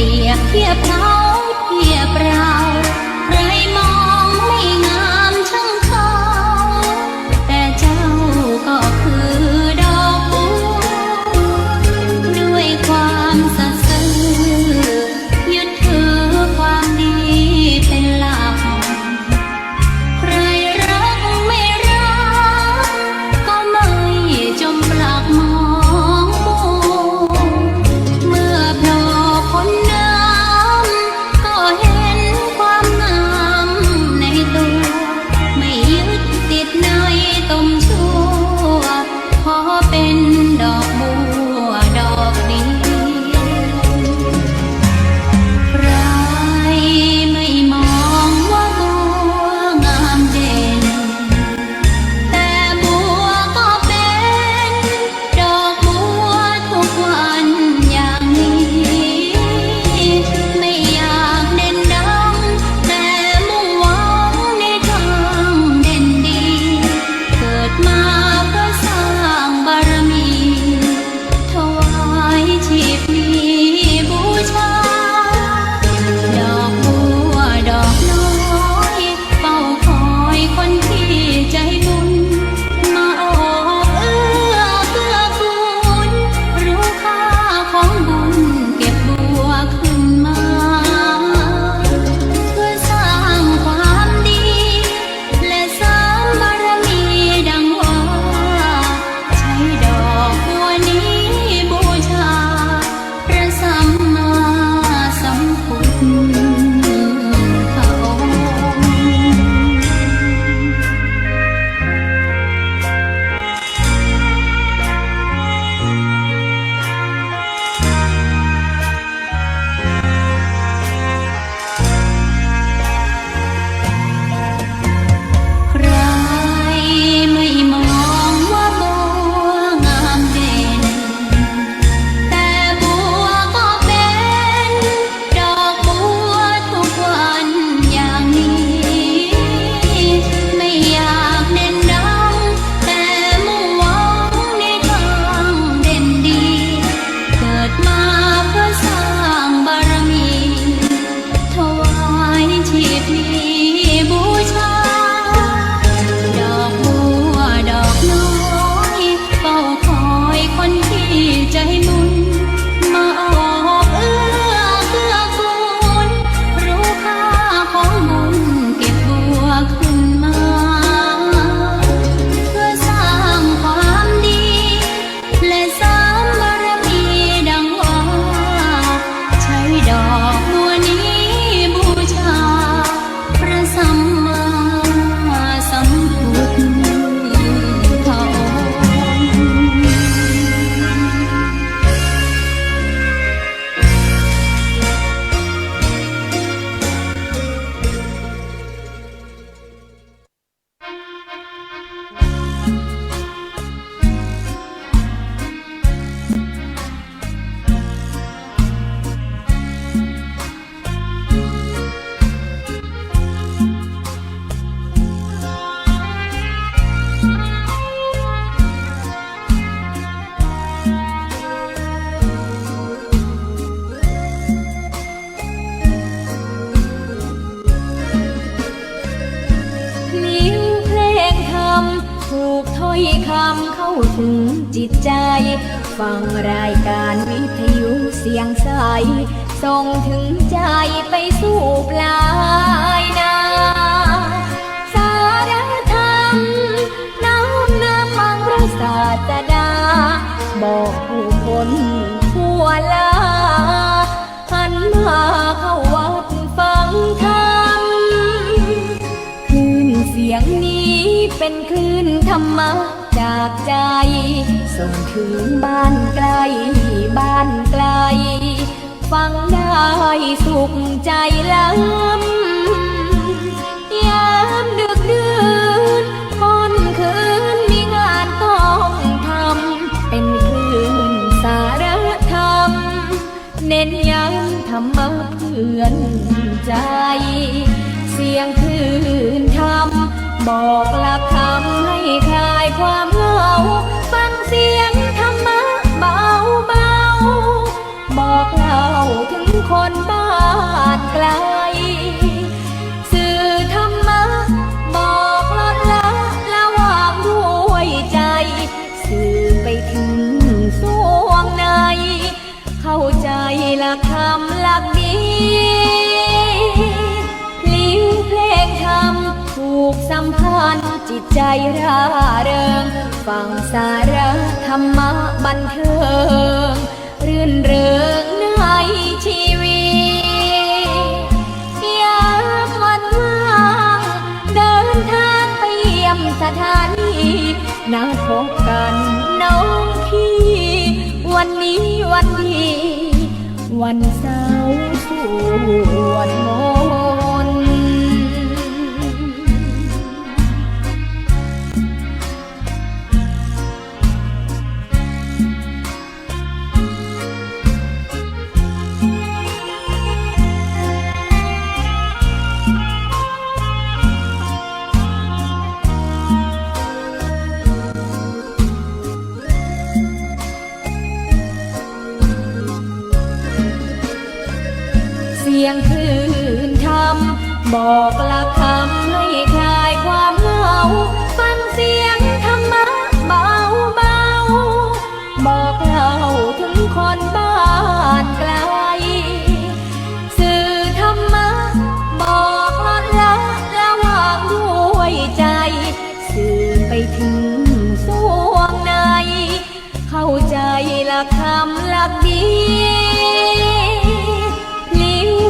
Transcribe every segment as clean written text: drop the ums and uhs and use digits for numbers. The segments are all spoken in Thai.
รียบเทียบเขาเทียบเราใครมองไม่งามช่างเขาแต่เจ้าก็คือดอกบัวด้วยความสัตย์ซื่อยึดถือความดีเป็นหลักใครรักไม่รักก็ไม่จมปลักมองมัวเมื่อโผล่พ้นน้ำก็เห็นความงามในตัวไม่ยึดติดในตมชั่วขอเป็นดอกบัวดอกเดียวใครไม่มองว่าบัวงามเด่นแต่บัวก็เป็นดอกบัวทุกวันอย่างนี้ไม่อยากเด่นดังแต่มุ่งหวังในทางเด่นดีเกิดมาเพื่อสร้างบารมีถวายชีพนี้บูชาดอกบัวดอกน้อยเฝ้าคอยคนที่ใจบุญมาออกเอื้อเกื้อกูลรู้ค่าของบุญเก็บบัวขึ้นมาเพื่อสร้างความดีและสร้างบารมีดังว่าใช้ดอกบัวนี้บูชาพระสัมมาสัมพุทธองค์ ใครไม่มองว่าบัวงามเด่นแต่บัวก็เป็นดอกบัวทุกวันอย่างนี้ไม่อยากเด่นดังแต่มุ่งหวังในทางเด่นดีเกิดมาเพื่อสร้างบารมีถวายชีพนี้บูชาดอกบัวดอกน้อยเฝ้าคอยคนที่ใจบุญมาออกเอื้อเกื้อกูลรู้ค่าของบุญเก็บบัวขึ้นมาเพื่อสร้างความดีและสร้างบารมีดังว่าใช้ดอกบัวนี้บูชาพระสัมมาสัมพุทธองค์ นิ้วเพลงทำถูกถ้อยคำเข้าถึงจิตใจ ฟังรายการวิทยุเสียงใสส่งถึงใจไปสู่ปลายนาสารธรรมน้อมนำมังพระศาสดาบอกผู้คนทั่วลาหันมาเข้าวัดฟังธรรมคลื่นเสียงนี้เป็นคลื่นธรรมะจากใจส่งถึงบ้านไกลบ้านไกลฟังได้สุขใจล้ำยามดึกดื่นค่ำคืนมีงานต้องทำเป็นคลื่นสารธรรมเน้นย้ำธรรมะเพื่อนใจ เสียงคลื่นธรรมบอกหลักธรรมให้คลายความเหงาฟังเสียงธรรมะเบาๆบอกเล่าถึงคน ำหลักดีพลิ้วเพลงธรรมผูกสัมพันธ์จิตใจร่าเริงฟังสาระธรรมะบันเทิงรื่นเริงในชีวิตยามวันว่างเดินทางไปเยี่ยมสถานีนัดพบกันน้องพี่วันนี้วันดีวันเสาร์สวดมนต์เสียงคลื่นธรรมบอกหลักคำให้คลายความเหงาฟังเสียงธรรมะเบาเบาบอกเล่าถึงคนบ้านไกลสื่อธรรมะบอกลดละระหว่างด้วยใจสื่อไปถึงสวงในเข้าใจหลักธรรมหลักดี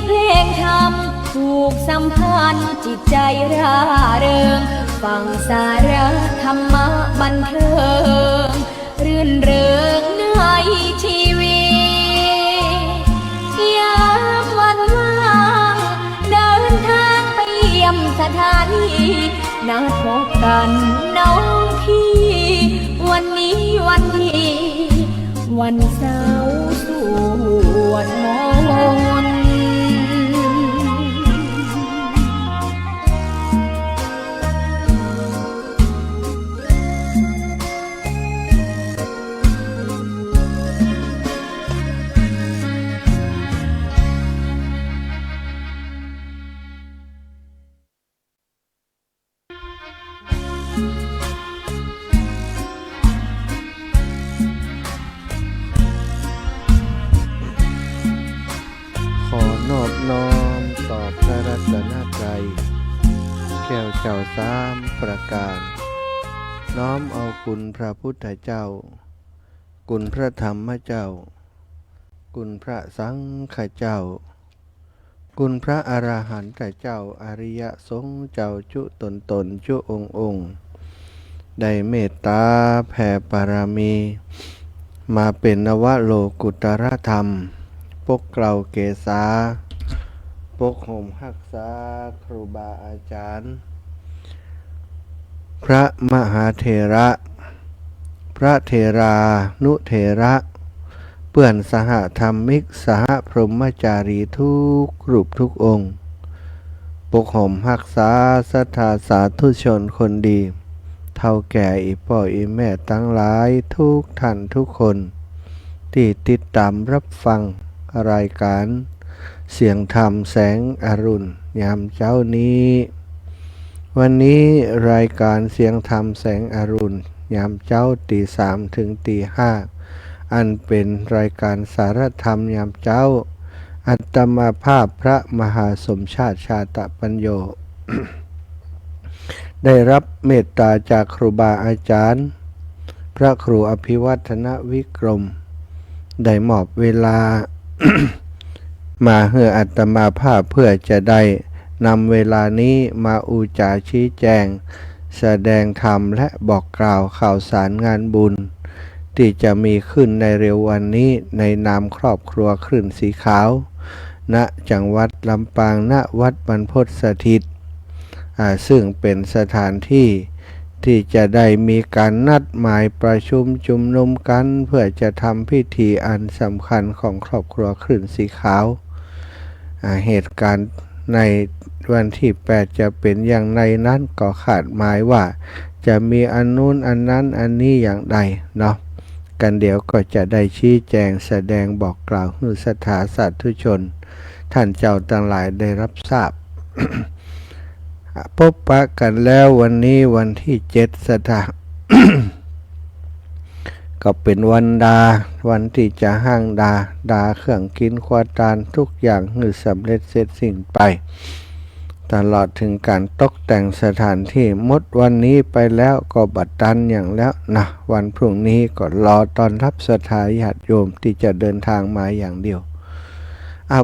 เพลงธรรมผูกสัมพันธ์จิตใจร่าเริงฟังสาระธรรมะบันเทิงรื่นเริงในชีวิตยามวันว่างเดินทางไปเยี่ยมสถานีนัดพบกันน้องพี่วันนี้วันดีวันเสาร์สวดมนต์ ขอนอบน้อมต่อพระรัตนตรัยแก้วเจ้าสามประการน้อมเอาคุณพระพุทธเจ้าคุณพระธรรมเจ้าคุณพระสังฆเจ้าคุณพระอรหันตเจ้าอริยสงฆ์เจ้าจุตนจุองค์ได้เมตตาแผ่บารมีมาเป็นนวโลกุตรธรรมปกเกลาเกษาปกห่มหักษาครูบาอาจารย์พระมหาเถระพระเถรานุเถระเพื่อนสหธรรมิกสหพรหมจารีทุกรูปทุกองค์ปกห่มหักษาศรัทธาสาธุชนคนดีเท่าแก่อีพ่ออีแม่ทั้งหลายทุกท่านทุกคนที่ติดตามรับฟังรายการเสียงธรรมแสงอรุณยามเช้านี้วันนี้รายการเสียงธรรมแสงอรุณยามเช้าตี 3 ถึงตี 5อันเป็นรายการสารธรรมยามเช้าอัตมาภาพพระมหาสมชาติชาตปัญโย ได้รับเมตตาจากครูบาอาจารย์พระครูอภิวัฒนวิกรมได้มอบเวลา มาให้อัตมาภาพเพื่อจะได้นำเวลานี้มาอุจาชี้แจงแสดงธรรมและบอกกล่าวข่าวสารงานบุญที่จะมีขึ้นในเร็ววันนี้ในนามครอบครัวคลื่นสีขาวณจังหวัดลำปางณวัดบรรพตสถิตซึ่งเป็นสถานที่ที่จะได้มีการนัดหมายประชุมจุมนุมกันเพื่อจะทำพิธีอันสำคัญของครอบครัวคลื่นสีขาวเหตุการณ์ในวันที่ 8จะเป็นอย่างไรนั้นก็ขาดหมายว่าจะมีอันนู้นอันนั้นอันนี้อย่างใดเนาะกันเดี๋ยวก็จะได้ชี้แจงแสดงบอกกล่าวให้ศรัทธาสาธุชนท่านเจ้าทั้งหลายได้รับทราบ พบปะกันแล้ววันนี้วันที่7 สถาน ก็เป็นวันที่จะห้างดาเครื่องกินควาตานทุกอย่างหือสำเร็จเสร็จสิ้นไปตลอดถึงการตกแต่งสถานที่หมดวันนี้ไปแล้วก็บัดดันอย่างแล้วนะวันพรุ่งนี้ก็รอตอนรับศรัทธาญาติโยมที่จะเดินทางมาอย่างเดียว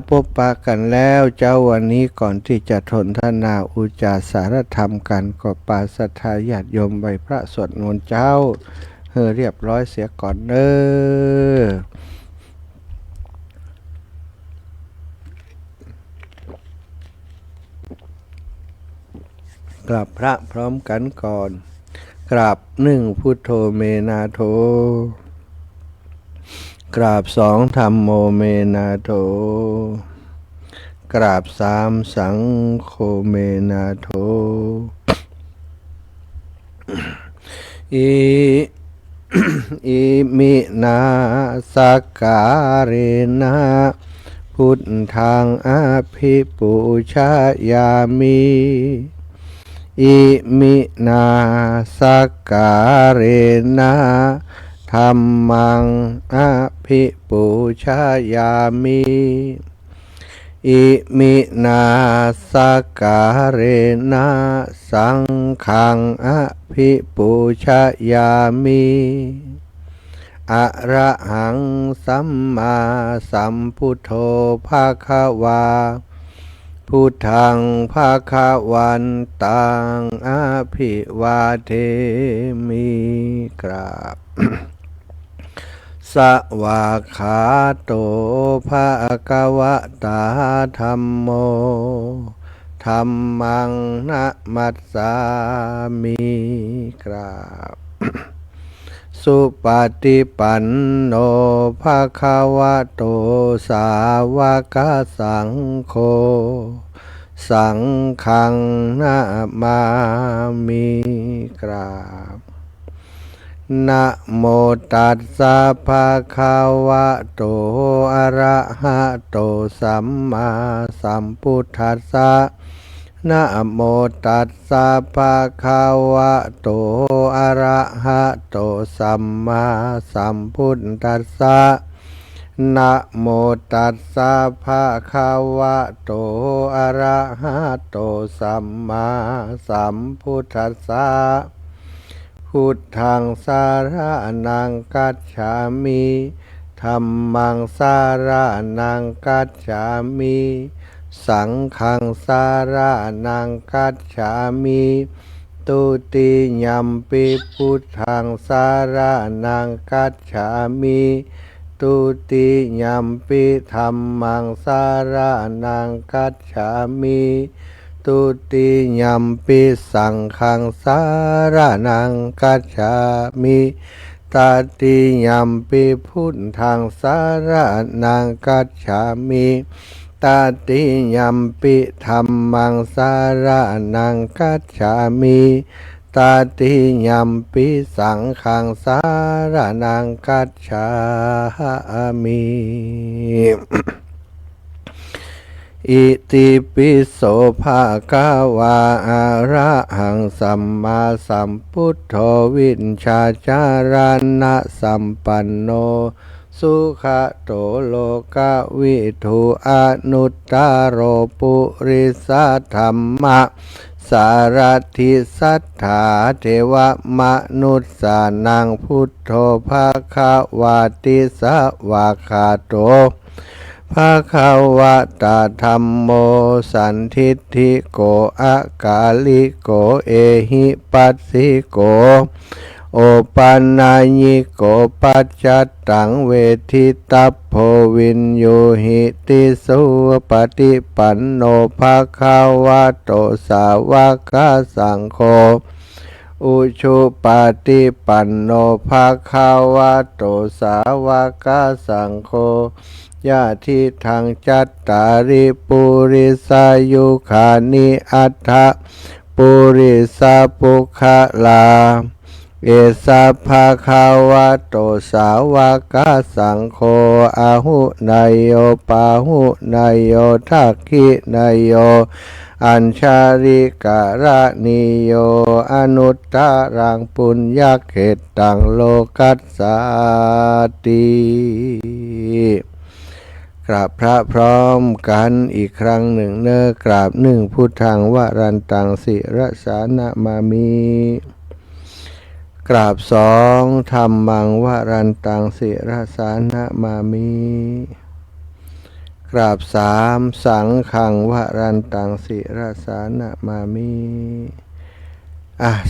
พบปะกันแล้วเจ้าวันนี้ก่อนที่จะทนทนาอุจาสารธรรมกันก็ปาศรัทธาญาติโยมไว้พระสวดมนต์เจ้าเรียบร้อยเสียก่อนเด้อกราบพระพร้อมกันก่อนกราบ1พุทโธเมนาโธกราบ2ธัมโมเมนาโธกราบ3สังโฆเมนาโธอิมินาสักการะนะพุทธังอภิปูชยามิอิมินาสักการะนะธัมมังอภิปูชยามิอิมินาสักการะนะสังฆังอภิปูชยามิอะระหังสัมมาสัมพุทโธภะคะวาพุทธังภะคะวันตังอภิวาเทมิกราบ สวากขาโตภะคะวะตาธัมโมธัมมังนะมัสสามิกราบ สุปฏิปันโนภะคะวะโตสาวกสังโฆสังฆังนะมามิกราบนะโมตัสสะภะคะวะโตอะระหะโตสัมมาสัมพุทธัสสะนะโมตัสสะภะคะวะโตอะระหะโตสัมมาสัมพุทธัสสะนะโมตัสสะภะคะวะโตอะระหะโตสัมมาสัมพุทธัสสะพุทธังสารนังกัจฉามิธัมมังสารนังกัจฉามิสังฆังสารนังกัจฉามิตุติยัมปิพุทธังสารนังกัจฉามิตุติยัมปิธัมมังสารนังกัจฉามิตุติยัมปิสังฆังสารนังกัจฉามิตติยัมปิพุทธังสารนังกัจฉามิตติยัมปิธัมมังสารนังกัจฉามิตติยัมปิสังฆังสารนังกัจฉามิอิติปิโสภะคะวะอะระหังสัมมาสัมพุทโธวิชชาจารณะสัมปันโนสุขโตโลกวิทูอนุตตโรปุริสธัมมะสารถิสัทธาเทวมนุสสานังพุทโธภะคะวะติสวากขาโตภะคะวะตาธัมโมสันทิฏฐิโกอะกาลิโกเอหิปัสสิโกโอปันนายิโกปัจจัตตังเวทิตัพโพวินโยหิติสุปฏิปันโนภะคะวะโตสาวกสังโฆอุชุปฏิปันโนภะคะวะโตสาวกสังโฆญาทิทังจัตตาริปุริสายุขานิอัฏฐปุริสาปุคลาเอสะภะคะวะโตสาวกสังโฆอาหุนายโยปาหุนายโยทักขินายโย อัญชาริการะนิโยอนุตตรังปุญญเขตตังโลกัสสาติกราบพระพร้อมกันอีกครั้งหนึ่งเนอกราบหนึ่งพุทธังวรันตังสิรสานะมามิกราบสองธัมมังวรันตังสิรสานะมามิกราบสามสังฆังวรันตังสิรสานะมามิ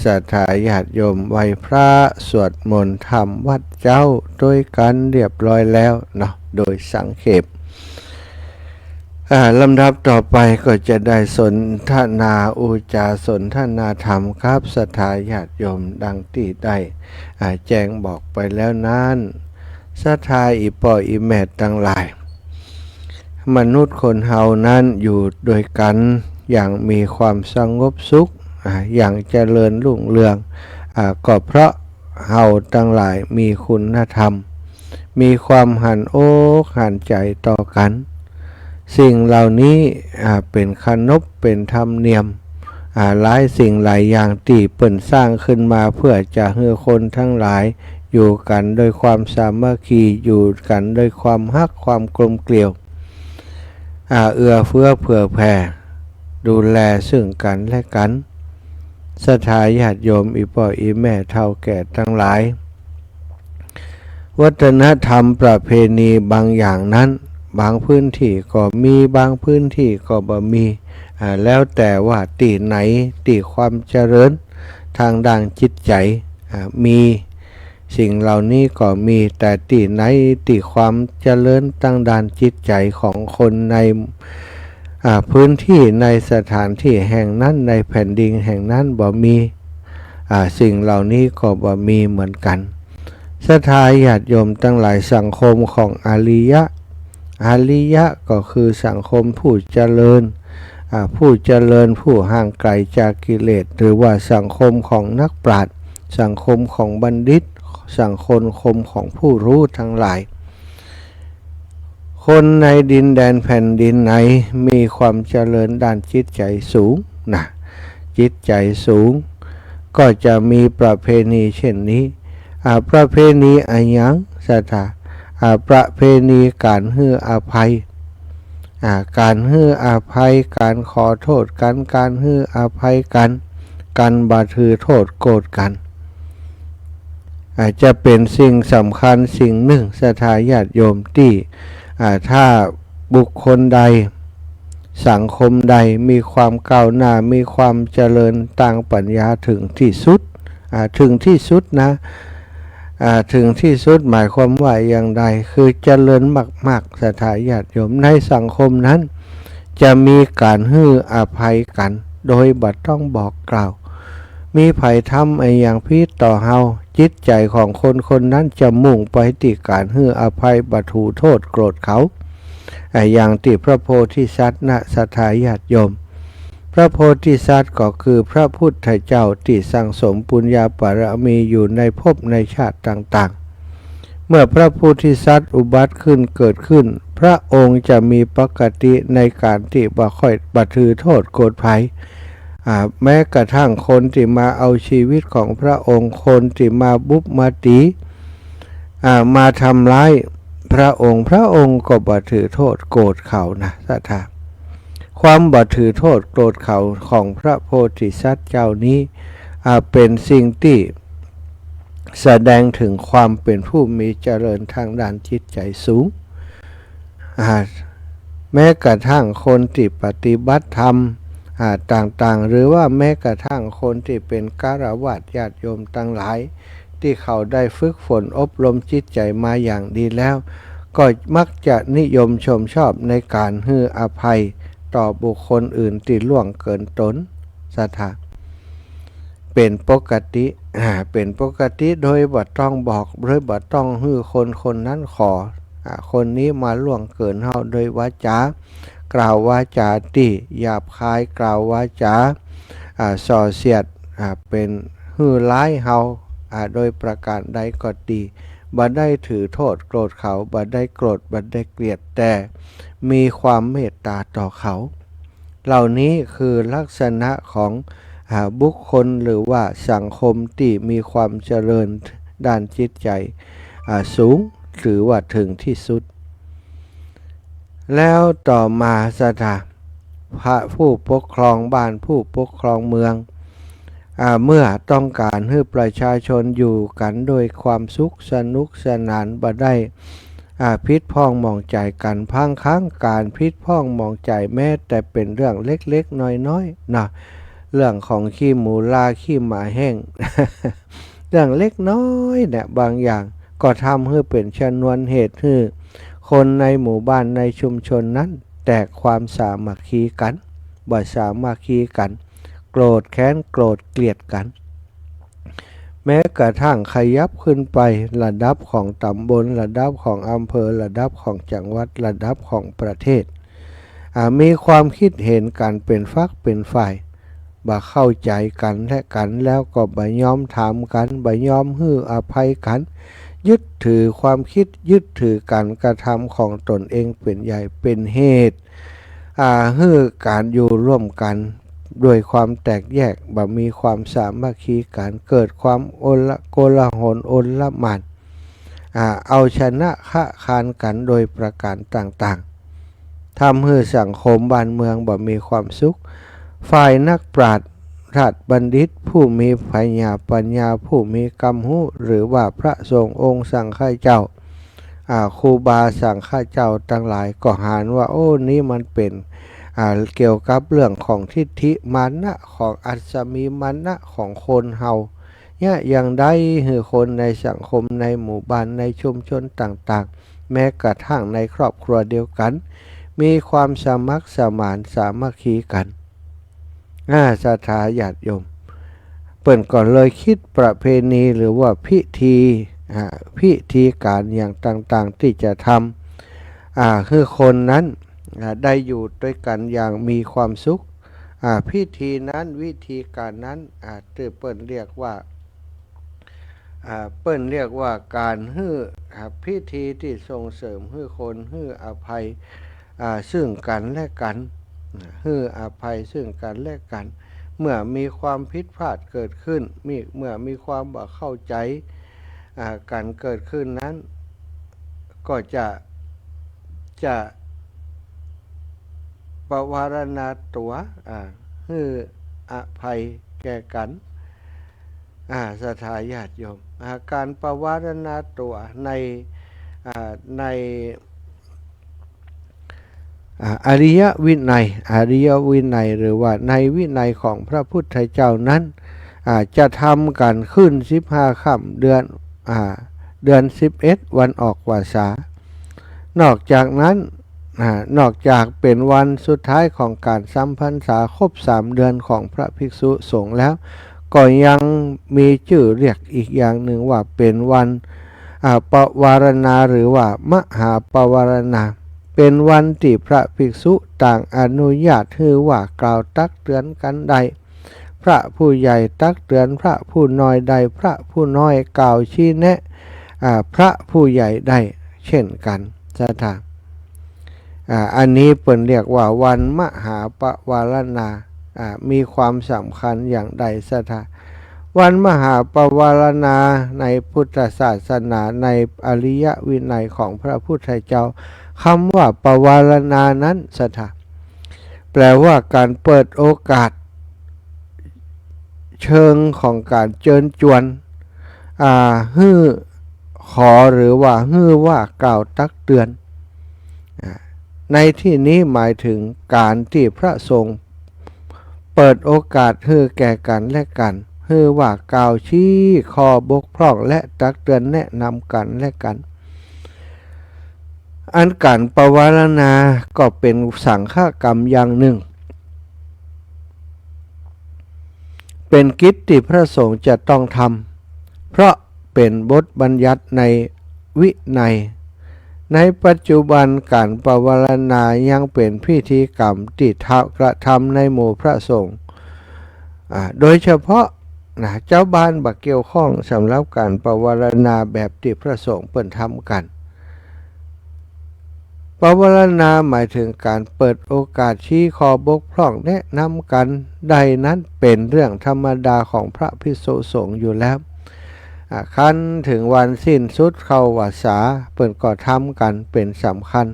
ศรัทธาญาติโยมไหว้พระสวดมนต์ธรรมวัดเจ้าด้วยกันเรียบร้อยแล้วเนาะโดยสังเขปลำดับต่อไปก็จะได้สนทนาอุจาสนทนาธรรมครับศรัทธาญาติโยมดังที่ได้แจ้งบอกไปแล้วนั้นศรัทธาอีป่ออีแม่ทั้งหลายมนุษย์คนเฮานั้นอยู่โดยกันอย่างมีความสงบสุขอย่างเจริญรุ่งเรืองก็เพราะเฮาทั้งหลายมีคุณธรรมมีความหันอกหันใจต่อกันสิ่งเหล่านี้เป็นขนบเป็นธรรมเนียมหลายสิ่งหลายอย่างที่เปิ่นสร้างขึ้นมาเพื่อจะให้คนทั้งหลายอยู่กันโดยความสามัคคีอยู่กันโดยความฮักความกลมเกลียวเอื้อเฟื้อเผื่อแผ่ดูแลซึ่งกันและกันศรัทธาญาติโยมอีพ่ออีแม่เฒ่าแก่ทั้งหลายวัฒนธรรมประเพณีบางอย่างนั้นบางพื้นที่ก็มีบางพื้นที่ก็บ่มีแล้วแต่ว่าที่ไหนที่ความเจริญทางด้านจิตใจมีสิ่งเหล่านี้ก็มีแต่ที่ไหนที่ความเจริญทางด้านจิตใจของคนในพื้นที่ในสถานที่แห่งนั้นในแผ่นดินแห่งนั้นบ่มีสิ่งเหล่านี้ก็บ่มีเหมือนกันศรัทธาญาติโยมทั้งหลายสังคมของอริยะก็คือสังคมผู้เจริญผู้ห่างไกลจากกิเลสหรือว่าสังคมของนักปราชญ์สังคมของบัณฑิตสังคมของผู้รู้ทั้งหลายคนในดินแดนแผ่นดินไหนมีความเจริญด้านจิตใจสูงจิตใจสูงก็จะมีประเพณีเช่นนี้ประเพณีอันยังศรัทธาประเพณีการให้อภัยการให้อภัยการขอโทษกันการให้อภัยกันบ่ถือโทษโกรธกันจะเป็นสิ่งสำคัญสิ่งหนึ่งศรัทธาญาติโยมที่ถ้าบุคคลใดสังคมใดมีความก้าวหน้ามีความเจริญทางปัญญาถึงที่สุดถึงที่สุดนะถึงที่สุดหมายความว่าอย่างใดคือเจริญมากๆศรัทธาญาติโยมในสังคมนั้นจะมีการให้อภัยกันโดยบ่ต้องบอกกล่าวมีภัยทำอย่างพิษต่อเฮาจิตใจของคนนั้นจะมุ่งไปที่การให้อภัยบ่ถูโทษโกรธเขาอย่างที่พระโพธิสัตว์ศรัทธาญาติโยมพระโพธิสัตว์ก็คือพระพุทธเจ้าที่สั่งสมปุญญาบารมีอยู่ในภพในชาติต่างๆเมื่อพระโพธิสัตว์อุบัติขึ้นเกิดขึ้นพระองค์จะมีปกติในการที่บ่ค่อยบ่ถือโทษโกรธภัยแม้กระทั่งคนที่มาเอาชีวิตของพระองค์คนที่มาบุบมาตีมาทำร้ายพระองค์ก็บ่ถือโทษโกรธเขานะศรัทธาความบ่ถือโทษโกรธเขาของพระโพธิสัตว์เจ้านี้เป็นสิ่งที่แสดงถึงความเป็นผู้มีเจริญทางด้านจิตใจสูงแม้กระทั่งคนที่ปฏิบัติธรรมต่างๆหรือว่าแม้กระทั่งคนที่เป็นฆราวาสญาติโยมทั้งหลายที่เขาได้ฝึกฝนอบรมจิตใจมาอย่างดีแล้วก็มักจะนิยมชมชอบในการให้อภัยต่อบุคคลอื่นที่ล่วงเกินตนศรัทธาเป็นปกติโดยบ่ต้องบอกโดยบ่ต้องให้คนนั้นขอคนนี้มาล่วงเกินเฮาโดยวาจากล่าววาจาที่หยาบคายกล่าววาจาส่อเสียดเป็นหื้อร้ายเฮาโดยประการใดก็ดีบ่ได้ถือโทษโกรธเขาบ่ได้โกรธบ่ได้เกลียดแต่มีความเมตตาต่อเขา เหล่านี้คือลักษณะของบุคคลหรือว่าสังคมที่มีความเจริญด้านจิตใจสูงหรือว่าถึงที่สุดแล้วต่อมาพระผู้ปกครองบ้านผู้ปกครองเมืองเมื่อต้องการให้ประชาชนอยู่กันโดยความสุขสนุกสนานบ่ได้พิษพ้องมองใจกันพังค้างการพิษพ้องมองใจแม้แต่เป็นเรื่องเล็กๆน้อยๆนะเรื่องของขี้หมูลาขี้หมาแห้ง เรื่องเล็กน้อยเนี่ยบางอย่างก็ทำให้เป็นชนวนเหตุให้คนในหมู่บ้านในชุมชนนั้นแตกความสามัคคีกันบ่สามัคคีกันโกรธแค้นโกรธเกลียดกันแม้กระทั่งขยับขึ้นไประดับของตำบลระดับของอำเภอระดับของจังหวัดระดับของประเทศมีความคิดเห็นกันเป็นฝักเป็นฝ่ายบ่เข้าใจกันและกันแล้วก็บ่ยอมถามกันบ่ยอมให้อภัยกันยึดถือความคิดยึดถือการกระทำของตนเองเป็นใหญ่เป็นเหตุให้การอยู่ร่วมกันด้วยความแตกแยกบ่มีความสามัคคีกันเกิดความโกลาหลโอลหม่านเอาชนะค้าคานกันโดยประการต่างๆทำให้สังคมบ้านเมืองบ่มีความสุขฝ่ายนักปราชญ์ราชบัณฑิตผู้มีปัญญาผู้มีกรรมหูหรือว่าพระสงฆ์องค์สังฆเจ้าครูบาสังฆเจ้าทั้งหลายก็หาว่าโอ้นี้มันเป็นเกี่ยวกับเรื่องของทิฏฐิมานะของอัศมีมานะของคนเฮาเนี่ยอย่างใดคือคนในสังคมในหมู่บ้านในชุมชนต่างๆแม้กระทั่งในครอบครัวเดียวกันมีความสมัครสมานสามัคคีกันศรัทธาญาติโยมเปิ่นก่อนเลยคิดประเพณีหรือว่าพิธีการอย่างต่างๆที่จะทำคือคนนั้นได้อยู่ด้วยกันอย่างมีความสุขพิธีนั้นวิธีการนั้นที่เปิ่นเรียกว่าการพิธีที่ส่งเสริมให้คนให้อภัยซึ่งกันและกันให้อภัยซึ่งกันและกันเมื่อมีความผิดพลาดเกิดขึ้นเมื่อมีความบ่เข้าใจกันเกิดขึ้นนั้นก็จะปวารณาตัวให้อภัยแก่กันศรัทธาญาติโยมการปวารณาตัวในอริยวินัยหรือว่าในวินัยของพระพุทธเจ้านั้นจะทำกันขึ้น15ค่ำเดือน11วันออกพรรษานอกจากนั้นนอกจากเป็นวันสุดท้ายของการสัมพรรษาครบ3เดือนของพระภิกษุสงฆ์แล้วก็ยังมีชื่อเรียกอีกอย่างหนึ่งว่าเป็นวันปวารณาหรือว่ามหาปวารณาเป็นวันที่พระภิกษุต่างอนุญาตให้ว่ากล่าวตักเตือนกันใดพระผู้ใหญ่ตักเตือนพระผู้น้อยใดพระผู้น้อยกล่าวชี้แนะพระผู้ใหญ่ได้เช่นกันศรัทธาอันนี้เปิ่นเรียกว่าวันมหาปวารณามีความสำคัญอย่างใดศรัทธาวันมหาปวารณาในพุทธศาสนาในอริยวินัยของพระพุทธเจ้าคำว่าปวารณานั้นศรัทธาแปลว่าการเปิดโอกาสเชิงของการเชิญชวนฮื้อขอหรือว่าฮื้อว่ากล่าวตักเตือนในที่นี้หมายถึงการที่พระสงฆ์เปิดโอกาสให้แก่กันและกันให้ว่ากล่าวชี้ข้อบกพร่องและตักเตือนแนะนำกันและกันอันการปวารณาก็เป็นสังฆกรรมอย่างหนึ่งเป็นกิจที่พระสงฆ์จะต้องทำเพราะเป็นบทบัญญัติในวินัยในปัจจุบันการปวารณายังเป็นพิธีกรรมที่กระทำในหมู่พระสงฆ์โดยเฉพาะเจ้าบ้านบักเกี่ยวข้องสำหรับการปวารณาแบบที่พระสงฆ์เปิ่นทำกัน ปวารณาหมายถึงการเปิดโอกาสชี้ข้อบกพร่องแนะนำกันใดนั้นเป็นเรื่องธรรมดาของพระภิกษุสงฆ์อยู่แล้วคันถึงวันสิ้นสุดเข้าวาสาเปิ่นก็ทำกันเป็นสำคัญ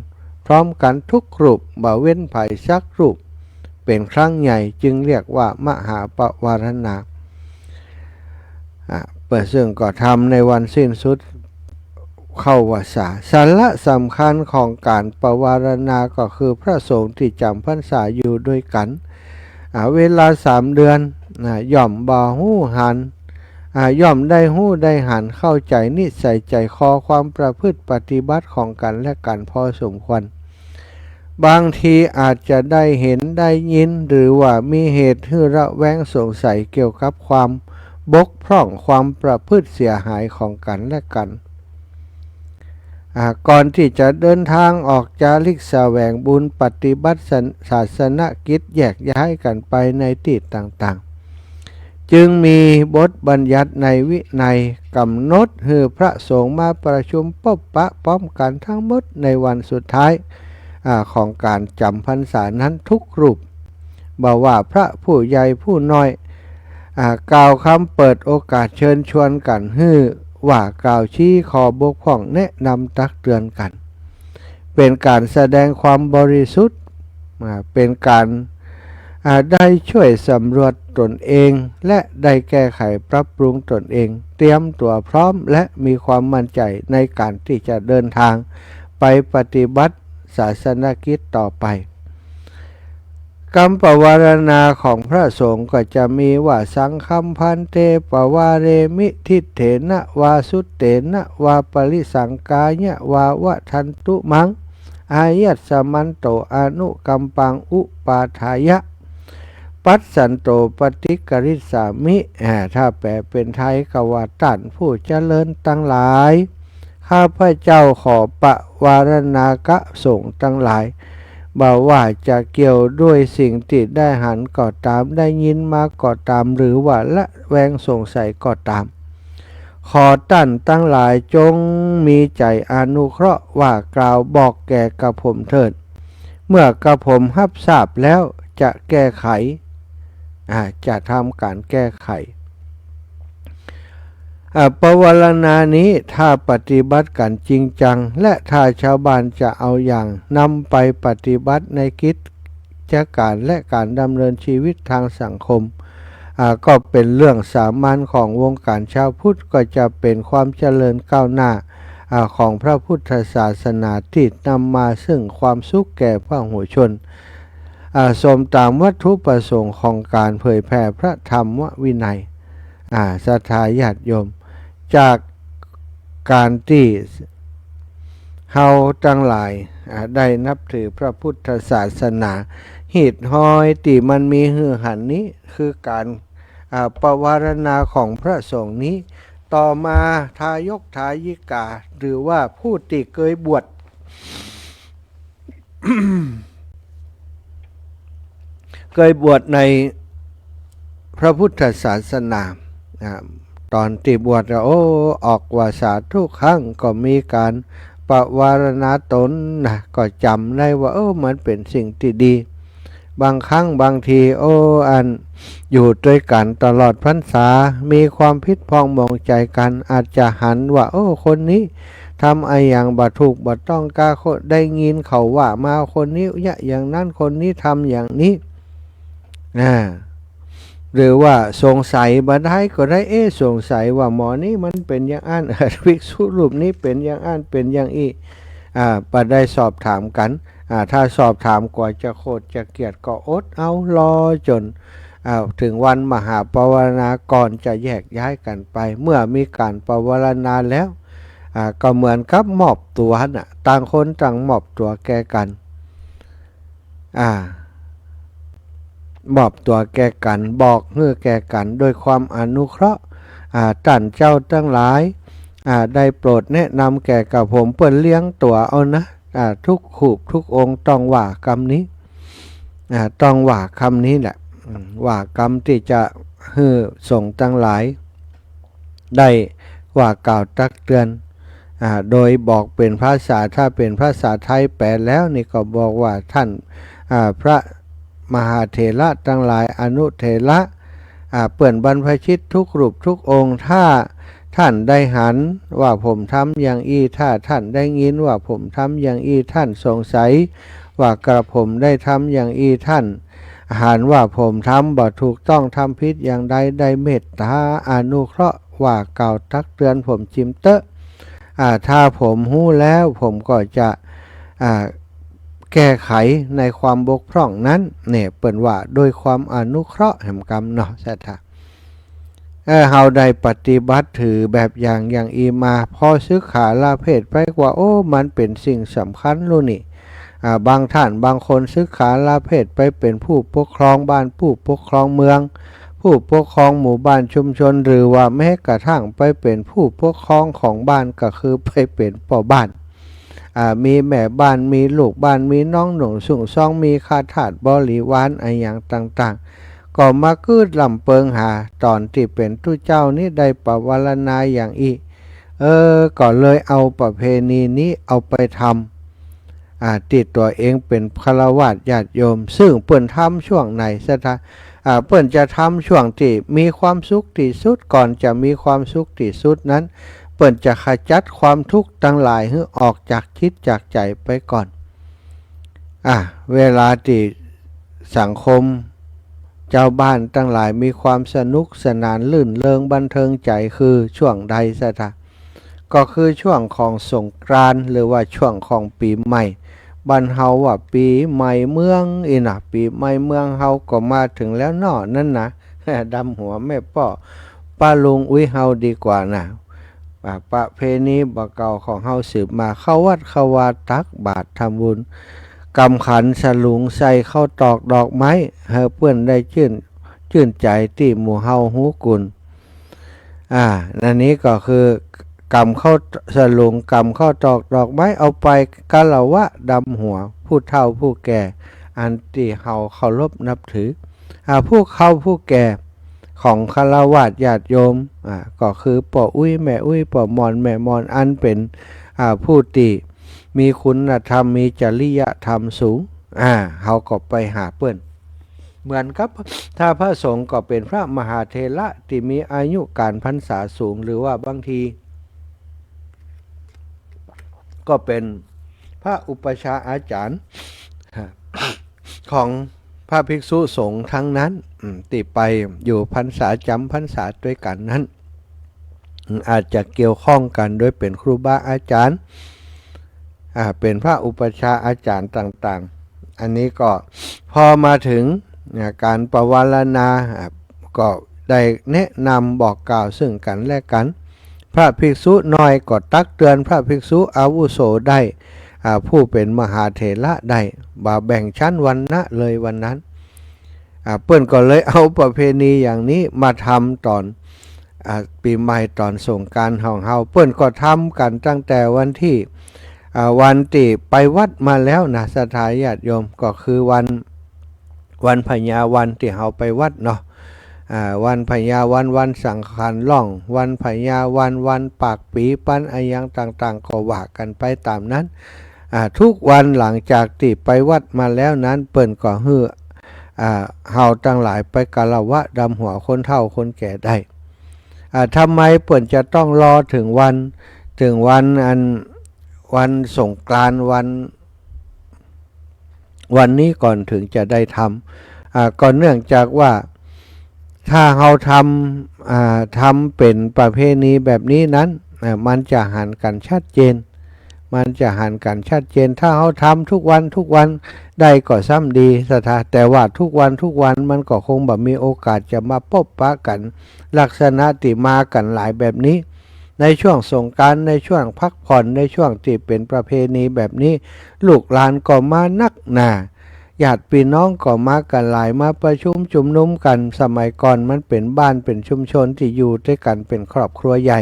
พร้อมกันทุกรูปบ่เว้นไผสักรูปเป็นครั้งใหญ่จึงเรียกว่ามหาปวารณาเปิดซึ่งก็ทำในวันสิ้นสุดเข้าวาสาสาระสำคัญของการปวารณาก็คือพระสงฆ์ที่จำพรรษาอยู่ด้วยกันเวลา3 เดือนย่อมบ่ฮู้หันย่อมได้ฮู้ได้หันเข้าใจนิสัยใจคอความประพฤติปฏิบัติของกันและกันพอสมควรบางทีอาจจะได้เห็นได้ยินหรือว่ามีเหตุให้ระแวงสงสัยเกี่ยวกับความบกพร่องความประพฤติเสียหายของกันและกันก่อนที่จะเดินทางออกจาริกแสวงบุญปฏิบัติศาสนกิจแยกย้ายกันไปในที่ต่างๆจึงมีบทบัญญัติในวินัยกำหนดให้พระสงฆ์มาประชุมพบปะพร้อมกันทั้งหมดในวันสุดท้ายของการจำพรรษานั้นทุกรูปบอกว่าพระผู้ใหญ่ผู้น้อยกล่าวคำเปิดโอกาสเชิญชวนกันให้ว่ากล่าวชี้ขอบกพร่องแนะนำตักเตือนกันเป็นการแสดงความบริสุทธิ์เป็นการได้ช่วยสำรวจตนเองและได้แก้ไขปรับปรุงตนเองเตรียมตัวพร้อมและมีความมั่นใจในการที่จะเดินทางไปปฏิบัติศาสนกิจต่อไปคำปวารณาของพระสงฆ์ก็จะมีว่าสังคัมพันเตปวาเรมิทิเถนะวาสุเตนะวาปริสังกายะวาวะทันตุมังอายัสสมันโตอนุกัมปังอุปาทายะปัสสันโตปฏิกริสามิถ้าแปลเป็นไทยก็ว่าท่านผู้เจริญทั้งหลายข้าพเจ้าขอปวารณากะสงฆ์ทั้งหลายบ่ว่าจะเกี่ยวด้วยสิ่งที่ได้หันก็ตามได้ยินมาก็ตามหรือว่าละแวงสงสัยก็ตามขอท่านทั้งหลายจงมีใจอนุเคราะห์ว่ากล่าวบอกแก่กระผมเถิดเมื่อกระผมรับทราบแล้วจะแก้ไขจะทำการแก้ไขปวารณานี้ถ้าปฏิบัติกันจริงจังและถ้าชาวบ้านจะเอาอย่างนำไปปฏิบัติในกิจการและการดำเนินชีวิตทางสังคมก็เป็นเรื่องสามัญของวงการชาวพุทธก็จะเป็นความเจริญก้าวหน้าของพระพุทธศาสนาที่นำมาซึ่งความสุขแก่พหุชนสมตามวัตถุประสงค์ของการเผยแผ่พระธรรมวินัยศรัทธาญาติโยมจากการที่เฮาทั้งหลายได้นับถือพระพุทธศาสนาเหตุห้อยที่มันมีหือหันนี้คือการปวารณาของพระสงฆ์นี้ต่อมาทายกทายิกาหรือว่าผู้ที่เคยบวช เคยบวชในพระพุทธศาสนาตอนที่บวชออกวาสาทุกครั้งก็มีการปวารณาตนก็จำได้ว่ามันเป็นสิ่งที่ดีบางครั้งบางทีอันอยู่ด้วยกันตลอดพรรษามีความพิษพองมองใจกันอาจจะหันว่าคนนี้ทำอย่างบ่ถูกบ่ต้องกล้าได้ยินเขาว่ามาคนนี้อย่างนั้นคนนี้ทำอย่างนี้หรือว่าสงสัยบัดให้ก็ได้สงสัยว่าหมอนี้มันเป็นอย่างอันภิกษุรูปนี้เป็นอย่างอันเป็นอย่างอีปได้สอบถามกันถ้าสอบถามกว่าจะโคตรจะเกลียดก็อดเอารอจนถึงวันมหาปวารณาก่อนจะแยกย้ายกันไปเมื่อมีการปวารณาแล้วก็เหมือนกับมอบตัวต่างคนต่างมอบตัวแก่กันมอบตัวแก่กันบอกเพื่อแก่กันโดยความอนุเคราะห์ท่านเจ้าทั้งหลายได้โปรดแนะนำแก่กับผมเปิ้นเลี้ยงตัวเอานะทุกขูบทุกองค์ต้องว่ากรรมนี้ต้องว่าคำนี้แหละว่ากรรมที่จะส่งทั้งหลายได้ว่ากล่าวตักเตือน โดยบอกเป็นภาษาถ้าเป็นภาษาไทยแปลแล้วนี่ก็บอกว่าท่านพระมหาเถระทั้งหลายอนุเถระเปื่อนบรรพชิตทุกรูปทุกองค์ถ้าท่านได้หันว่าผมทำอย่างอีถ้าท่านได้ยินว่าผมทำอย่างอีท่านสงสัยว่ากระผมได้ทำอย่างอีท่านหันว่าผมทำบ่ถูกต้องทำผิดอย่างใดได้เมตตาอนุเคราะห์ว่ากล่าวตักเตือนผมจิมเตอะถ้าผมหู้แล้วผมก็จะแก้ไขในความบกพร่องนั้นเนี่ยเปิ่นว่าโดยความอนุเคราะห์แห่งกรรมเนาะใช่ไหมเฮาได้ปฏิบัติถือแบบอย่างอีมาพอศึกขาลาเพศไปกว่าโอ้มันเป็นสิ่งสำคัญรู้นี่บางท่านบางคนศึกขาลาเพศไปเป็นผู้ปกครองบ้านผู้ปกครองเมืองผู้ปกครองหมู่บ้านชุมชนหรือว่าแม้กระทั่งไปเป็นผู้ปกครองของบ้านก็คือไปเป็นพ่อบ้านมีแม่บ้านมีลูกบ้านมีน้องหนุ่งสุ่งซ่องมีข้าทาสบริวารอะไรอย่างต่างๆก็มาคืดลำเปิงหาตอนที่เป็นตู้เจ้านี่ได้ประวารณาอย่างอีก็เลยเอาประเพณีนี้เอาไปทำติดตัวเองเป็นฆราวาสญาติโยมซึ่งเปิ่นทำช่วงไหนซะท่าเปิ่นจะทำช่วงที่มีความสุขที่สุดก่อนจะมีความสุขที่สุดนั้นเปิ่นจะขจัดความทุกข์ทั้งหลายให้ออกจากจิตจากใจไปก่อนเวลาที่สังคมเจ้าบ้านทั้งหลายมีความสนุกสนานลื่นเริงบันเทิงใจคือช่วงใดซะท่าก็คือช่วงของสงกรานต์หรือว่าช่วงของปีใหม่บ้านเฮาว่าปีใหม่เมืองปีใหม่เมืองเฮาก็มาถึงแล้วเนาะนั่นนะดำหัวแม่ป้อป้าลุงอุ้ยเฮาดีกว่านะประเพณีบ่เก่าของเฮาสืบมาเข้าวัดเข้าวาตักบาตรทำบุญกำขันสลุงใส่เข้าตอกดอกไม้ให้เพื่อนได้ชื่นใจที่หมู่เฮาฮู้กุลนั่นนี้ก็คือกำเข้าสลุงกำเข้าตอกดอกไม้เอาไปกะละวะดำหัวผู้เฒ่าผู้แก่อันที่เฮาเคารพนับถือผู้เข้าผู้แก่ของฆราวาสญาติโยมก็คือป่ออุ้ยแม่อุ้ยป่อมอนแม่มอนอันเป็นผู้ที่มีคุณธรรมมีจริยธรรมสูงเฮาก็ไปหาเปิ้นเหมือนกับถ้าพระสงฆ์ก็เป็นพระมหาเถระที่มีอายุการพรรษาสูงหรือว่าบางทีก็เป็นพระอุปชาอาจารย์ของพระภิกษุสงฆ์ทั้งนั้นที่ไปอยู่พรรษาจำพรรษาด้วยกันนั้นอาจจะเกี่ยวข้องกันโดยเป็นครูบาอาจารย์เป็นพระอุปชาอาจารย์ต่างๆอันนี้ก็พอมาถึงการประวารณาก็ได้แนะนำบอกกล่าวซึ่งกันและกันพระภิกษุน้อยก็ตักเตือนพระภิกษุอาวุโสได้ผู้เป็นมหาเถระได้แบ่งชั้นวรรณะเลยวันนั้นเปิ้นก็เลยเอาประเพณีอย่างนี้มาทำตอนปีใหม่ตอนสงกรานต์ของเฮาเปิ้นก็ทำกันตั้งแต่วันที่ไปวัดมาแล้วนะสถาญาติโยมก็คือวันพญาวันที่เฮาไปวัดเนาะวันพญาวันสังขารล่องวันพญาวันปากปีปั้นอะไรอย่างต่างๆก็ว่ากันไปตามนั้นทุกวันหลังจากที่ไปวัดมาแล้วนั้นเปิ้นก็ฮือเฮาทั้งหลายไปกะละวะดำหัวคนเฒ่าคนแก่ได้ทำไมเปิ้นจะต้องรอถึงวันสงกรานต์วันนี้ก่อนถึงจะได้ทำก็เนื่องจากว่าถ้าเราทำเป็นประเพณีแบบนี้นั้นมันจะหันกันชัดเจนถ้าเราทำทุกวันได้ก็ซ้ำดีแต่ว่าทุกวันมันก็คงแบบมีโอกาสจะมาพบปะกันลักษณะที่มากันหลายแบบนี้ในช่วงสงกรานต์ในช่วงพักผ่อนในช่วงที่เป็นประเพณีแบบนี้ลูกหลานก็มานักหนาญาติพี่น้องก็มากันหลายมาประชุมจุมนุมกันสมัยก่อนมันเป็นบ้านเป็นชุมชนที่อยู่ด้วยกันเป็นครอบครัวใหญ่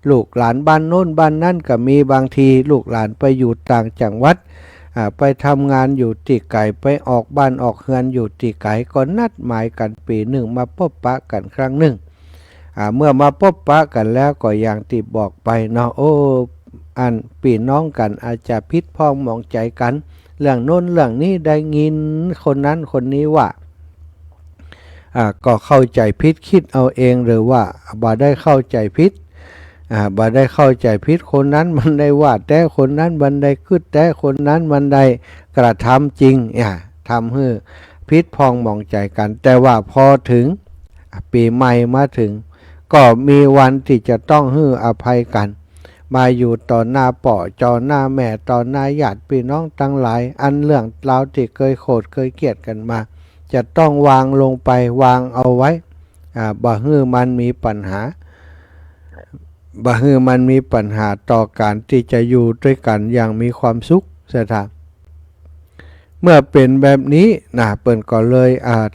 ลูกหลานบ้านโน้นบ้านนั่นก็มีบางทีลูกหลานไปอยู่ต่างจังหวัดไปทำงานอยู่ที่ไกลไปออกบ้านออกเฮือนอยู่ที่ไกลก็นัดหมายกันปีหนึ่งมาพบปะกันครั้งหนึ่งเมื่อมาพบปะกันแล้วก็อย่างที่บอกไปเนาะ อันพี่น้องกันอาจจะพิษพ้องมองใจกันเรื่องโน้นเรื่องนี้ได้ยินคนนั้นคนนี้ว่าก็เข้าใจผิดคิดเอาเองหรือว่าบ่ได้เข้าใจผิดบ่ได้เข้าใจผิดคนนั้นมันได้ว่าแต่คนนั้นมันได้คิดแต่คนนั้นมันได้กระทำจริงทำให้พิษพองมองใจกันแต่ว่าพอถึงปีใหม่มาถึงก็มีวันที่จะต้องให้อภัยกันมาอยู่ต่อหน้าป่อจอหน้าแม่ต่อหน้าญาติพี่น้องทั้งหลายอันเรื่องราวที่เคยโกรธเคยเกลียดกันมาจะต้องวางลงไปวางเอาไว้บ่ให้มันมีปัญหาต่อการที่จะอยู่ด้วยกันอย่างมีความสุขเสียทีเมื่อเป็นแบบนี้เปิ้นก็เลย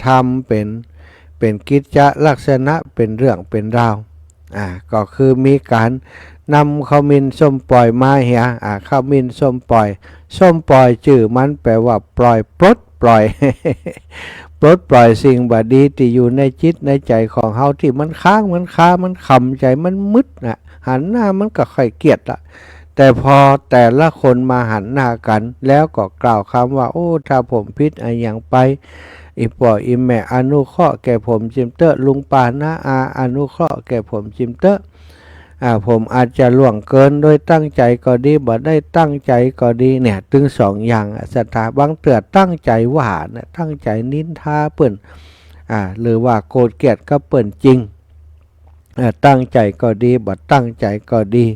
ทำเป็นกิจลักษณะเป็นเรื่องเป็นราวก็คือมีการนำข้าวมินส้มปล่อยมาเหียข้าวมินส้มปล่อยชื่อมันแปลว่าปล่อยปลดปล่อย ปลดปล่อยสิ่งบดีที่อยู่ในจิตในใจของเฮาที่มันค้างมันคามันขำใจมันมึดหันหน้ามันก็ค่อยเกลียดละแต่พอแต่ละคนมาหันหน้ากันแล้วก็กล่าวคำว่าโอ้ถ้าผมพิษอย่างไปอีป่ออีแม่อนุเคราะห์แก่ผมจิมเตอร์ลุงป้าน้าอาอนุเคราะห์แก่ผมจิมเตอร์ผมอาจจะล่วงเกินโดยตั้งใจก็ดีบ่ได้ตั้งใจก็ดีเนี่ยถึงสองอย่างสถาบางเตือตั้งใจว่าตั้งใจนินทาเปิ่นหรือว่าโกรธเกลียดก็เปิ่นจริงตั้งใจก็ดีบ่ตั้งใจก็ดี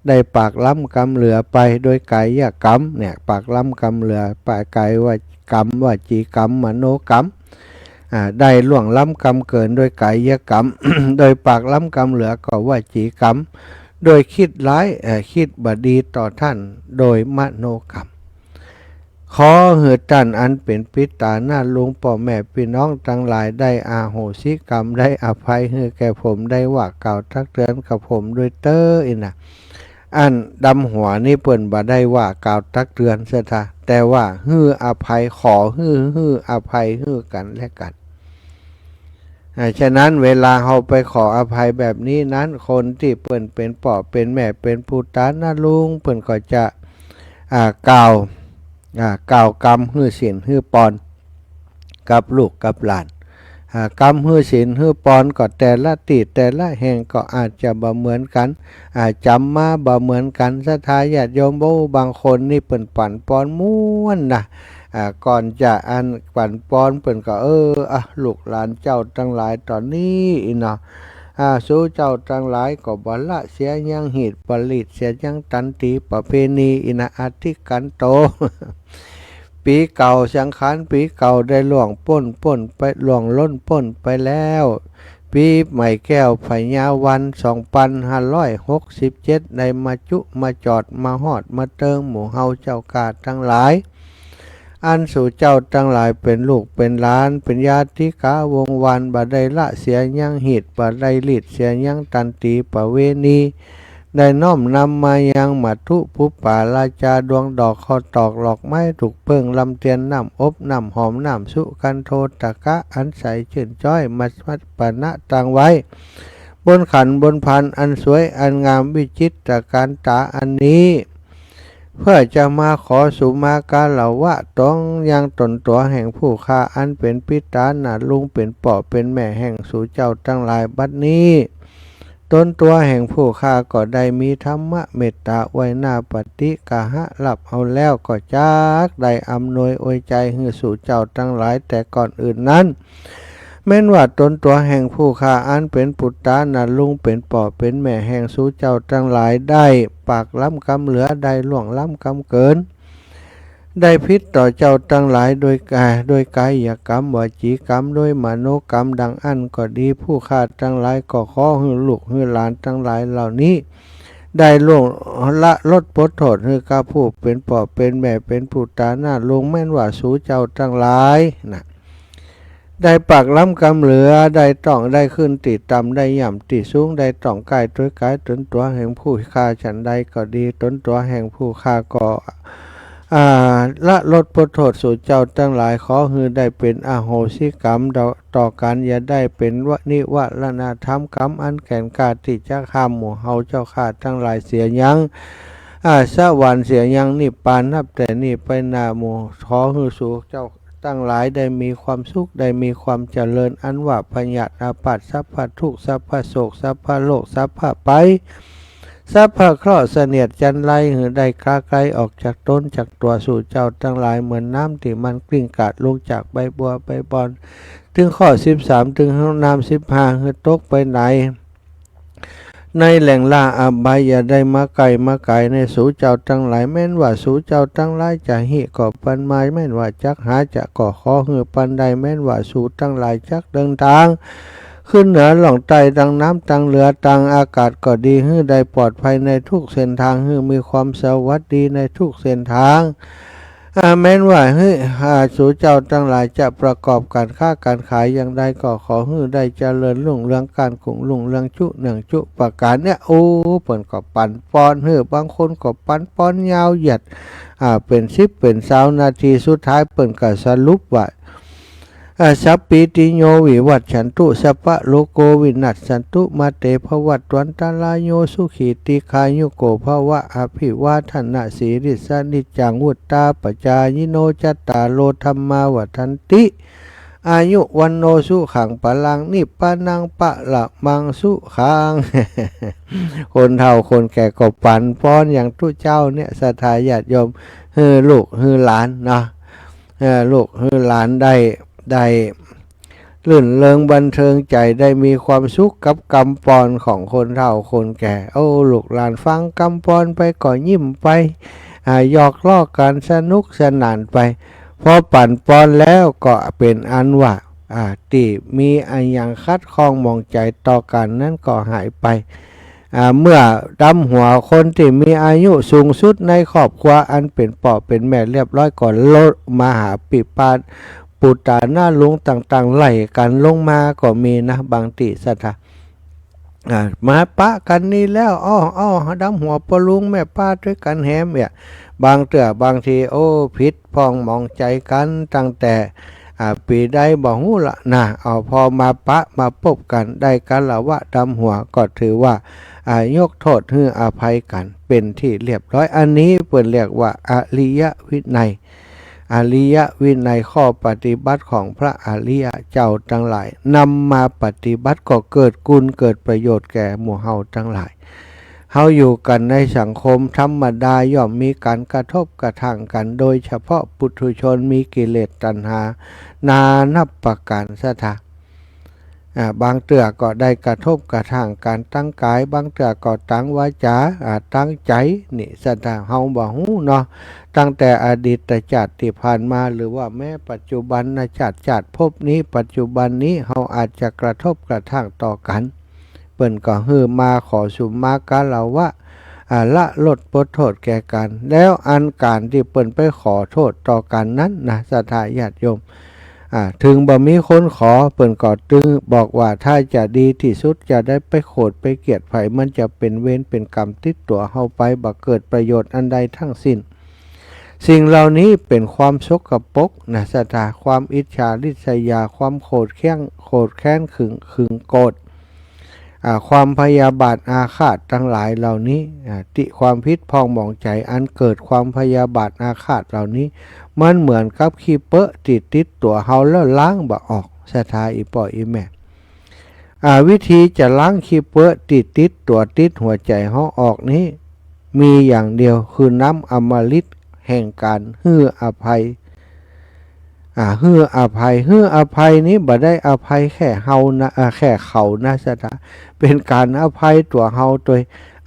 ได้ปากล้ำกำเหลือไปโดยกายกรรมเนี่ยปากล้ำกำเหลือปากกายว่ากรรมว่าจีกรรมมโนกรรมได้ล่วงล้ำกรรมเกินโดยกายกรรม โดยปากล้ำกรรมเหลือก็ว่าจีกรรมโดยคิดร้ายคิดบดีต่อท่านโดยมโนกรรมขอเหือท่านอันเป็นปิตาหน้าลุงพ่อแม่พี่น้องทั้งหลายได้อาโหสิกรรมได้อภัยให้แก่ผมได้ว่ากล่าวทักเตือนกับผมด้วยเตออินะอันดำหัวนี่เปิ่นบ่ได้ว่ากล่าวทักเตือนเสียท่าแต่ว่าฮื้ออภัยขอฮื้ออภัยฮื้อกันและกันฉะนั้นเวลาเราไปขออภัยแบบนี้นั้นคนที่เปิ่นเป็นพ่อเป็นแม่เป็นผู้ตาหน้าลุงเปิ่นก็จะกล่าวกรรมฮื้อศีลฮื้อปอนกับลูกกับหลานกรรมฮื้อศีลฮื้อปอนก็แต่ละติแต่ละแห่งก็อาจจะบ่เหมือนกันจำมาบ่เหมือนกันศรัทธาญาติโยมบางคนนี่เปิ่นปั่นปอนม่วนก่อนจะอันปั่นปอนเปิ่นก็ลูกหลานเจ้าทั้งหลายตอนนี้เนาะสู้เจ้าทั้งหลายก็บ่ละเสียยังหิตผลิตเสียยังตันติประเพณีอธิกันโต ปีเก่าสังขารปีเก่าได้ล่วงพ้นไปล่วงล้นพ้นไปแล้วปีใหม่แก้วไผ่ยาวัน2567ในมาจุมาจอดมาฮอดมาเติงหมู่เฮาเจ้ากาทั้งหลายอันสู่เจ้าทั้งหลายเป็นลูกเป็นหลานเป็นญาติกาวงวานบ่ได้ละเสียยังหิตบ่ได้ลิดเสียยังตันติประเวณีได้น้อมนำมายังมัทุปุปปาราจาดวงดอกข้อตอกหลอกไม้ถูกเพิ่งลำเตียนน้ำอบน้ำหอมน้ำสุกันโทตะกะอันใสชื่นจ้อยมัดปณะตังไว้บนขันบนพันอันสวยอันงามวิจิตรการตาอันนี้เพื่อจะมาขอสุมาการเหล่าวะต้องยังตนตัวแห่งผู้ฆ่าอันเป็นปิตาหนาลุงเป็นป่อเป็นแม่แห่งสู่เจ้าทั้งหลายบัดนี้ตนตัวแห่งผู้ฆ่าก็ได้มีธรรมะเมตตาไว้หน้าปฏิกาหะหลับเอาแล้วก็จักได้อำนวยอวยใจให้สู่เจ้าทั้งหลายแต่ก่อนอื่นนั้นแม้นว่าตนตัวแห่งผู้ฆ่าอันเป็นปุตตานาลุงเป็นป่อเป็นแม่แห่งสู่เจ้าทั้งหลายได้ปากล้ำกำเหลือได้ล่วงล้ำกำเกินได้พิษต่อเจ้าทั้งหลายโดยกายกรรมวจีกรรมโดยมโนกรรมดังอันก็ดีผู้ฆ่าทั้งหลายก็ขอให้ลูกให้หลานทั้งหลายเหล่านี้ได้ล่วงละลดพ้นโทษให้กับผู้เป็นพ่อเป็นแม่เป็นผู้ตาหน้าลงแม่นว่าสู่เจ้าทั้งหลายได้ปากล้ำกำเหลือได้ต้องได้ขึ้นติดต่ำได้ย่ำติดสูงได้ต้องกายตัวกายตนตัวแห่งผู้ฆ่าฉันใดก็ดีตนตัวแห่งผู้ฆ่าก็ละลดพ้นโทษสู่เจ้าทั้งหลายขอฮือได้เป็นอโหสิกรรมต่อกันอย่าได้เป็นวนิวรณธรรมกรรมอันแก่นกาที่จะข้ามหมู่เฮาเจ้าข้าทั้งหลายเสียยัง สวรรค์เสียยังนิพพานนับแต่นี้ไปนาโมขอให้สู่เจ้าตั้งหลายได้มีความสุขได้มีความเจริญอันว่าพยาธิอาพาธสัพพะทุกข์สัพพะโศกสัพพะโลกสัพพะไปสัพพะเคราะห์เสนียดจันไรหือได้คลาไกลออกจากต้นจากตัวสู่เจ้าทั้งหลายเหมือนน้ำที่มันกลิ้งกาดลงจากใบบัวใบบอนถึงข้อ13ถึงห้องน้ำ15หือตกไปไหนในแหล่งล่าอบายอย่าได้มาไก่ในสู่เจ้าทั้งหลายแม้นว่าสู่เจ้าทั้งหลายจะหิก่อปันไม้แม้นว่าจักหาจะก่อขอหือปันใดแม้นว่าสู่ทั้งหลายจักเดินทางขึ้นเหนือหล่องใต้ดังน้ำตังเหลือตังอากาศก็ดีหื้อได้ปลอดภัยในทุกเส้นทางหื้อมีความสวัสดีในทุกเส้นทางแม้นว่าสู่เจ้าทั้งหลายจะประกอบการค้าการขายอย่างใดก็ขอหื้อได้เจริญรุ่งเรืองการคงรุ่งเรืองจุหนึ่งจุประการเนี่ยโอ้เปิ่นก็ปั่นป้อนหื้อบางคนก็ปั่นป้อนยาวเหยียดเป็น10เป็น20นาทีสุดท้ายเปิ่นก็สรุปว่าสัพปิติโยวิวัตฉันตุสัพพะโลโกวินัสสันตุมาเตภวัตวันตาลายโยสุขีติคายุโกภวะอภิวาทนาสีริสานิจังวุตตาปจายิโนจัตตาโลธรรมาวัฏันติอายุวันโนสุขังปะลังนิปานังปะละมังสุขัง คนเฒ่าคนแก่ก็ปั่นป้อนอย่างทุเจ้าเนี่ยศรัทธาญาติโยมฮือลูกฮือหลานเนาะลูกฮือหลานได้ลื่นเริงบันเทิงใจได้มีความสุขกับกำปอนของคนเฒ่าคนแก่โอ้ลูกหลานฟังกำปอนไปก็ยิ้มไปหยอกล้อกันสนุกสนานไปพอปั่นปอนแล้วก็เป็นอันว่าที่มีอันยังคัดข้องมองใจต่อกันนั้นก็หายไปเมื่อดำหัวคนที่มีอายุสูงสุดในครอบครัวอันเป็นพ่อเป็นแม่เรียบร้อยก่อนลดมาหาปิปาปุตตาหน้าลุงต่างๆไหลกันลงมาก็มีนะบางติสัทธามาปะกันนี่แล้วอ้อดำหัวปลุงแม่ป้าด้วยกันแฮมเนี่ยบางเตือบางทีโอ้ผิดพองมองใจกันตั้งแต่ปีใดบอกหูละนะพอมาปะมาพบกันได้กันละว่าดำหัวก็ถือว่ายกโทษให้อภัยกันเป็นที่เรียบร้อยอันนี้เปิดเรียกว่าอริยวินัยอริยวินัยข้อปฏิบัติของพระอริยเจ้าทั้งหลายนำมาปฏิบัติก็เกิดกุลเกิดประโยชน์แก่หมู่เฮาทั้งหลายเฮาอยู่กันในสังคมธรรมดาย่อมมีการกระทบกระทั่งกันโดยเฉพาะปุถุชนมีกิเลสตัณหานานับประการสถาบางเตือก็ได้กระทบกระทั่งการตั้งกายบางเตือก็ตั้งวาจาตั้งใจนี่สถาเฮาบ่ฮู้เนาะตั้งแต่อดีตชาติที่ผ่านมาหรือว่าแม้ปัจจุบันชาติภพนี้ปัจจุบันนี้เฮาอาจจะกระทบกระทั่งต่อกันเปิ้นก็ฮือมาขอสุมากาลาวะละลดบทโทษแก่กันแล้วอันการที่เปิ้นไปขอโทษต่อกันนั้นนะศรัทธาญาติโยมถึงบ่มีคนขอเปิ้นก็ตึงบอกว่าถ้าจะดีที่สุดจะได้ไปโขดไปเกลียดไผมันจะเป็นเวรเป็นกรรมติดตัวเฮาไปบ่เกิดประโยชน์อันใดทั้งสิ้นสิ่งเหล่านี้เป็นความสกปรกนะศรัทธาความอิจฉาริษยาความโกรธแค้นขึงโกรธความพยาบาทอาฆาตทั้งหลายเหล่านี้ติความพิษพองหมองใจอันเกิดความพยาบาทอาฆาตเหล่านี้มันเหมือนกับขี้เปอะติดตัวเฮาแล้วล้างบ่ออกศรัทธาอีป่ออีแม่วิธีจะล้างขี้เปอะติดตัวติดหัวใจเฮาออกนี้มีอย่างเดียวคือน้ำอมฤตแห่งการฮื้ออภัยฮื้ออภัยนี้บ่ได้อภัยแค่เฮานะแค่เขานะสถาเป็นการอภัยตัวเฮาตัว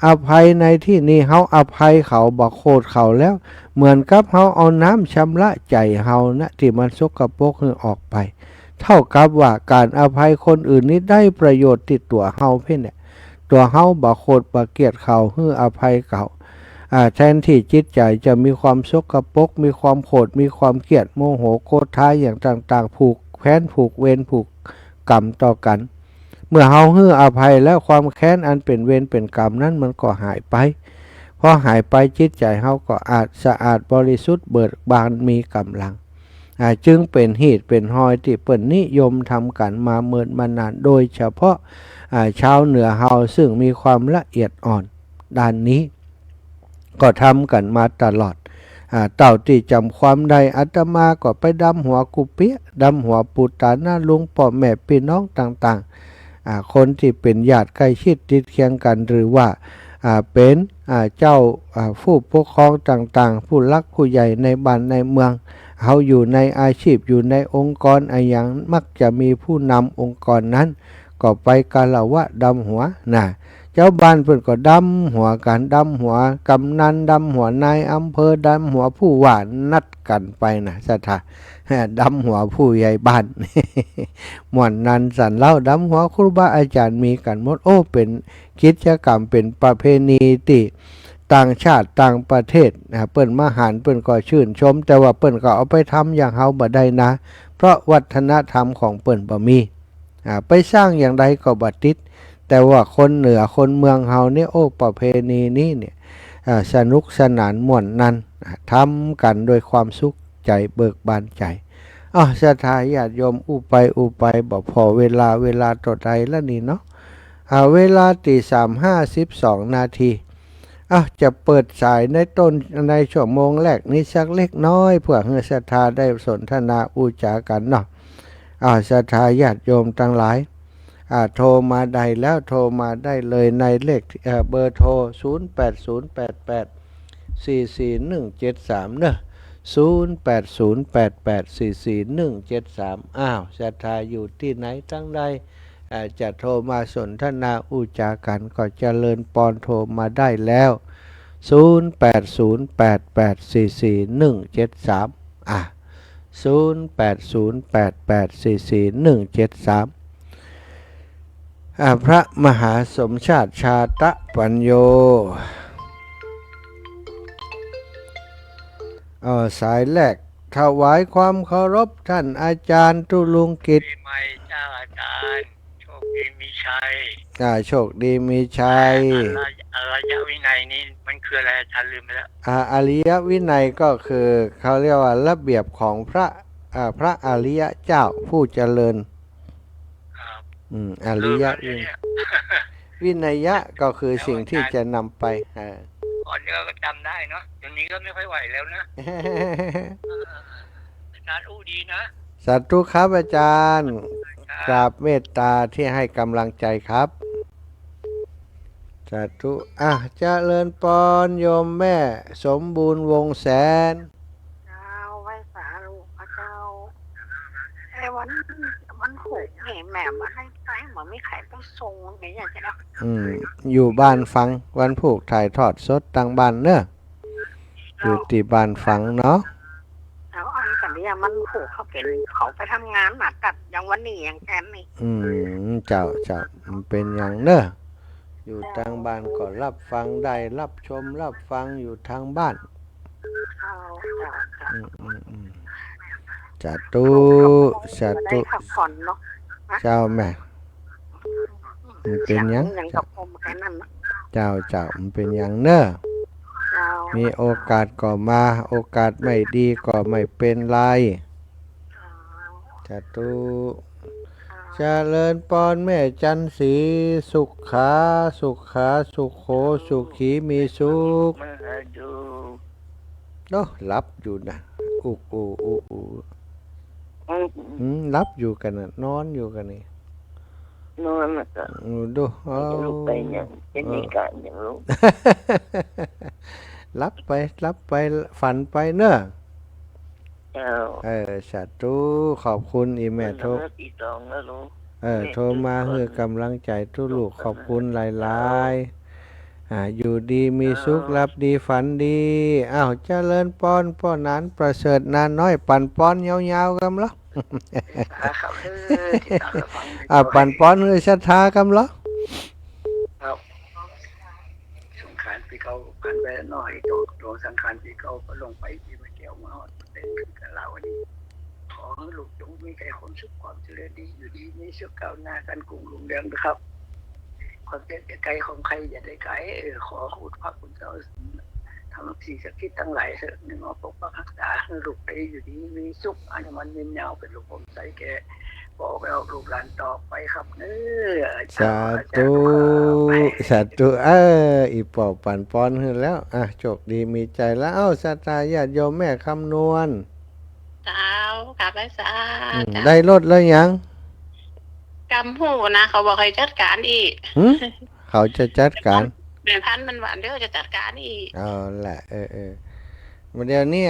อภัยในที่นี้เฮาอภัยเขาบ่โคตรเขาแล้วเหมือนกับเฮาเอาน้ำชำระใจเฮานะที่มันสกปรกออกไปเท่ากับว่าการอภัยคนอื่นนี้ได้ประโยชน์ติดตัวเฮาเพ่นเนี่ยตัวเฮาบ่โคตรบ่เกลียดเขาฮื้ออภัยเขาแทนที่จิตใจจะมีความสกปรกมีความโกรธมีความเกลียดโมโหโกรธท้ายอย่างต่างๆผูกแค้นผูกเวรผูกกรรมต่อกันเมื่อเฮาฮื้ออภัยแล้วความแค้นอันเป็นเวรเป็นกรรมนั้นมันก็หายไปพอหายไปจิตใจเฮาก็สะอาดบริสุทธิ์เบิกบานมีกำลังจึงเป็นเหตุเป็นหอยที่เปิ้นนิยมทำกันมาเมินมานานโดยเฉพาะชาวเหนือเฮาซึ่งมีความละเอียดอ่อนด้านนี้ ก็ทำกันมาตลอดเต่าที่จำความได้อาตมาก็ไปดำหัวกุเปียดำหัวปูตาหน้าลุงพ่อแม่พี่น้องต่างๆคนที่เป็นญาติใกล้ชิดติดเคียงกันหรือว่าเป็นเจ้าผู้ปกครองต่างๆผู้รักผู้ใหญ่ในบ้านในเมืองเขาอยู่ในอาชีพอยู่ในองค์กรอย่างมักจะมีผู้นำองค์กรนั้นก็ไปกาละวะดำหัวเจ้าบ้านเพิ่นก็ดำหัวกันดำหัวกำนันดำหัวนายอำเภอดำหัวผู้ว่านัดกันไปสถาดำหัวผู้ใหญ่บ้าน ม่วนนันสันเล่าดำหัวครูบาอาจารย์มีกันหมดเป็นกิจกรรมเป็นประเพณีที่ต่างชาติต่างประเทศเปิ้นมาหารเปิ้นก็ชื่นชมแต่ว่าเปิ้นก็เอาไปทำอย่างเฮาบ่ได้นะเพราะวัฒนธรรมของเปิ้นบ่มีไปสร้างอย่างใดก็บ่ติดแต่ว่าคนเหนือคนเมืองเฮาเนี่ยประเพณีนี้เนี่ยสนุกสนานม่วนนั้นทำกันโดยความสุขใจเบิกบานใจศรัทธาญาติโยมอุไปบอกพอเวลาต่อใดแล้วนี่เนาะเวลาตี 3:52 นาทีจะเปิดสายในต้นในชั่วโมงแรกนี้สักเล็กน้อยเพื่อให้ศรัทธาได้สนทนาอุจากันเนาะศรัทธาญาติโยมทั้งหลายโทรมาได้แล้วโทรมาได้เลยในเลขเบอร์โทร0808844173เนอะ0808844173ศรัทธาอยู่ที่ไหนทั้งใดจะโทรมาสนทนาอุจากันก็เจริญปอนโทรมาได้แล้ว0808844173 พระมหาสมชาติชาตปัญโยสายแรกถวายความเคารพท่านอาจารย์ตุลุงกิจปีใหม่จ้าอาจารย์โชคดีมีชัยโชคดีมีชัยอริยวินัยนี้มันคืออะไรอาจารย์ลืมไปแล้วอริยวินัยก็คือเขาเรียกว่าระเบียบของพระอริยเจ้าผู้เจริญอริยวินัยก็คือสิ่งที่จะนำไปก่อนนี้ก็จำได้เนาะเดี๋ยวนี้ก็ไม่ค่อยไหวแล้วนะอาจารย์อู้ดีนะสาธุครับอาจารย์กราบเมตตาที่ให้กำลังใจครับสาธุเจริญปอนโยมแม่สมบูรณ์วงแสนไว้สาลูกพระเจ้าวันหกแม่มาให้ไปเหมือนไม่ขายไปส่งไงอยากจะได้อยู่บ้านฟังวันผูกถ่ายทอดสดต่างบ้านเนอะอยู่ที่บ้านฟังเนาะแล้วอันกันเนี่ยมันผูกเขาไปทำงานตัดอย่างวันนี้อย่างแกนนี่เจ้ามันเป็นอย่างเนอะอยู่ทางบ้านก็รับฟังได้รับชมรับฟังอยู่ทางบ้านสาธุเจ้าแม่มันเป็นยังเจ้ามันเป็นยังเนอะมีโอกาสก็มาโอกาสไม่ดีก็ไม่เป็นไรสาธุเจริญปอนแม่จันศรีสุขาสุโขสุขีมีสุขเนาะรับอยู่นะรับอยู่กันนะนอนอยู่กันนี่นอนนะก็ดูลูกไปเนี่ยเป็นนิการอย่างลูกรับไปฝันไปเนอะสาธุขอบคุณอีแม่โทรโทรมาเพื่อกำลังใจทุกลูกขอบคุณหลายอยู่ดีมีสุขรับดีฝันดีเจริญปอนป้อนนานประเสริฐนานน้อยปั่นป้อนยาวๆกันเหรอปั่นป้อนเลยศรัทธากันเหรอสังขารปีเก่ากันไปหน่อยโดสังขารปีเก่าก็ลงไปที่มาเกี่ยวมาเป็นกับเราอันนี้ขอให้ลูกจงมีใจความสุขความเจริญดีอยู่ดีมีสุขก้าวหน้ากันกรุงรุ่งเรืองนะครับความเจ็บไกลของใครอย่าได้ไกลขอคุณพระคุณเจ้าทำสิ่งศักดิ์สิทธิ์ทั้งหลายเถิดหนึ่งปกปักรักษาลูกได้อยู่ดีมีสุขอันมันยืนยาวเป็นลูกผมใส่แก่ บอกไปเอาลูกหลานต่อไปครับสาธุสาธุอีปอบปั่นป้อนขึ้นแล้วโชคดีมีใจแล้วศรัทธาญาติโยมแม่คำนวณ เจ้ากลับไปซะเจ้า ได้รถแล้วยัง กำหูนะเขาบอกให้จัดการอีก เขาจะจัดการ แม่พันธุ์มันหวานเด้อจะจัดการอีก เอาแหละเดี๋ยวนี้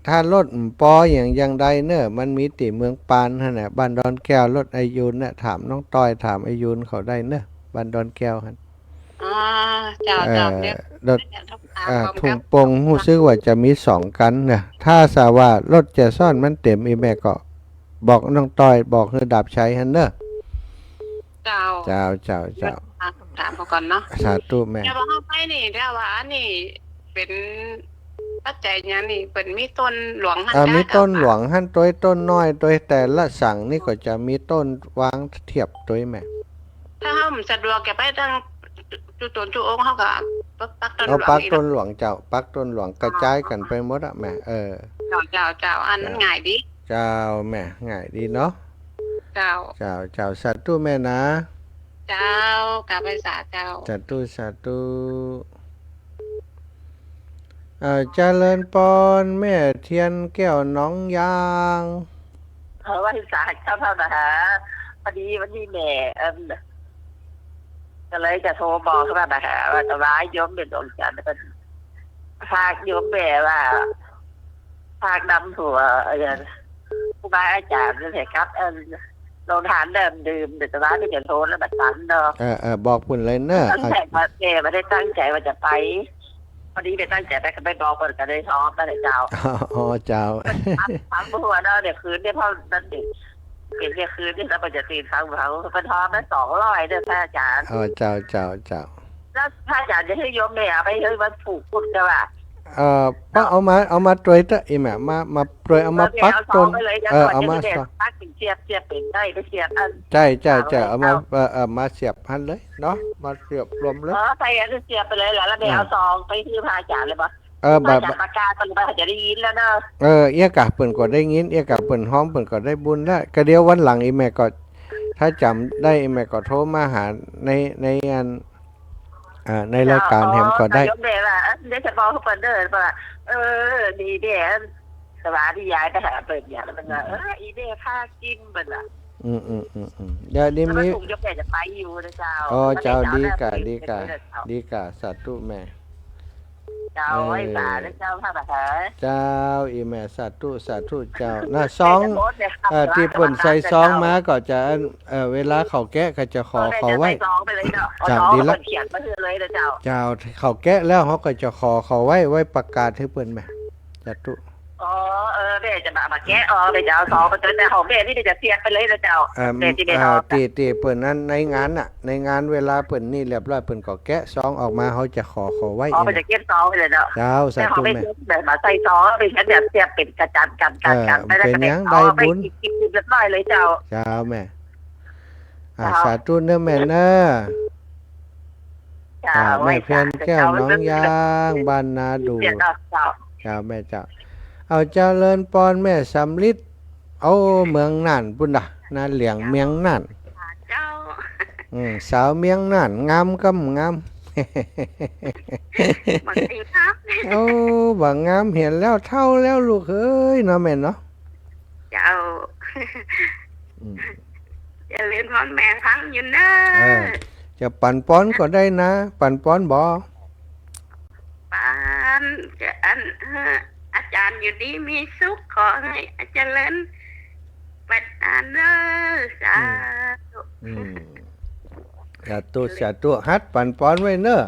ถ้ารถปออย่างใดเนอะมันมีติเมืองปานฮะน่ะบ้านดอนแก้วรถไอยูนน่ะถามน้องต้อยถามไอยูนเขาได้เนอะบ้านดอนแก้วฮะ อ๋อเจ้าเดี๋ยว รถทุ่งปงหู้ซึกว่าจะมี2กันนะถ้าสาว่ารถจะซ่อนมันเต็มอีแม่ก็บอกน้องต้อยบอกให้ดับใช้ฮันเนอะ เจ้า เจ้า ถามเขาก่อนเนาะ สาธุแม่ เดี๋ยวว่าไปนี่เดี๋ยวว่านี่เป็นปัจจัยเนี่ยนี่เป็นมีต้นหลวงหัน มีต้นหลวงหั่นตัวต้นน้อยตัวแต่ละสั่งนี่ก็จะมีต้นวางเทียบตัวแม่ ถ้าเฮาสะดวกแกไปตั้งจุต้นจุองค์เฮาก็ปักต้นหล เอา วง ปัก นี่ ต้นหลวงเจ้าปักต้นหลวงกระจายกันไปหมดอะแม่เจ้าอันนั้นง่ายดี เจ้าแม่ง่ายดีเนาะ เจ้า เจ้าสาธุแม่นะ เจ้ากลับไปสาเจ้า สาธุเจริญปอนแม่เทียนแก้วน้องยาง ว่าที่สาเจ้าเท่านะฮะพอดีวันนี้แม่ก็เลยจะโทรบอกเขานะฮะว่าจะร้ายโยมเป็นดวงจันทร์เป็นฝากโยมแม่ว่าฝากนำถั่วครูบาอาจารย์เลยครับลงทานเดิมดื่มเดี๋ยวจะร้ายไม่จะโทรแล้วแบบนั้นเนาะบอกพุ่นเลยเนอะ ตั้งใจมาแม่ไม่ได้ตั้งใจว่าจะไปพอดีไปตั้งใจไปก็ไปบอกคนก็ได้ท้องนั่นแหละเจ้า อ๋อเจ้า ทั้งหัวเนาะเดี๋ยวคืนเนี่ยพ่อนั่นเด็กเป็นเนี่ยคืนเนี่ยเราจะตีทั้งเขาเป็นท้องนั้น200เนี่ยพระอาจารย์ อ๋อเจ้า แล้วพระอาจารย์จะให้โยมแม่ไปให้มันผูกพุทธกันว่า ป้าเอามาตรวยตะอีแม่มาตรวยเอามาปักต้นเอามาสอง ปักถึงเสียบเป็นได้ไปเสียบอัน ใช่เอามาเสียบพันเลยเนาะมาเสียบรวมเลย ไปอันเสียบไปเลยแล้วแม่เอาซองไปที่พระอาจารย์เลยปะพ แบ ระ บ อาจารย์ประกาศตอนนี้จะได้ยินแล้วเนาะ เอี้ยกะเปิ่นก็ได้ยินเอี้ยกะเปิ่นห้อมเปิ่นก็ได้บุญแล้วก็เดี๋ยววันหลังอีแม่ก็ถ้าจำได้อีแม่ก็โทรมาหาในอันในรายการแฮมก็ได้ โยมแม่ว่าเดี๋ยวจะบอกเขาเปิดเดินว่าดีเด้สวัสดียายไปหาเปิดอย่างแล้วมันว่าอีเด้ผ้ากินมันอ่ะ เดี๋ยวนี้มี ถูกยกแม่จะไปอยู่นะเจ้า อ๋อเจ้าดีกะสาธุแม่ เจ้าไอ้สาเจ้าพระมหา เจ้าอีแม่สาธุเจ้าน่ะซองที่เปิ่นใส่ซองมาก็จะเวลาเขาแกะก็จะขอเขาไว้ ซองไปเลยเนาะ จ้าดีละ เขียนมาเลยนะเจ้า เจ้าเขาแกะแล้วเขาก็จะขอเขาไว้ประกาศให้เปิ่นแม่สาธุ แม่จะมาแกะแม่จะเอาซองไปแต่ของแม่นี่จะเสียบไปเลยนะเจ้าแม่ที่แม่เอา ตีเปิ่นนั้นในงานน่ะในงานเวลาเปิ่นนี่เรียบร้อยเปิ่นก็แกะซองออกมาเขาจะขอเขาไว้ ไปจะเก็บซองไปเลยเนาะ เจ้าสา แต่ของ ธุ แม่ แม่ แบบมาใส่ซองไปฉันแบบเสียบเป็นกระจันกันไปได้กันไปกินเรียบร้อยเลยเจ้า เจ้าแม่สาธุเนื้อแม่เน้อแม่เพียนแก้วน้องยางบ้านนาดูเจ้าแม่เจ้าเอาเจริญปอนแม่สำลิดเอาเมืองน่านปุ่นน่ะนาเหลียงเมียงน่าน เจ้า สาวเมียงน่านงามกำงาม มันดีครับ โอ้บ่งามเห็นแล้วเท่าแล้วลูกเอ้ยเนาะแม่เนาะ เจ้าจะเรียนพรแม่พังอยู่เนอะ จะปั่นป้อนก็ได้นะปั่นป้อนบ่ ปานจะอาจารย์อยู่ดีมีสุขขอให้อาจารย์เล่นปัดอ่านเนอะสาธุ สาธุฮัดปั่นป้อนไว้เนอะ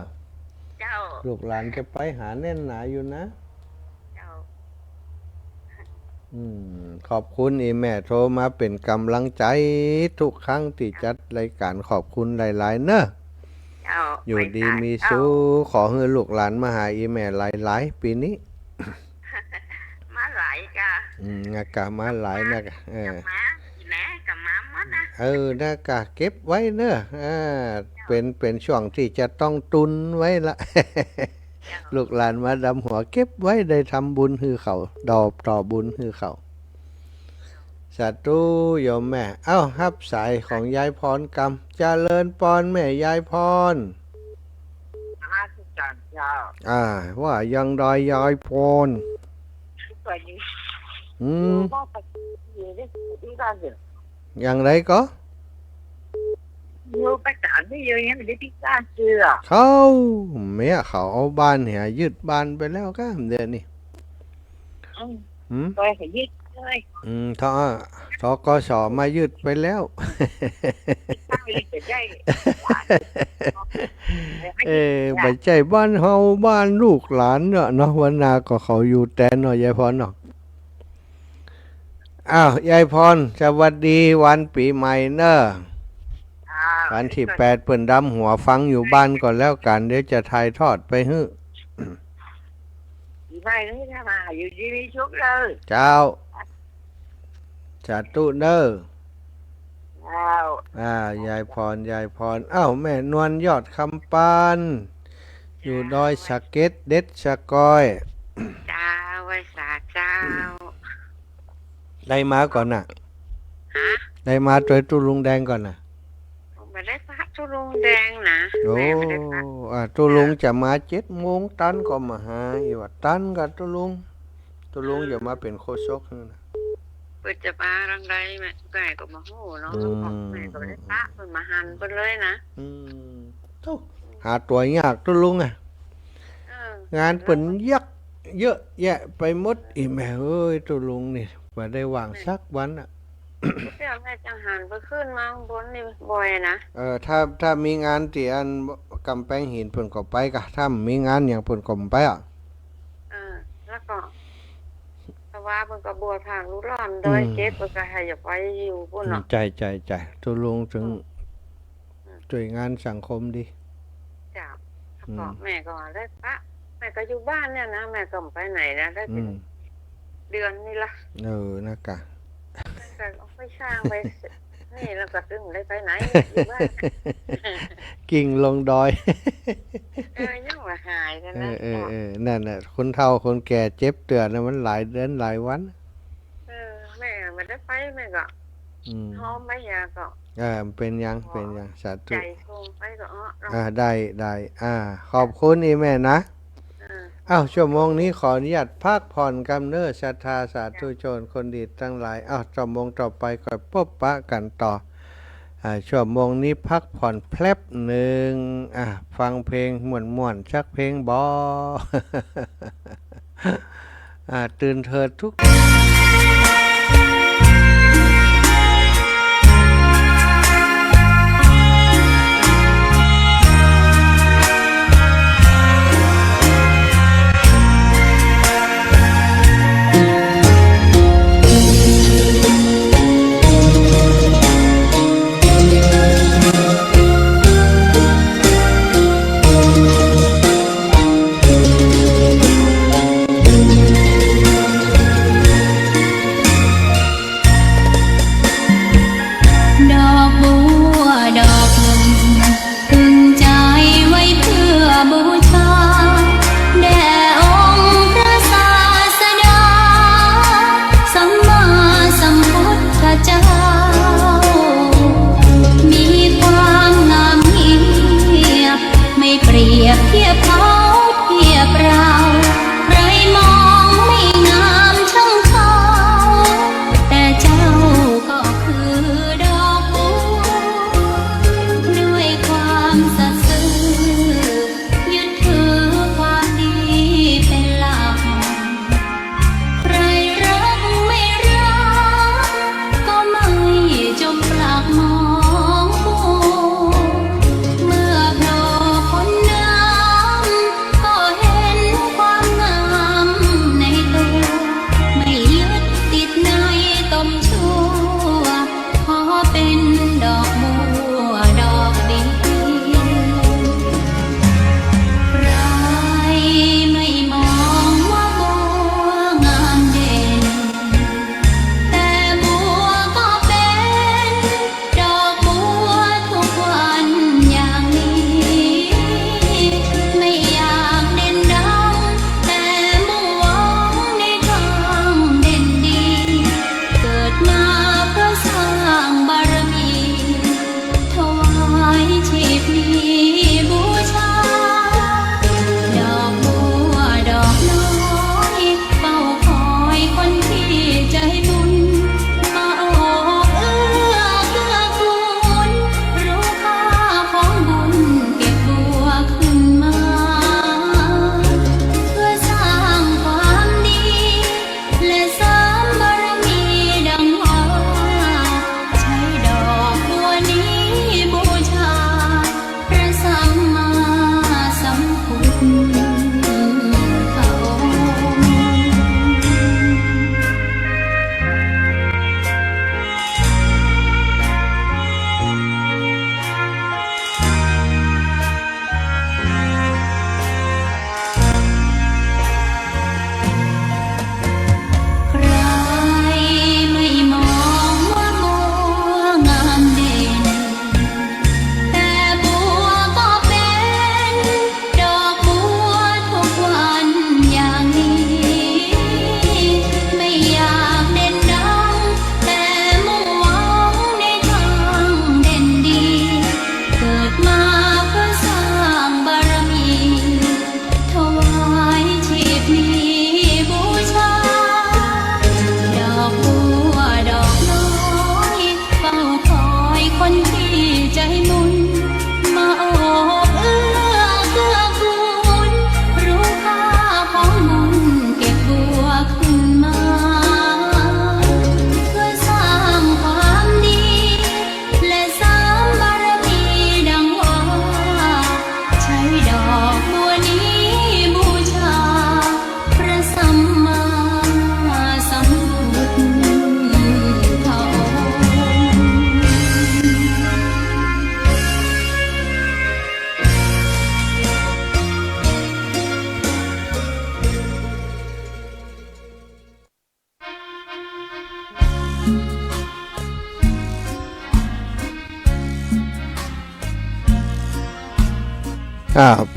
เจ้า ลูกหลานจะไปหาแน่นหนาอยู่นะ เจ้า ขอบคุณอีแม่โทรมาเป็นกำลังใจทุกครั้งที่จัดรายการขอบคุณหลายๆเนอะ เจ้า อยู่ดีมีสุขขอให้ลูกหลานมาหาอีแม่หลายๆปีนี้ มาหลายกะ งากะมาหลายนะกับมาแหน่กับมาหมดนะ นะกะเก็บไว้เนอะเป็นช่วงที่จะต้องตุนไว้ละ ลูกหลานมาดำหัวเก็บไว้ได้ทำบุญฮือเขาดอกต่อบุญฮือเขา สาธุโยมแม่ เอ้ารับสายของยายพรกำเจริญปอนแม่ยายพร มาทุกการเจ้า ว่ายังดอยยายพร ตัวนี้ อืม ก็ไปอยู่ที่ที่บ้านเถอะ อย่างไรก็ อยู่ไปศาลไม่เยอะยังไม่ได้ที่บ้านเชื่อ เขาแม่เขาเอาบ้านเหียยึดบ้านไปแล้วก็เดือนนี้ ไปให้ยึดเลย ทกสมายึดไปแล้ว ตั้งเลยจะได้ บัดใจบ้านเฮาบ้านลูกหลานเนาะวันนาก็เขาอยู่แต่เนาะยายพรเนาะอ้าวยายพรสวัสดีวันปีใหม่เนอะวันที่8เปิ้นดำหัวฟังอยู่บ้านก่อนแล้วกันเดี๋ยวจะถ่ายทอดไปฮึ ไม่เลยถ้ามาอยู่ที่นี่ชุกเลย เจ้าสาธุเนอะ แล้ว ยายพรอ้าวแม่นวลยอดคำปานอยู่ดอยสะเก็ดเด็ดสะกอย เจ้าไว้สาเจ้า ได้มาก่อนน่ะ ฮะ ได้มาตัวตุลุงแดงก่อนน่ะ ผมไม่ได้พระทุลุงแดงนะ โอ้ แม่ไม่ได้พระ ตุลุงจะมา7 โมงตันก็มาหาอีว่าตันกับตุลุงอย่ามาเป็นโคชกนะ เปิดจะมารังใดแม่ไก่ก็มาโหเนาะแม่ก็ไม่ได้พระเปิดมาหันเปิดเลยนะ โธ่หาตัวยากตุลุงอ่ะ เออง านเปิ่นยักเยอะแยะไปหมดอีแม่เอ้ยตุลุงนี่บ่ได้ว่างสักวันอ่ะ เดี๋ยวแม่จังหันไปขึ้นมาข้างบนนี่บ่อยนะ ถ้ามีงานที่อันกำแพงหินเพิ่นก็ไปกะถ้ามีงานอย่างเพิ่นก็บ่ไปอ่ะ แล้วก็แต่ว่าเพิ่นก็บวชทางรู้ร้อนโดยเจ็บเพิ่นก็ให้อย่าไปอยู่พุ่นเนาะ ใจตุลุงถึงช่วยงานสังคมดี จ้าแล้วก็แม่ก็ได้พระแม่ก็อยู่บ้านเนี่ยนะแม่ก็ไม่ไปไหนนะได้เป็นเดือนนี่ละ นะกะ แต่เอาไปสร้างไปนี่แล้วก็ถึงได้ไปไหนอยู่บ้าน กิ่งลงดอย ยังว่าหายกันนะ นั่นน่ะคนเฒ่าคนแก่เจ็บเตือนนะมันหลายเดือนหลายวัน แม่ไม่ได้ไปแม่ก็หอมไม่ยาก็ มันเป็นยังสาธุ ใจคงไปก็ได้ ขอบคุณอีแม่นะชั่วโมงนี้ขออนุญาตพักผ่อนกำเนิดศรัทธาสาธุชนคนดีทั้งหลายชั่วโมงต่อไปก็พบปะกันต่อชั่วโมงนี้พักผ่อนแป๊บหนึ่งฟังเพลงม่วนๆชักเพลงบอ ตื่นเถิดทุก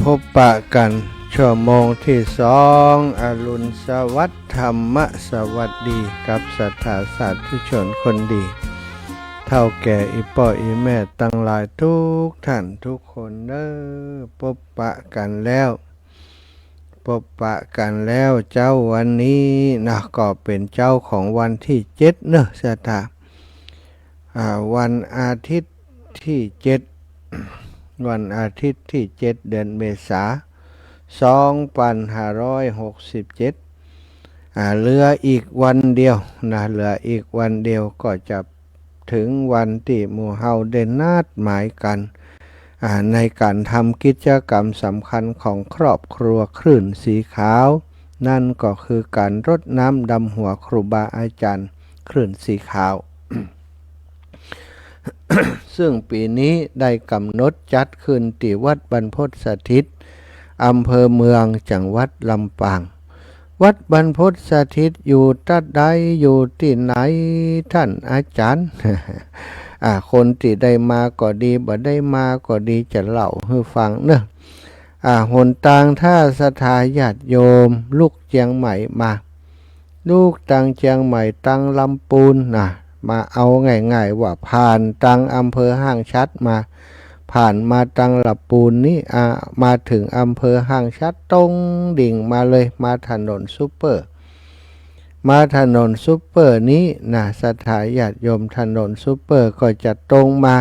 พบปะกันชั่วโมงที่2อรุณสวัสดิ์ธรรมสวัสดีกับศรัทธาสาธุชนคนดีเท่าแก่อีพ่ออีแม่ตั้งหลายทุกท่านทุกคนพบปะกันแล้วเจ้าวันนี้นะก็เป็นเจ้าของวันที่7เนอะศรัทธาวันอาทิตย์ที่7วันอาทิตย์ที่7เดือนเมษายน2567เหลืออีกวันเดียวนะเหลืออีกวันเดียวก็จะถึงวันที่หมู่เฮาได้นัดหมายกันในการทำกิจกรรมสำคัญของครอบครัวคลื่นสีขาวนั่นก็คือการรดน้ำดำหัวครูบาอาจารย์คลื่นสีขาว ซึ่งปีนี้ได้กำหนดจัดขึ้นที่วัดบรรพตสถิตอำเภอเมืองจังหวัดลำปางวัดบรรพตสถิตอยู่ตัดใดอยู่ที่ไหนท่านอาจารย์ คนที่ได้มาก็ดีบ่ได้มาก็ดีจะเล่าให้ฟังเนอะหนทางท่าสถาญาติโยมลูกเชียงใหม่มาลูกตังเชียงใหม่ตังลำปูนมาเอาง่ายๆว่าผ่านตังอำเภอห้างชัดมาผ่านมาตังลำปูนนี่มาถึงอำเภอห้างชัดตรงดิ่งมาเลยมาถนนซุปเปอร์นี้สถาญาติโยมถนนซุปเปอร์ก็จะตรงมา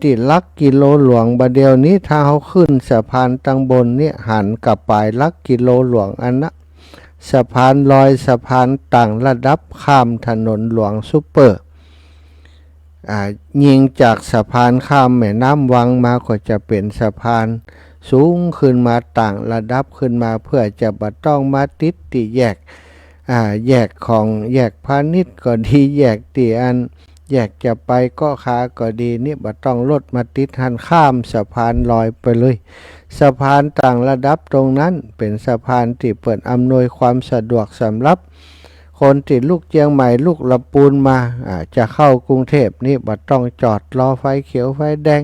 ที่ลักกิโลหลวงบัดเดียวนี้ถ้าเขาขึ้นสะพานตังบนนี่หันกับปลายลักกิโลหลวงอันนะสะพานลอยสะพานต่างระดับข้ามถนนหลวงซุปเปอร์ยิงจากสะพานข้ามแม่น้ำวังมาก็จะเป็นสะพานสูงขึ้นมาต่างระดับขึ้นมาเพื่อจะบ่ต้องมาติดที่แยกพาณิชย์ก็ดีแยกที่แยกจะไปก็ขาก็ดีนี่บ่ต้องรถมาติดหันข้ามสะพานลอยไปเลยสะพานต่างระดับตรงนั้นเป็นสะพานที่เปิดอำนวยความสะดวกสำหรับคนที่ลูกเชียงใหม่ลูกลำปูนมาจะเข้ากรุงเทพนี่บ่ต้องจอดรอไฟเขียวไฟแดง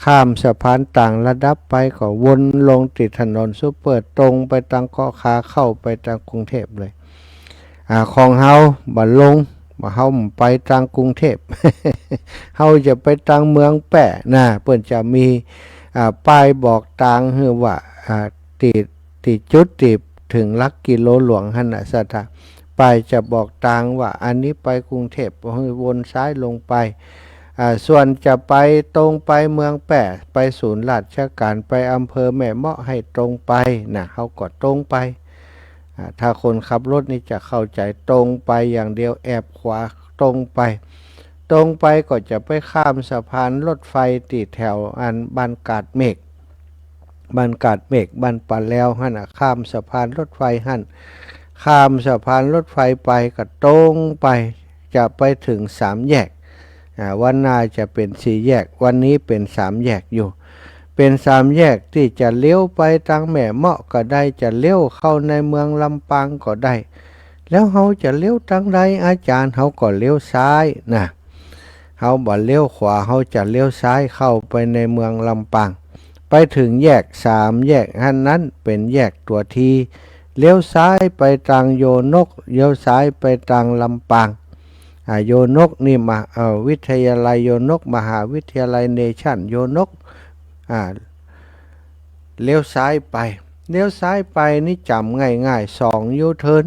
ข้ามสะพานต่างระดับไปก็วนลงติดถนนซุปเปอร์ตรงไปทางข้อขาเข้าไปทางกรุงเทพเลยของเฮาบ่ลงบ่เฮาไปทางกรุงเทพ เฮาจะไปทางเมืองแปะเพิ่นจะมีป้ายบอกทางคือว่าติจุดติถึงลักกิโลหลวงหั่นน่ะสถาป้ายจะบอกทางว่าอันนี้ไปกรุงเทพวนซ้ายลงไปส่วนจะไปตรงไปเมืองแปะไปศูนย์ราชการไปอำเภอแม่เมาะให้ตรงไปเฮาก็ตรงไปถ้าคนขับรถนี่จะเข้าใจตรงไปอย่างเดียวแอบขวาตรงไปก็จะไปข้ามสะพานรถไฟติดแถวบ้านกาดเมฆบ้านปะแล้วหั่นข้ามสะพานรถไฟหั่นข้ามสะพานรถไฟไปก็ตรงไปจะไปถึง3แยกวันหน้าจะเป็น4แยกวันนี้เป็น3แยกอยู่เป็น3แยกที่จะเลี้ยวไปทางแม่เมาะก็ได้จะเลี้ยวเข้าในเมืองลำปางก็ได้แล้วเฮาจะเลี้ยวทางใดอาจารย์เฮาก็เลี้ยวซ้ายเฮาบ่เลี้ยวขวาเฮาจะเลี้ยวซ้ายเข้าไปในเมืองลำปางไปถึงแยก3แยกนั้นเป็นแยกตัวทีเลี้ยวซ้ายไปทางโยนกเลี้ยวซ้ายไปทางลำปางโยนกนี่วิทยาลัยโยนกมหาวิทยาลัยเนชั่นโยนกเลี้ยวซ้ายไปนี่จำง่ายๆ2ยูเทิร์น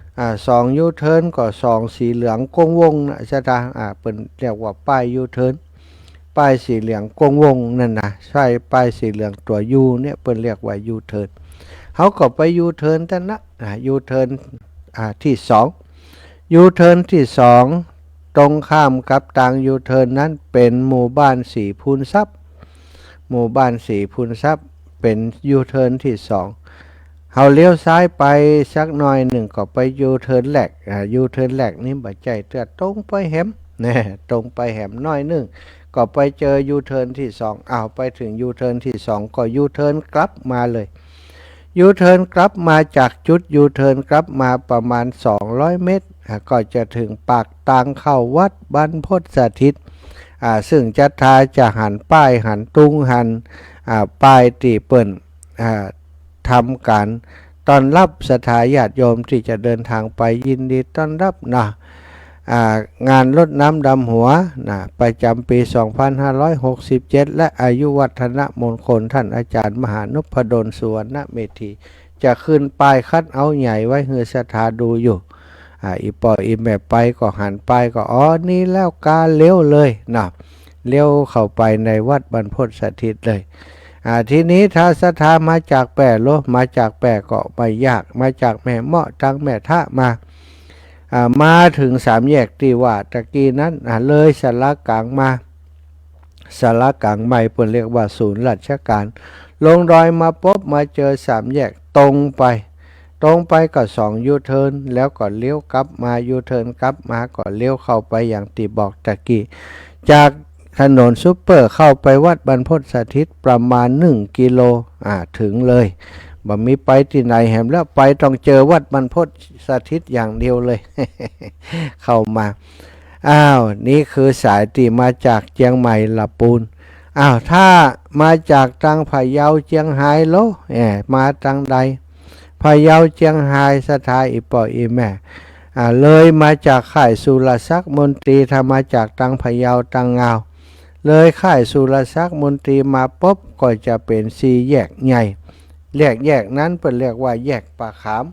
2ยูเทิร์นก็2สีเหลืองกงวงใช่ป่ะเป็นเรียกว่าป้ายยูเทิร์นป้ายสีเหลืองกงวงนั่นใช่ป้ายสีเหลืองตัวยูเนี่ยเป็นเรียกว่ายูเทิร์นเขาก็ไปยูเทิร์นแต่ยูเทิร์นที่2ยูเทิร์นที่2ตรงข้ามกับทางยูเทิร์นนั้นเป็นหมู่บ้านสีพูนทรัพย์เป็นยูเทิร์นที่2เฮาเลี้ยวซ้ายไปสักหน่อยหนึ่งก็ไปยูเทิร์นแหลกยูเทิร์นแหลกนี่บ่ใจเตือตรงไปแหมตรงไปแหมหน่อยหนึ่งก็ไปเจอยูเทิร์นที่2ไปถึงยูเทิร์นที่2ก็ยูเทิร์นกลับมาเลยยูเทิร์นกลับมาจากจุดยูเทิร์นกลับมาประมาณ200เมตรก็จะถึงปากทางเข้าวัดบรรพตสถิตซึ่งจะหันป้ายหันตุงหัน ป้ายตีเปิ่นทำการต้อนรับศรัทธาญาติโยมที่จะเดินทางไปยินดีต้อนรับนะงานรดน้ำดำหัวนะประจำปี 2567 และอายุวัฒนมงคลท่านอาจารย์มหานพดลสุวรรณเมธีจะขึ้นป้ายคัดเอาใหญ่ไว้ให้ศรัทธาดูอยู่อีปออีแม่ไปก็หันไปก็นี่แล้วการเลี้ยวเลยนะเลี้ยวเข้าไปในวัดบรรพตสถิตเลยทีนี้ถ้าศรัทธามาจากแปะโลมาจากแปะก็ไม่ยากมาจากแม่เมาะจังแม่ทะมาถึงสามแยกที่ว่าตะกี้นั้นเลยสารกลางมาสารกลางใหม่เปิ่นเรียกว่าศูนย์ราชการลงดอยมาปุ๊บมาเจอสามแยกตรงไปก็2 ยูเทิร์นแล้วก็เลี้ยวกลับมายูเทิร์นกลับมาก็เลี้ยวเข้าไปอย่างที่บอกตะกี้จากถนนซุปเปอร์เข้าไปวัดบรรพตสถิตประมาณ1 กิโลถึงเลยบ่มีไปที่ไหนแหมแล้วไปต้องเจอวัดบรรพตสถิตอย่างเดียวเลย เข้ามานี่คือสายที่มาจากเชียงใหม่ลำพูนถ้ามาจากทางพะเยาเชียงรายโลมาทางใดพะเยาเชียงรายสถานอีปออีแม่เลยมาจากค่ายสุรศักดิ์มนตรีถ้ามาจากทางพะเยาทางงาวเลยค่ายสุรศักดิ์มนตรีมาปุ๊บก็จะเป็น4 แยกใหญ่แยกนั้นเป็นเรียกว่าแยกป่าขาม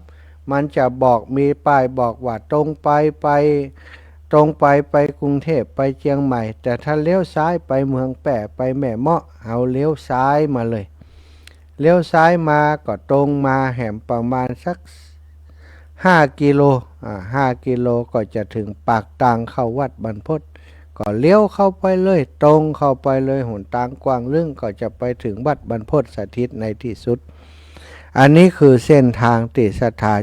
มันจะบอกมีป้ายบอกว่าตรงไปกรุงเทพไปเชียงใหม่แต่ถ้าเลี้ยวซ้ายไปเมืองแปะไปแม่เมาะเอาเลี้ยวซ้ายมาเลยเลี้ยวซ้ายมาก็ตรงมาแหมประมาณสัก5 กิโล5 กิโลก็จะถึงปากทางเข้าวัดบรรพตก็เลี้ยวเข้าไปเลยตรงเข้าไปเลยหนทางกว้างลึ่งก็จะไปถึงวัดบรรพตสถิตในที่สุดอันนี้คือเส้นทางที่ศรัทธา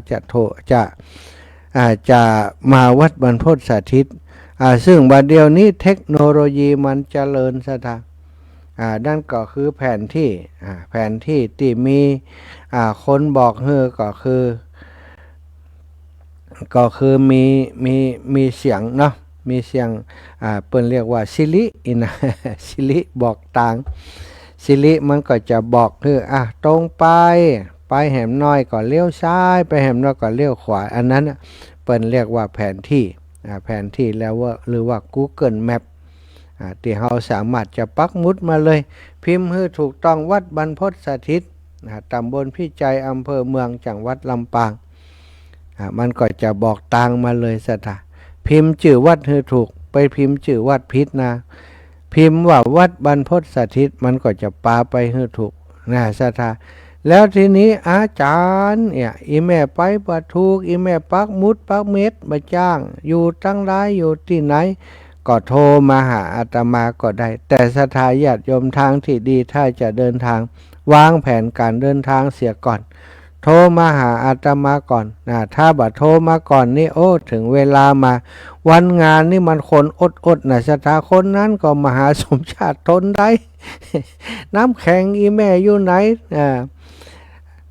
จะมาวัดบรรพตสถิตซึ่งบัดเดียวนี้เทคโนโลยีมันเจริญศรัทธานั่นก็คือแผนที่ที่มีคนบอกคือมีเสียงเนาะมีเสียงเปิ้นเรียกว่าสิริสิริบอกต่างสิริมันก็จะบอกคือตรงไปแหมน้อยก็เลี้ยวซ้ายไปแหมน้อยก็เลี้ยวขวาอันนั้นเปิ้นเรียกว่าแผนที่แล้วว่าหรือว่า Google Map ที่เราสามารถจะปักหมุดมาเลยพิมพ์ให้ถูกต้องวัดบรรพตสถิตตำบลพิจัยอำเภอเมืองจังหวัดลำปางมันก็จะบอกทางมาเลยศรัทธาพิมพ์ชื่อวัดให้ถูกไปพิมพ์ชื่อวัดผิดนะพิมพ์ว่าวัดบรรพตสถิตมันก็จะปาไปให้ถูกศรัทธาแล้วทีนี้อาจารย์อีแม่ไปบ่ถูกอีแม่ปักหมุดปักเม็ดมาจ้างอยู่ตั้งไรอยู่ที่ไหนก็โทรมาหาอาตมาก็ได้แต่ศรัทธาญาติโยมทางที่ดีถ้าจะเดินทางวางแผนการเดินทางเสียก่อนโทรมาหาอาตมาก่อนถ้าบัดโทรมาก่อนนี่ถึงเวลามาวันงานนี่มันคนอดศรัทธาคนนั้นก็มหาสมชาติทนได้ น้ำแข็งอีแม่อยู่ไหน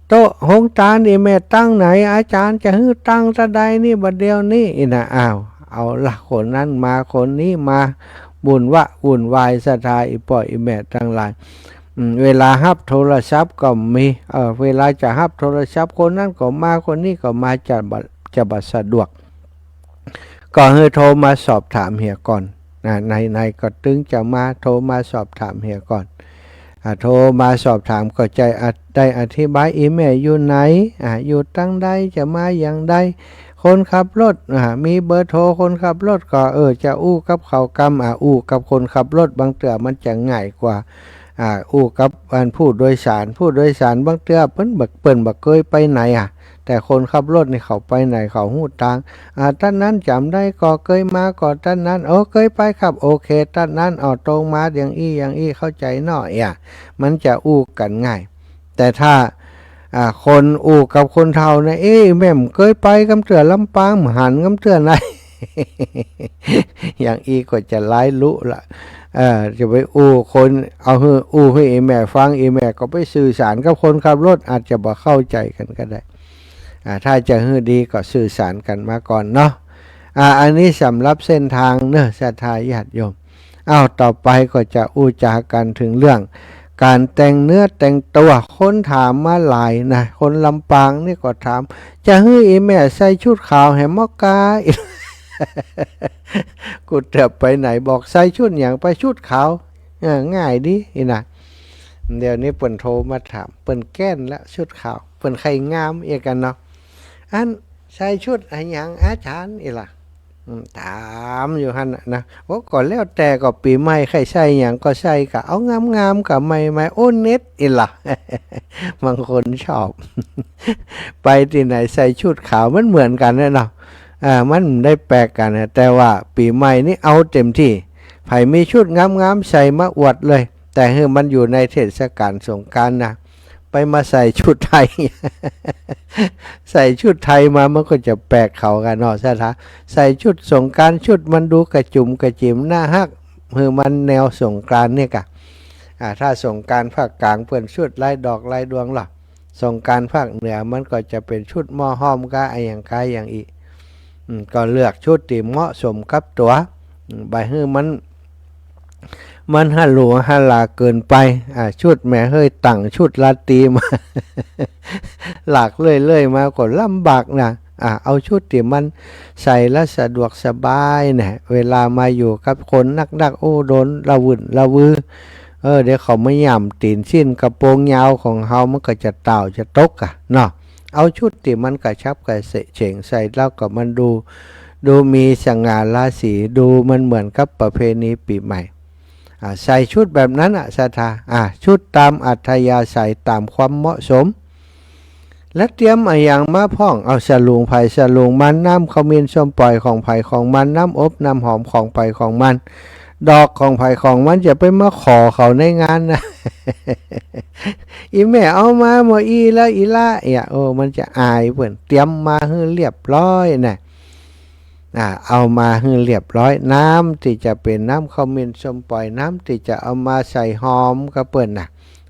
โต๊ะหงตาลอีแม่ตั้งไหนอาจารย์จะฮื้อตั้งตะใดนี่บัดเดียวนี่เอาละคนนั้นมาคนนี้มาวุ่นวายศรัทธาอีปออีแม่ทั้งหลายเวลาฮับโทรศัพท์ก็มีเวลาจะฮับโทรศัพท์คนนั้นก็มาคนนี้ก็มาจะบัดสะดวกก็ให้โทรมาสอบถามเฮียก่อนในก็ตึงจะมาโทรมาสอบถามเฮียก่อนโทรมาสอบถามก็จะได้อธิบายอีแม่อยู่ไหนอยู่ตั้งใดจะมาอย่างใดคนขับรถมีเบอร์โทรคนขับรถก็จะอู้กับเขากำอู้กับคนขับรถบางเตือมันจะง่ายกว่าอู้กับผู้โดยสารบางเตือเปิ้นบักเคยไปไหนแต่คนขับรถนี่เขาไปไหนเขาหูทางท่านนั้นจำได้ก็เคยมาก่อนท่านนั้นเคยไปครับโอเคท่านนั้นตรงมาอย่างอี้เข้าใจหน่อยมันจะอู้กันง่ายแต่ถ้าคนอู้กับคนเฒ่านะแม่มเคยไปกำเตือลำปางหันกำเตือไหน อย่างก็จะไล่ลุละจะไปคนเอาให้แม่ฟังแม่ก็ไปสื่อสารกับคนขับรถอาจจะบ่เข้าใจกันก็ได้ถ้าจะให้ดีก็สื่อสารกันมาก่อนเนาะอันนี้สำหรับเส้นทางศรัทธาญาติโยมต่อไปก็จะจากันถึงเรื่อง การแต่งเนื้อแต่งตัวคนถามมาหลายนะคนลำปางนี่ก็ถามจะให้อีแม่ใส่ชุดขาวให้มอกา กูเถิบไปไหนบอกใส่ชุดอย่างไปชุดขาวง่ายดิอีนะเดี๋ยวนี้เปิ่นโทรมาถามเปิ่นแก้นละชุดขาวเปิ่นใครงามเอกันเนาะอันใส่ชุดอะไรอย่างอาจารย์อีล่ะถามอยู่ฮั่นนะว่าก่อนแล้วแต่ก็ปีใหม่ใครใส่อย่างก็ใส่กะเอางามๆกับไม่โอ้เน็ตอีล่ะ บางคนชอบ ไปที่ไหนใส่ชุดขาวมันเหมือนกันเนาะมันได้แปลกกันนะแต่ว่าปีใหม่นี่เอาเต็มที่ไผมีชุดงามๆใส่มาอวดเลยแต่เฮ้มันอยู่ในเทศกาลสงกรานต์นะไปมาใส่ชุดไทย ใส่ชุดไทยมามันก็จะแปลกเขากันเนาะใช่ไหมใส่ชุดสงกรานต์ชุดมันดูกระจุมกระจิมหน้าฮักมันแนวสงกรานต์เนี่ยกะถ้าสงกรานต์ภาคกลางเพื่อนชุดลายดอกลายดวงหรอสงกรานต์ภาคเหนือมันก็จะเป็นชุดหม้อห้อมก็อย่างกายอย่างอีก็เลือกชุดที่เหมาะสมกับตัวใบมันฮัลโหลฮัลลาเกินไปชุดแม่เฮ้ยตั้งชุดลาตีมา หลากเลื่อยมาก็ลำบากนะเอาชุดที่มันใส่แล้วสะดวกสบายเนี่ยเวลามาอยู่กับคนนักโอ้โดนระวุ่นระวือเดี๋ยวเขาไม่ย่ำตีนสิ้นกระโปรงยาวของเฮามันก็จะเต่าจะตกเนาะเอาชุดที่มันกระชับกระเฉงใส่แล้วก็มันดูมีสง่าราศีดูมันเหมือนกับประเพณีปีใหม่ใส่ชุดแบบนั้นศรัทธาชุดตามอัธยาศัยตามความเหมาะสมและเตรียมอย่างมาพ่องเอาสลุงไผ่สลุงมันน้ำขมิ้นส้มปล่อยของไผ่ของมันน้ำอบน้ำหอมของไผ่ของมันดอกของไผ่ของมันจะไปมาขอเขาในงานนะ อีแม่เอามาหมออีละอีละมันจะอายเพื่อนเตรียมมาให้เรียบร้อยนะเอามาให้เรียบร้อยน้ำที่จะเป็นน้ำขมิ้นส้มปล่อยน้ำที่จะเอามาใส่หอมก็เปิ่น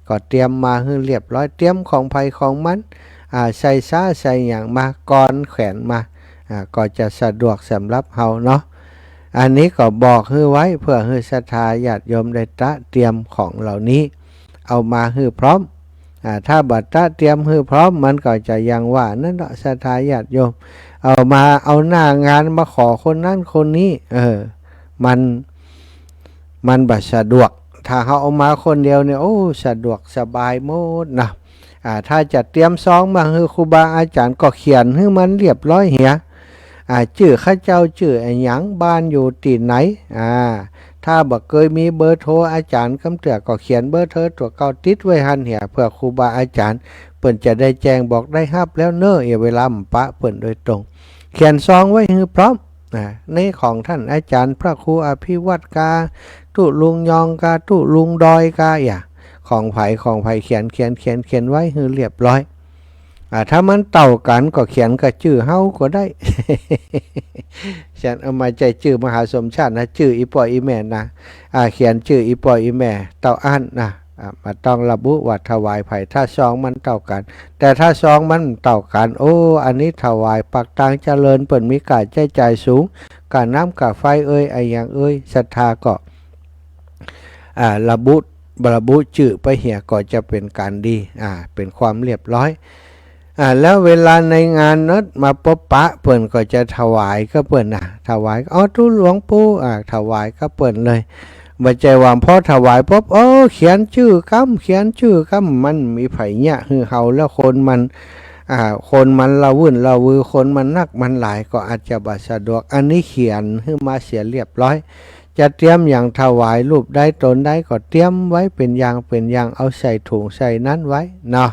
ก็เตรียมมาให้เรียบร้อยเตรียมของไผ่ของมันใส่ซ่าใส่อย่างมาก่อนแขวนมาก็จะสะดวกสำหรับเฮาเนาะอันนี้ก็บอกให้ไว้เพื่อให้ศรัทธาญาติโยมได้เตรียมของเหล่านี้เอามาให้พร้อมถ้าบัดเตรียมให้พร้อมมันก็จะยังว่านั่นแหละศรัทธาญาติโยมเอาหน้างานมาขอคนนั้นคนนี้มันบัดสะดวกถ้าเขาเอามาคนเดียวเนี่ยสะดวกสบายหมดนะถ้าจะเตรียมซองมาให้ครูบาอาจารย์ก็เขียนให้มันเรียบร้อยเหียชื่อข้าเจ้าชื่อไอ้หยังบ้านอยู่ที่ไหนถ้าบ่เคยมีเบอร์โทรอาจารย์คำเตือนก็เขียนเบอร์โทรตัวเก่าติดไว้หันเหียเพื่อครูบาอาจารย์เปิ่นจะได้แจ้งบอกได้รับแล้วเนอะเวลาปะเปิ่นโดยตรงเขียนซองไว้ให้พร้อมในของท่านอาจารย์พระครูอภิวัตกาตุลุงยองกาตุลุงดอยกาของไผ่เขียนไว้ให้เรียบร้อยถ้ามันเต่ากันก็เขียนกับชื่อเฮาก็ได้ ฉันเอามาใจชื่อมหาสมชาตินะชื่ออีปออีแม่นะเขียนชื่ออีปออีแม่เต่าอันนะมาต้องระบุว่าถวายไผ่ถ้าซองมันเต่ากันแต่ถ้าซองมันเต่ากันอันนี้ถวายปักตังเจริญเปิ่นมีการใช้จ่ายสูงการน้ำกับไฟไอ้อย่างศรัทธาก็ระบุชื่อไปเหี่ยก็จะเป็นการดีเป็นความเรียบร้อยแล้วเวลาในงานนั้นมาพบปะเปิ่นก็จะถวายก็เปิ่นถวายทุหลวงปู่ถวายก็เปิ่นเลยบัจจัยว่าพอถวายปุ๊บเขียนชื่อกำมันมีไผเนี่ยคือเฮาแล้วคนมันละวุ่นละวือคนมันนักมันหลายก็อาจจะบ่สะดวกอันนี้เขียนขึ้นมาเสียเรียบร้อยจะเตรียมอย่างถวายรูปได้ตนได้ก็เตรียมไว้เป็นอย่างเอาใส่ถุงใส่นั้นไว้เนาะ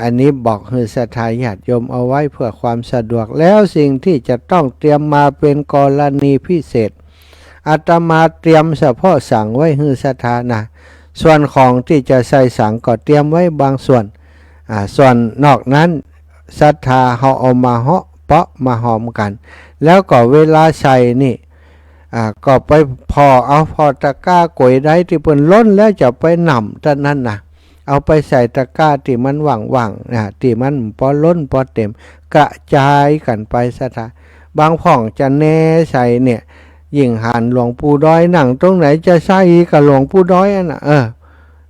อันนี้บอกให้ศรัทธาญาติโยมเอาไว้เพื่อความสะดวกแล้วสิ่งที่จะต้องเตรียมมาเป็นกรณีพิเศษอาตมาเตรียมเฉพาะสั่งไว้ให้ศรัทธานะส่วนของที่จะใส่สั่งก็เตรียมไว้บางส่วนส่วนนอกนั้นศรัทธาเขาเอามาเหาะเปาะมาหอมกันแล้วก็เวลาใส่นี่ก็ไปพอตะกร้ากวยได้ที่เปิ้นล้นแล้วจะไปนำท่านั้นนะเอาไปใส่ตะกร้าที่มันว่างที่มันพอล้นพอเต็มกระจายกันไปศรัทธาบางพ่องจะแน่ใส่เนี่ยยิ่งหันหลวงปู่ด้อยนั่งตรงไหนจะใส่กับหลวงปู่ด้อย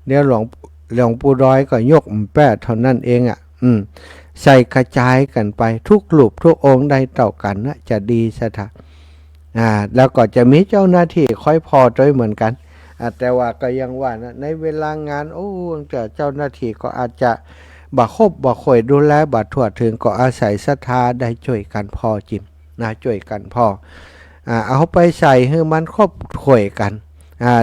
เดี๋ยวหลวงปู่ร้อยก็ยกแป้เท่านั้นเองใส่กระจายกันไปทุกรูปทุกองค์ใดต่อกันนะจะดีสถานแล้วก็จะมีเจ้าหน้าที่คอยพอด้วยเหมือนกันแต่ว่าก็ยังว่านะในเวลางานเจ้าหน้าที่ก็อาจจะบ่ครบบ่ค่อยดูแลบ่ทั่วถึงก็อาศัยศรัทธาได้ช่วยกันพอจิมนะช่วยกันพอเอาไปใส่ให้มันครบข่วยกัน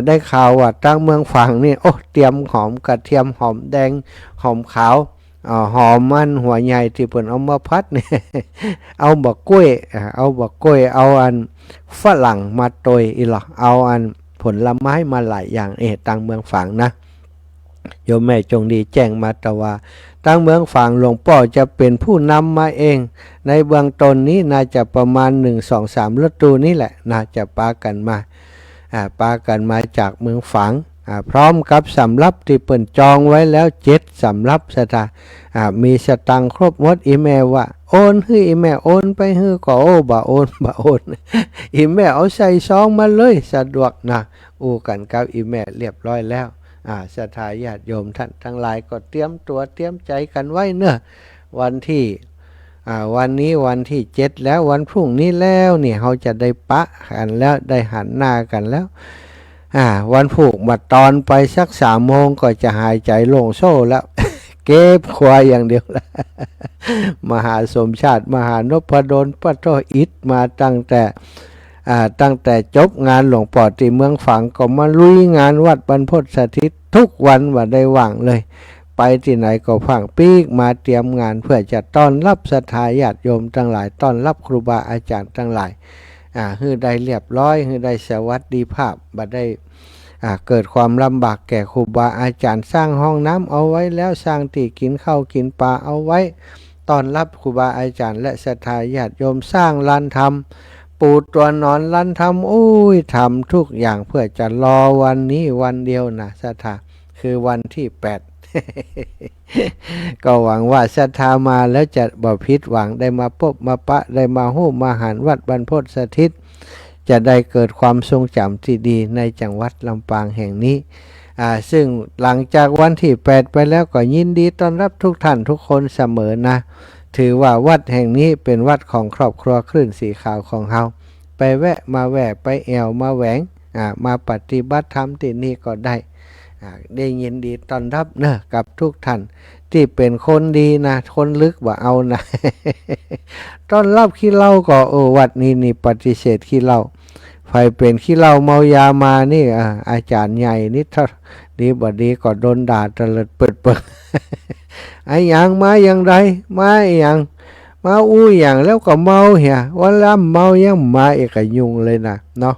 ได้ข่าวว่าตั้งเมืองฝั่งนี่เตรียมหอมกระเทียมหอมแดงหอมขาวหอมมันหัวใหญ่ที่เพิ่นเอามาพัดเนี่ย เอาบักกล้วยเอาอันฝรั่งมาโตยอีหรอเอาอันผลไม้มาหลายอย่างตั้งเมืองฝั่งนะโยมแม่จงดีแจ้งมาแต่ว่าตั้งเมืองฝั่งหลวงพ่อจะเป็นผู้นำมาเองในเบื้องต้นนี้น่าจะประมาณ1-2-3รถตู้นี่แหละน่าจะปากันมาจากเมืองฝางพร้อมกับสำรับที่เปิ่นจองไว้แล้ว7สำรับสถามีสตังค์ครบหมดอีแม่ว่าโอนให้อีแม่โอนไปให้ก็บ่โอนอีแม่เอาใส่ซองมาเลยสะดวกนะกันกับอีแม่เรียบร้อยแล้วศรัทธาญาติโยมท่านทั้งหลายก็เตรียมตัวเตรียมใจกันไว้เนอะวันนี้วันที่7แล้ววันพรุ่งนี้แล้วเนี่ยเขาจะได้ปะกันแล้วได้หันหน้ากันแล้ววันผูกมาตอนไปสัก3 โมงก็จะหายใจโล่งโซ่แล้ว เก็บควายอย่างเดียวละ มหาสมชาติมหานพดลปะโตอิฐมาตั้งแต่จบงานหลวงพ่อที่เมืองฝางก็มาลุยงานวัดบรรพตสถิตทุกวันว่าได้ว่างเลยไปที่ไหนก็พังปีกมาเตรียมงานเพื่อจะต้อนรับศรัทธาญาติโยมทั้งหลายต้อนรับครูบาอาจารย์ทั้งหลายให้ได้เรียบร้อยให้ได้สวัสดิภาพบัดได้เกิดความลำบากแก่ครูบาอาจารย์สร้างห้องน้ำเอาไว้แล้วสร้างที่กินข้าวกินปลาเอาไว้ต้อนรับครูบาอาจารย์และศรัทธาญาติโยมสร้างลานธรรมปูตัวนอนลานธรรมทำทุกอย่างเพื่อจะรอวันนี้วันเดียวนะศรัทธาคือวันที่8 ก็หวังว่าศรัทธามาแล้วจะบ่ผิดหวังได้มาพบมาปะได้มาฮู้มาหารวัดบรรพตสถิตจะได้เกิดความทรงจำที่ดีในจังหวัดลำปางแห่งนี้ซึ่งหลังจากวันที่8ไปแล้วก็ยินดีต้อนรับทุกท่านทุกคนเสมอนะถือว่าวัดแห่งนี้เป็นวัดของครอบครัวคลื่นสีขาวของเฮาไปแวะไปแอวมาแหวงมาปฏิบัติธรรมที่นี่ก็ได้ยินดีต้อนรับเนอะกับทุกท่านที่เป็นคนดีนะคนลึกว่าเอานะ ต้อนรับขี้เหล้าก็วัดนี้นี่ปฏิเสธขี้เหล้าใครเป็นขี้เหล้าเมายามานี่อาจารย์ใหญ่นี่ถ้าดีบ่ดีก็โดนด่าตะเลิดเปิด ไอ้อย่างมาอย่างไรมาอย่างมาอย่างแล้วก็เมาเหี่ยวันละเมายังมาเอกยุงเลยนะเนาะ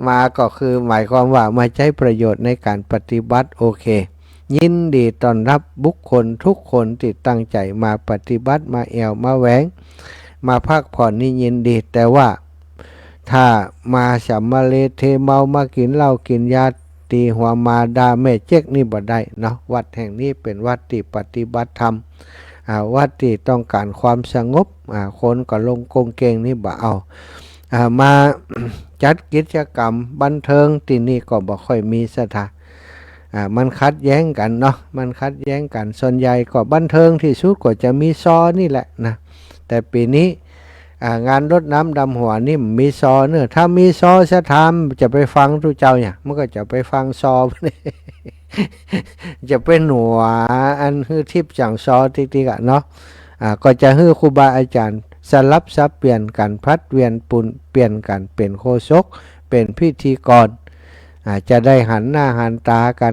มาก็คือหมายความว่ามาใช้ประโยชน์ในการปฏิบัติโอเคยินดีต้อนรับบุคคลทุกคนที่ตั้งใจมาปฏิบัติมาแอวมาแหวงมาพักผ่อนนี่ยินดีแต่ว่าถ้ามาสัมมาเลเทเมามากินเหล้ากินยาตีหัวมาดาแม่เจ๊กนี่บ่ได้เนาะวัดแห่งนี้เป็นวัดที่ปฏิบัติธรรมวัดที่ต้องการความสงบคนก็ลงกงเกงนี่บ่เอามาจัดกิจกรรมบันเทิงที่นี่ก็บ่ค่อยมีสถานมันขัดแย้งกันเนาะมันขัดแย้งกันส่วนใหญ่ก็บันเทิงที่สุดก็จะมีซอนี่แหละนะแต่ปีนี้งานรดน้ำดำหัวนี่มีซอเนอะถ้ามีซอสถานจะไปฟังทุกเจ้าเนี่ยมันก็จะไปฟังซอ จะเป็นหัวอันฮือทิพย์จังซอติ๊กๆเนาะก็จะฮือครูบาอาจารย์สลับซับเปลี่ยนกันพัดเวียนปุนเปลี่ยนกันเป็นโฆษกเป็นพิธีกรจะได้หันหน้าหันตากัน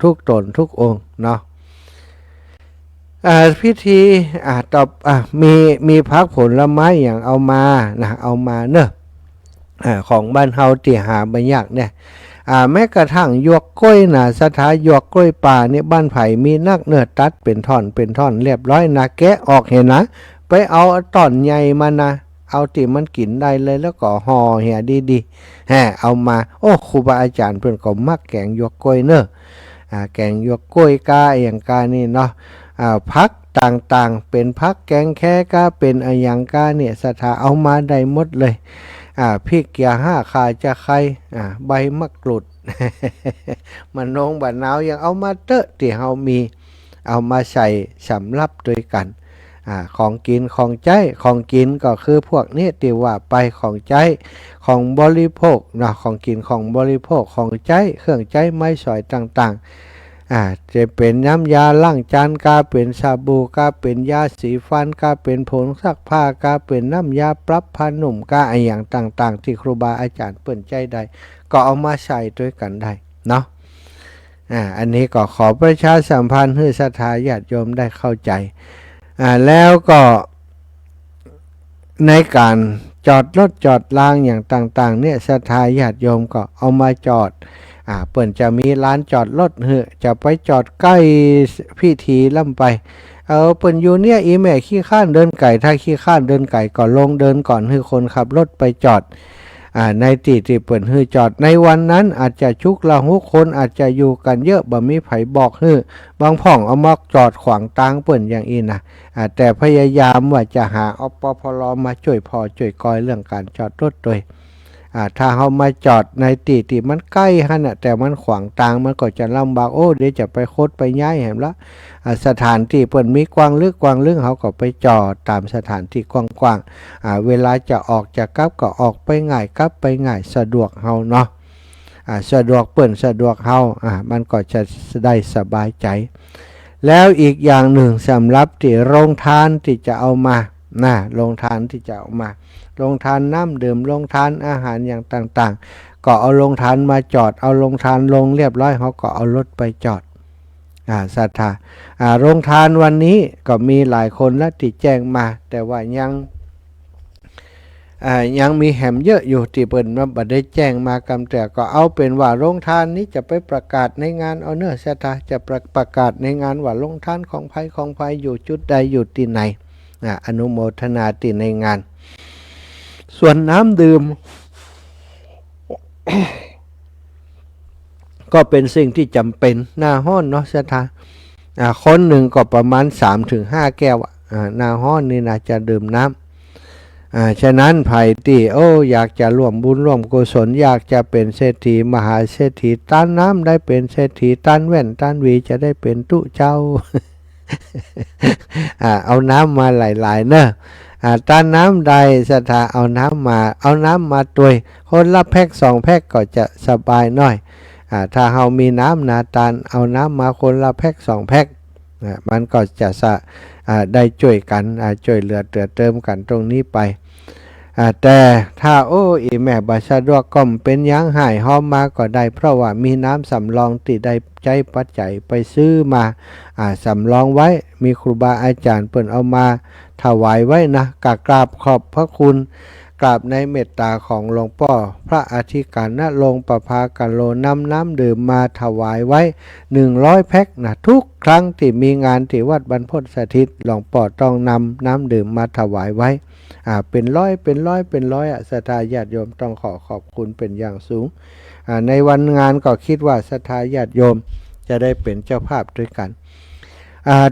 ทุกตนทุกองค์เนาะพิธีตอบมีพักผลไม้อย่างเอามาเนอะของบ้านเฮาที่หาบ่ยากเนี่ยแม้กระทั่งหยวกกล้วยนะสถานหยวกกล้วยป่าเนี่ยบ้านไผ่มีนักเนื้อตัดเป็นท่อนเรียบร้อยนะแกะออกเห็นนะไปเอาต้นใหญ่มานะเอาที่มันกินได้เลยแล้วก็ห่อเหี่ยดีๆเอามาครูบาอาจารย์เพิ่นก็มักแกงหยวกกล้วยเนอะแกงหยวกกล้วยกาอย่างกานี่เนาะพักต่างๆเป็นพักแกงแค่กาเป็นอย่างกาเนี่ยสถาเอามาได้หมดเลย พริกเกียร์5ขาจะไข่ใบมะกรูด มันนงบะนาวยังเอามาเตอะที่เฮามีเอามาใส่สำรับด้วยกันของกินของใจของกินก็คือพวกนี้ที่ว่าไปของใจของบริโภคนะของกินของบริโภคของใจเครื่องใจไม้สอยต่างๆจะเป็นน้ำยาล้างจานก็เป็นสบู่ก็เป็นยาสีฟันก็เป็นผงซักผ้าก็เป็นน้ำยาปรับผ้านุ่มก็อย่างต่างๆที่ครูบาอาจารย์เปิ่นใจได้ก็เอามาใส่ด้วยกันได้เนาะอันนี้ก็ขอประชาสัมพันธ์ให้ศรัทธาญาติโยมได้เข้าใจแล้วก็ในการจอดรถจอดรางอย่างต่างๆเนี่ยศรัทธาญาติโยมก็เอามาจอดเปิ่นจะมีร้านจอดรถจะไปจอดใกล้พิธีล่ำไปเปิ่นอยู่เนี่ยอีแม่ขี้ข้านเดินไก่ถ้าขี้ข้านเดินไก่ก็ลงเดินก่อนให้คนขับรถไปจอดในที่เปิ่นให้จอดในวันนั้นอาจจะชุกละหุคนอาจจะอยู่กันเยอะบ่มีไผบอกบางพ่องเอามาจอดขวางทางเปิ่นอย่างอีนะแต่พยายามว่าจะหาอปพลมาช่วยพอช่วยกอยเรื่องการจอดรถโดยถ้าเขามาจอดในที่มันใกล้ฮะน่ะแต่มันขวางทางมันก็จะลำบากเดี๋ยวจะไปโคตรไปย้ายแหมละสถานที่เปิ่นมีกว้างลึกเขาก็ไปจอดตามสถานที่กว้างๆเวลาจะออกจะกลับก็ออกไปง่ายกลับไปง่ายสะดวกเฮาเนาะสะดวกเปิ่นสะดวกเฮามันก็จะได้สบายใจแล้วอีกอย่างหนึ่งสำหรับที่โรงทานที่จะเอามาโรงทานที่จะเอามาโรงทานน้ำดื่มโรงทานอาหารอย่างต่างๆก็เอาโรงทานมาจอดเอาโรงทานลงเรียบร้อยเขาก็เอารถไปจอดศรัทธาโรงทานวันนี้ก็มีหลายคนแล้วที่แจ้งมาแต่ว่ายังมีแหมเยอะอยู่ที่เปิ่นบ่ได้แจ้งมากำแต่ก็เอาเป็นว่าโรงทานนี้จะไปประกาศในงานเอาเนื้อศรัทธาจะประกาศในงานว่าโรงทานของไผอยู่จุดใดอยู่ที่ไหนอนุโมทนาที่ในงานส่วนน้ำดื่ม ก็เป็นสิ่งที่จำเป็นหน้าห้อนเนาะศรัทธาคนหนึ่งก็ประมาณ 3-5 แก้วหน้าห้อนนี่นะจะดื่มน้ำฉะนั้นไผ่ที่อยากจะร่วมบุญร่วมกุศลอยากจะเป็นเศรษฐีมหาเศรษฐีต้านน้ำได้เป็นเศรษฐีต้านแว่นต้านวีจะได้เป็นตุเจ้า เอาน้ำมาหลายๆเนอะต้านน้ำใดศรัทธาเอาน้ำมาตัวยคนละแพ็ก2 แพ็กก็จะสบายหน่อยถ้าเรามีน้ำนาตานเอาน้ำมาคนละแพ็ก2 แพ็กมันก็จะได้ช่วยกันช่วยเหลือเติมกันตรงนี้ไปแต่ถ้าอีแม่บ่สะดวกก็เป็นยังหายหอมมาก็ได้เพราะว่ามีน้ำสำรองที่ได้ใจปัจจัยไปซื้อมาสำรองไว้มีครูบาอาจารย์เปิ่นเอามาถวายไว้นะกราบขอบพระคุณกราบในเมตตาของหลวงพ่อพระอธิการณรงค์ประภากันโลน้ำดื่มมาถวายไว้100 แพ็คนะทุกครั้งที่มีงานที่วัดบรรพตสถิตหลวงพ่อต้องนำน้ำดื่มมาถวายไว้เป็นร้อยศรัทธาญาติโยมต้องขอบคุณเป็นอย่างสูงในวันงานก็คิดว่าศรัทธาญาติโยมจะได้เป็นเจ้าภาพด้วยกัน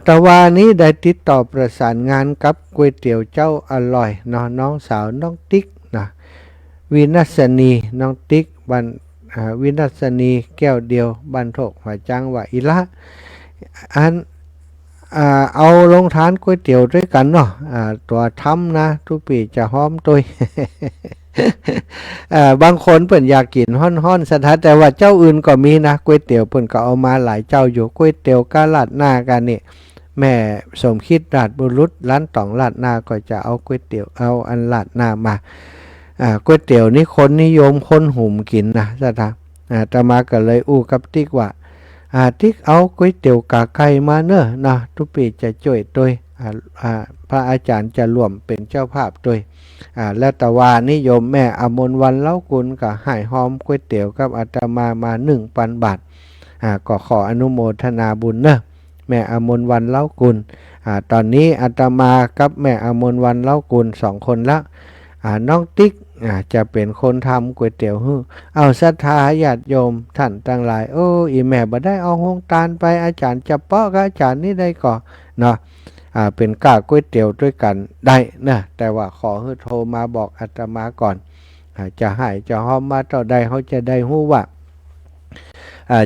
ตะวันนี้ได้ติดต่อประสานงานกับก๋วยเตี๋ยวเจ้าอร่อยน้องสาวน้องติ๊กนะวินัสนีน้องติ๊กวินัสนีแก้วเดียวบันทกหัวจังว่าอีละเอาลงทานก๋วยเตี๋ยวด้วยกันเนาะตัวทำนะทุกปีจะหอมตัว บางคนเปิ่นอยากกินฮ้อนๆสถานแต่ว่าเจ้าอื่นก็มีนะก๋วยเตี๋ยวเปิ่นก็เอามาหลายเจ้าอยู่ก๋วยเตี๋ยวกะลาดหน้ากันนี่แม่สมคิดราชบุรุษร้านต่องลาดหน้าก็จะเอาก๋วยเตี๋ยวเอาอันลาดหน้ามาก๋วยเตี๋ยวนี่คนนิยมคนหุ่มกินนะสถานอามาก็เลยกับติ๊กว่าติ๊กเอาก๋วยเตี๋ยวกะไก่มาเนอะนะทุกปีจะช่วยด้วยพระอาจารย์จะร่วมเป็นเจ้าภาพด้วยแล้วแต่ว่านิยมแม่อมนวันเล่ากุลกับหายหอมก๋วยเตี๋ยวกับอาตมา 1,000 บาทก็ขออนุโมทนาบุญเนอะแม่อมนวันเล่ากุลตอนนี้อาตมากับแม่อมนวันเล่ากุล2 คนละน้องติ๊กจะเป็นคนทำก๋วยเตี๋ยวเอาศรัทธาญาติโยมท่านตั้งหลายอีแม่บ่ได้เอาหงตาลไปอาจารย์จะเปาะกับอาจารย์นี่ได้ก่อเนาะเป็นก้าก๋วยเตี๋ยวด้วยกันได้นะแต่ว่าขอให้โทรมาบอกอาตมาก่อน จะให้จะหอมมาต่อใดเขาจะได้รู้ว่า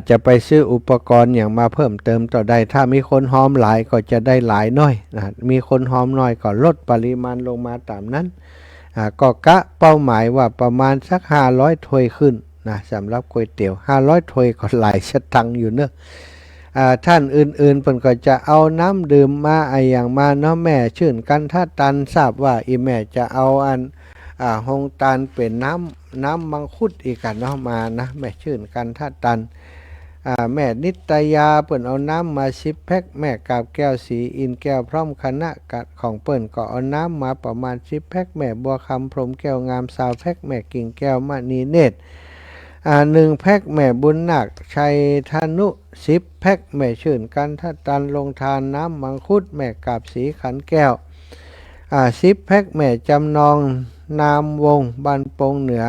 จะไปซื้ออุปกรณ์อย่างมาเพิ่มเติมต่อใดถ้ามีคนหอมหลายก็จะได้หลายน้อยนะมีคนหอมน้อยก็ลดปริมาณลงมาตามนั้นก็กะเป้าหมายว่าประมาณสัก500ถ้วยขึ้นนะสำหรับก๋วยเตี๋ยว500ถ้วยก็หลายสตังค์อยู่เนอะท่านอื่นๆเพิ่นก็จะเอาน้ำดื่มมาอย่างมาเนาะแม่ชื่นกันถ้าตันทราบว่าอีแม่จะเอาหงตาลเป็นน้ำมังคุดอีกกันเนาะมานะแม่ชื่นกันถ้าตันแม่นิตยาเปิ่นเอาน้ำมา10 แพ็คแม่กาบแก้วสีอินแก้วพร้อมคณะของเปิ่นก็เอาน้ำมาประมาณ10 แพ็คแม่บัวคำพรหมแก้วงาม20 แพ็คแม่กิ่งแก้วมณีเนตร1 แพ็คแม่บุญนาคชัยธนุ10 แพ็คแม่ชื่นกันถ้าตันลงทานน้ำมังคุดแม่กาบสีขันแก้ว10 แพ็คแม่จำนองนามวงบ้านโปงเหนือ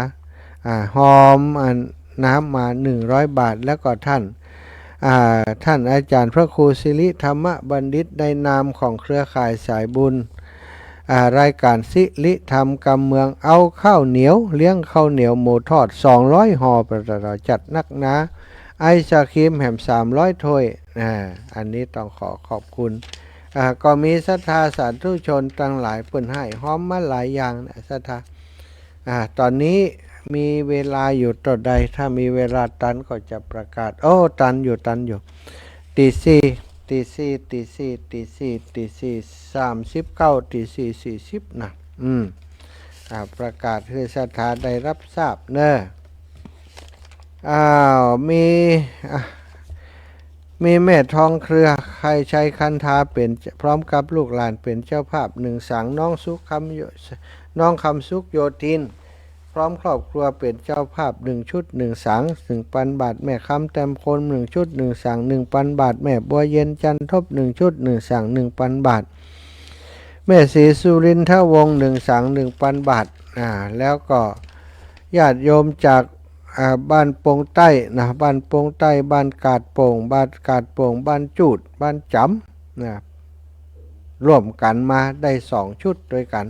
หอมน้ำมา100 บาทแล้วก็ท่านอาจารย์พระครูศิริธรรมบัณฑิตในนามของเครือข่ายสายบุญรายการศิริธรรมกำเมืองเอาข้าวเหนียวเลี้ยงข้าวเหนียวหมูทอด200ห่อประจัดนักนะไอศครีมแหม300ถ้วยอันนี้ต้องขอบคุณก็มีศรัทธาสาธุชนตั้งหลายเปิ่นให้หอมมาหลายอย่างนะศรัทธาตอนนี้มีเวลาอยู่ต่อใดถ้ามีเวลาตันก็จะประกาศตันอยู่ตีสี่39ตี4:40นะประกาศให้ศรัทธาได้รับทราบเนอะมีแม่ทองเครือใครชัยคันธาเป็นพร้อมกับลูกหลานเป็นเจ้าภาพ1 สังน้องคำสุขโยธินพร้อมครอบครัวเป็นเจ้าภาพ1 ชุด1 สัง1,000 บาทแม่คำแต้มคน1 ชุด1 สัง1,000 บาทแม่บัวเย็นจันทบ1 ชุด1 สัง1,000 บาทแม่ศรีสุรินทวงศ์1 สัง1,000 บาทแล้วก็ญาติโยมจากบ้านโป่งใต้นะบ้านโป่งใต้บ้านกาดโป่งบ้านจูดบ้านจำนะร่วมกันมาได้2 ชุดด้วยกัน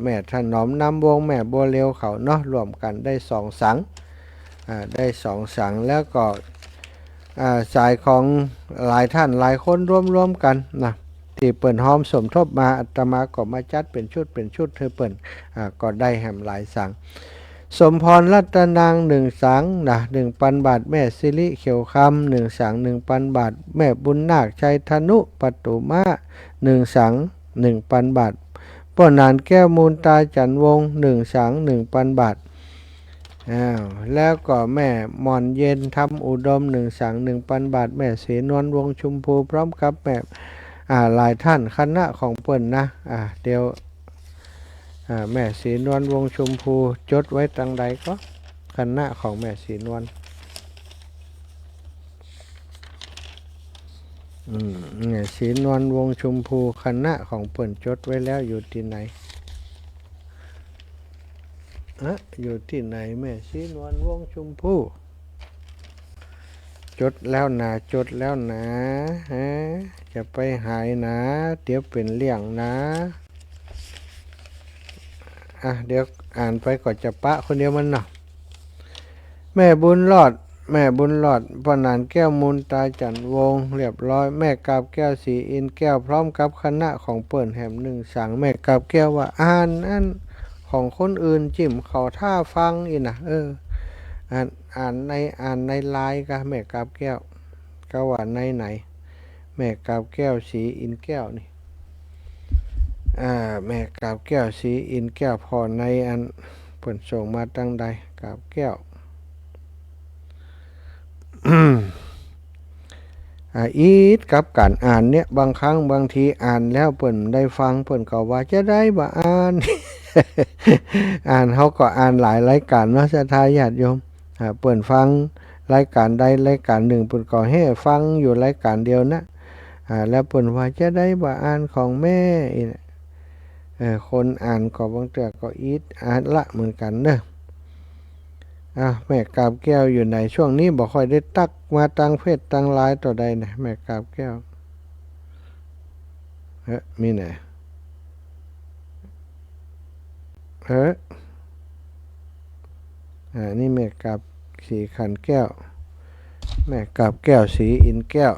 แม่ถนอมน้ำวงแม่บัวเร็วเขาเนาะร่วมกันได้2 สังได้2 สังแล้วก็สายของหลายท่านหลายคนร่วมกันนะที่เปิ่นหอมสมทบมาอาตมาก็มาจัดเป็นชุดเธอเปิ่นก็ได้แหมหลายสังสมพรรัตนาง1 สังนะ 1,000 บาทแม่สิริเขียวคำ1 สัง 1,000 บาทแม่บุญนาคชัยธนุปตุมา1 สัง 1,000 บาทป้อนานแก้วมูลตาจันวง1 สัง 1,000 บาทแล้วก็แม่หมอนเย็นทำอุดม1 สัง 1,000 บาทแม่ศรีนวลวงชุมพูพร้อมกับแม่หลายท่านคณะของเปิ้นนะเดี๋ยวแม่ศรีนวลวงชมพูจดไว้ตังใดก็คณะของแม่ศรีนวลแม่ศรีนวลวงชมพูคณะของเปิ้นจดไว้แล้วอยู่ที่ไหนอยู่ที่ไหนแม่ศรีนวลวงชมพูจดแล้วนะจะไปหายนะเดี๋ยวเป็นเรื่องนะเดี๋ยวอ่านไปก็จะปะคนเดียวมันเนาะแม่บุญรอดพ่อนานแก้วมูลตาจันวงเรียบร้อยแม่กาบแก้วสีอินแก้วพร้อมกับคณะของเปิ่นแหม1 สังแม่กาบแก้วว่าอ่านของคนอื่นจิ้มเขาท่าฟังอีนะอ่านในไลน์กะแม่กาบแก้วก็ว่าในไหนแม่กาบแก้วสีอินแก้วนี่แม่กาบแก้วสีอินแก้วพอในเปิ่นส่งมาตั้งใดกาบแก้วอีดกับการอ่านเนี่ยบางครั้งบางทีอ่านแล้วเปิ่นได้ฟังเปิ่นก็ว่าจะได้บ่อ่าน เขาก็อ่านหลายรายการเนาะศรัทธาญาติโยมเปิ่นฟังรายการใดรายการหนึ่งเปิ่นก็ให้ฟังอยู่รายการเดียวนะแล้วเปิ่นว่าจะได้บ่อ่านของแม่คนอ่านก็บางเทื่อก็อีดอ่านละเหมือนกันเด้อแม่กาบแก้วอยู่ไหนช่วงนี้บ่ค่อยได้ตักมาตังเพศตังไลน์ต่อใดนะแม่กาบแก้วมีไหน นี่แม่กาบสีขันแก้วแม่กาบแก้วสีอินแก้ว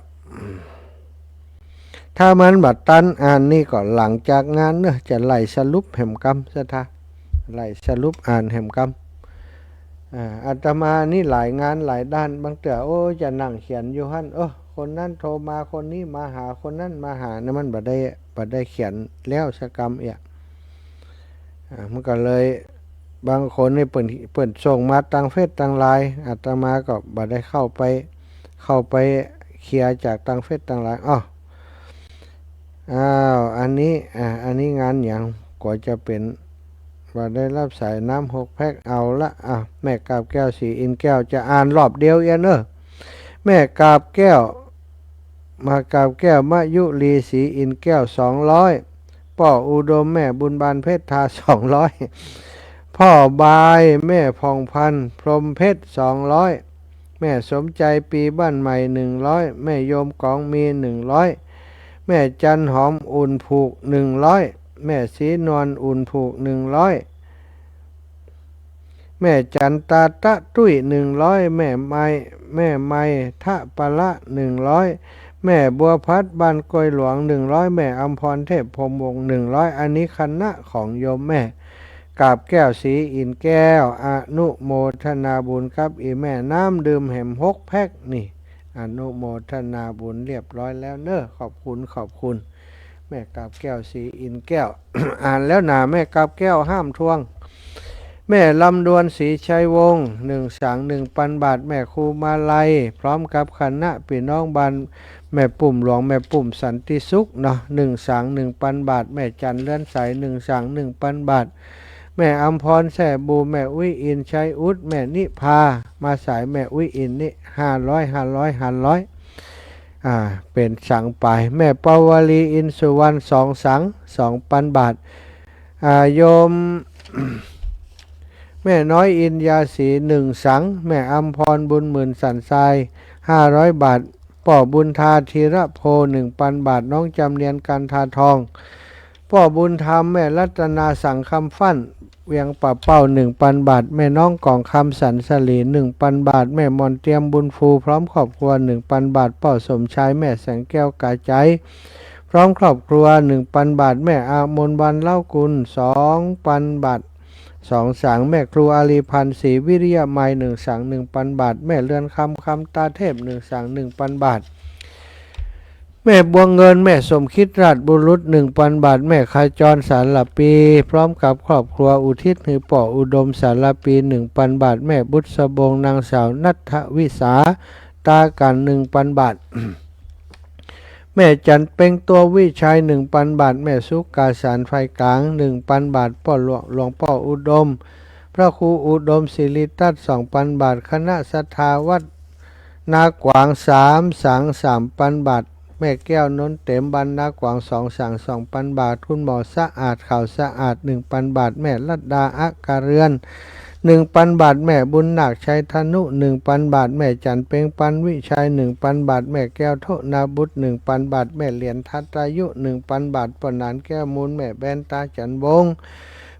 ถ้ามันบัดตันอ่านนี่ก็หลังจากงานเนอะจะไล่สรุปแห่มกรรมซะท่าไล่สรุปอ่านแห่มกรรมอาตมานี่หลายงานหลายด้านบางเถื่อโอ้จะนั่งเขียนอยู่หั่นคนนั้นโทรมาคนนี้มาหาคนนั้นมาหานะมันบัดได้เขียนแล้วสกรรมมันก็เลยบางคนนี่เปิ่นส่งมาทางเฟซทางไลน์อาตมาก็บัดได้เข้าไปเคลียร์จากทางเฟซทางไลน์อันนี้งานอย่างก็จะเป็นว่าได้รับสายน้ำ6 แพ็คเอาละแม่กาบแก้วสีอินแก้วจะอ่านรอบเดียวแม่กาบแก้วมากาบแก้วมะยุรีสีอินแก้ว200ป่ออุดมแม่บุญบานเพชรทา200พ่อบายแม่พองพันธ์พรหมเพชร200แม่สมใจปีบ้านใหม่100แม่โยมกองมี100แม่จันหอมอุ่นผูก100แม่สีนวลอุ่นผูก100แม่จันตาตะตุ้ย100แม่ไม้ทะปะละ100แม่บัวพัดบ้านกอยหลวง100แม่อำพรเทพพรหมวงศ์100อันนี้คณะของโยมแม่กาบแก้วสีอินแก้วอนุโมทนาบุญครับอีแม่น้ำดื่มแหม6 แพ็คนี่อนุโมทนาบุญเรียบร้อยแล้วเนอะขอบคุณแม่กาบแก้วสีอินแก้ว อ่านแล้วแม่กาบแก้วห้ามทวงแม่ลำดวนศรีชัยวงศ์1 สัง 1,000 บาทแม่ครูมาลัยพร้อมกับคณะพี่น้องบ้านแม่ปุ่มหลวงแม่ปุ่มสันติสุขเนาะ1 สัง 1,000 บาทแม่จันเลื่อนใส1 สัง 1,000 บาทแม่อัมพรแส่บูแม่อุ้ยอินชัยอุดแม่นิพามาสายแม่อุ้ยอินนี่500เป็นสังไปแม่ปวลีอินสุวรรณ2 สัง 2,000 บาทโยม แม่น้อยอินยาศรี1 สังแม่อัมพรบุญหมื่นสันทราย500 บาทป่อบุญทาธีระโพ 1,000 บาทน้องจำเรียนการทาทองป่อบุญธรรมแม่รัตนาสังคำฟั่นเวียงป่าเป้า 1,000 บาทแม่น้องกองคำสันสลี 1,000 บาทแม่มอนเตรียมบุญฟูพร้อมครอบครัว 1,000 บาทป่อสมชายแม่แสงแก้วกาใจพร้อมครอบครัว 1,000 บาทแม่อามนวันเล่ากุล 2,000 บาท2 สังแม่ครูอาลีพันธ์ศรีวิริยะไมย1 สัง 1,000 บาทแม่เรือนคำตาเทพ1 สัง 1,000 บาทแม่บัวเงินแม่สมคิดราชบุรุษ 1,000 บาทแม่ขจรสารปีพร้อมกับครอบครัวอุทิศให้ป่ออุดมสารปี 1,000 บาทแม่บุษบงนางสาวนัทวิสาตากัน 1,000 บาท แม่จันเป็งตัววิชัย 1,000 บาทแม่สุกาสารไฟกลาง 1,000 บาทป่อหลวงป่ออุดมพระครูอุดมศิริทัต 2,000 บาทคณะศรัทธาวัดนากวาง3 สัง 3,000 บาทแม่แก้วนนเต็มบรรณากวาง2 สัง 2,000 บาทคุณหมอสะอาดข่าวสะอาด 1,000 บาทแม่ลัดดาอักเรือน 1,000 บาทแม่บุญนาคชัยธนุ 1,000 บาทแม่จันเป็งปันวิชัย 1,000 บาทแม่แก้วโทนาบุตร 1,000 บาทแม่เหรียญทัตอายุ 1,000 บาทปนานแก้วมูลแม่แบนตาจันวง